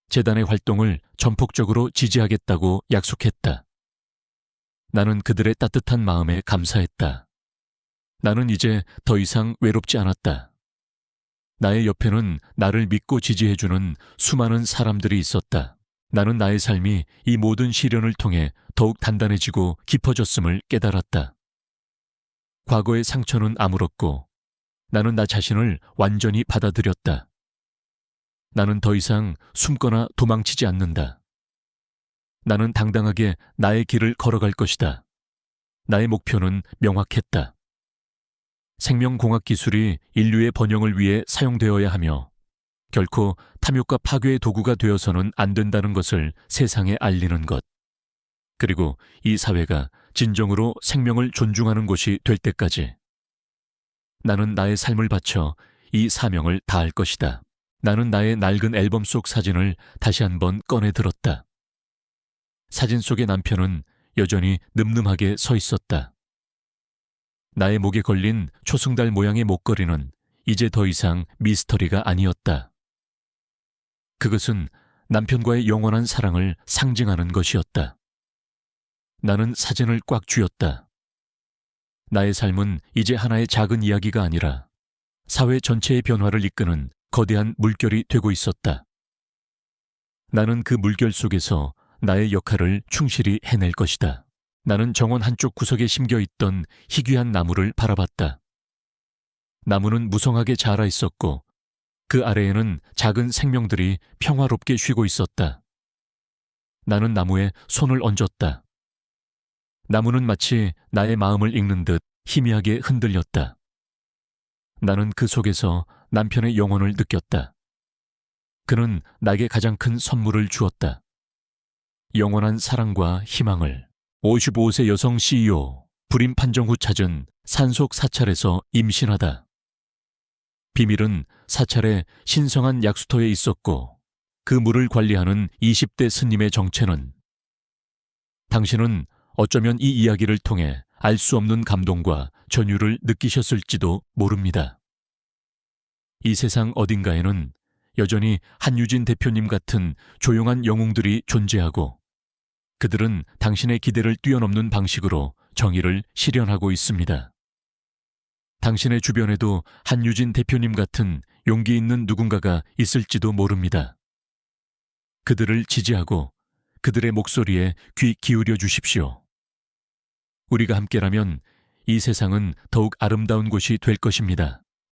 재단의 활동을 전폭적으로 지지하겠다고 약속했다. 나는 그들의 따뜻한 마음에 감사했다. 나는 이제 더 이상 외롭지 않았다. 나의 옆에는 나를 믿고 지지해주는 수많은 사람들이 있었다. 나는 나의 삶이 이 모든 시련을 통해 더욱 단단해지고 깊어졌음을 깨달았다. 과거의 상처는 아물었고 나는 나 자신을 완전히 받아들였다. 나는 더 이상 숨거나 도망치지 않는다. 나는 당당하게 나의 길을 걸어갈 것이다. 나의 목표는 명확했다. 생명공학 기술이 인류의 번영을 위해 사용되어야 하며 결코 탐욕과 파괴의 도구가 되어서는 안 된다는 것을 세상에 알리는 것. 그리고 이 사회가 진정으로 생명을 존중하는 곳이 될 때까지 나는 나의 삶을 바쳐 이 사명을 다할 것이다. 나는 나의 낡은 앨범 속 사진을 다시 한번 꺼내 들었다. 사진 속의 남편은 여전히 늠름하게 서 있었다. 나의 목에 걸린 초승달 모양의 목걸이는 이제 더 이상 미스터리가 아니었다. 그것은 남편과의 영원한 사랑을 상징하는 것이었다. 나는 사진을 꽉 쥐었다. 나의 삶은 이제 하나의 작은 이야기가 아니라 사회 전체의 변화를 이끄는 거대한 물결이 되고 있었다. 나는 그 물결 속에서 나의 역할을 충실히 해낼 것이다. 나는 정원 한쪽 구석에 심겨 있던 희귀한 나무를 바라봤다. 나무는 무성하게 자라 있었고 그 아래에는 작은 생명들이 평화롭게 쉬고 있었다. 나는 나무에 손을 얹었다. 나무는 마치 나의 마음을 읽는 듯 희미하게 흔들렸다. 나는 그 속에서 남편의 영혼을 느꼈다. 그는 나에게 가장 큰 선물을 주었다. 영원한 사랑과 희망을. 55세 여성 CEO, 불임 판정 후 찾은 산속 사찰에서 임신하다. 비밀은 사찰의 신성한 약수터에 있었고 그 물을 관리하는 20대 스님의 정체는 당신은 어쩌면 이 이야기를 통해 알 수 없는 감동과 전율을 느끼셨을지도 모릅니다. 이 세상 어딘가에는 여전히 한유진 대표님 같은 조용한 영웅들이 존재하고 그들은 당신의 기대를 뛰어넘는 방식으로 정의를 실현하고 있습니다. 당신의 주변에도 한유진 대표님 같은 용기 있는 누군가가 있을지도 모릅니다. 그들을 지지하고 그들의 목소리에 귀 기울여 주십시오. 우리가 함께라면 이 세상은 더욱 아름다운 곳이 될 것입니다.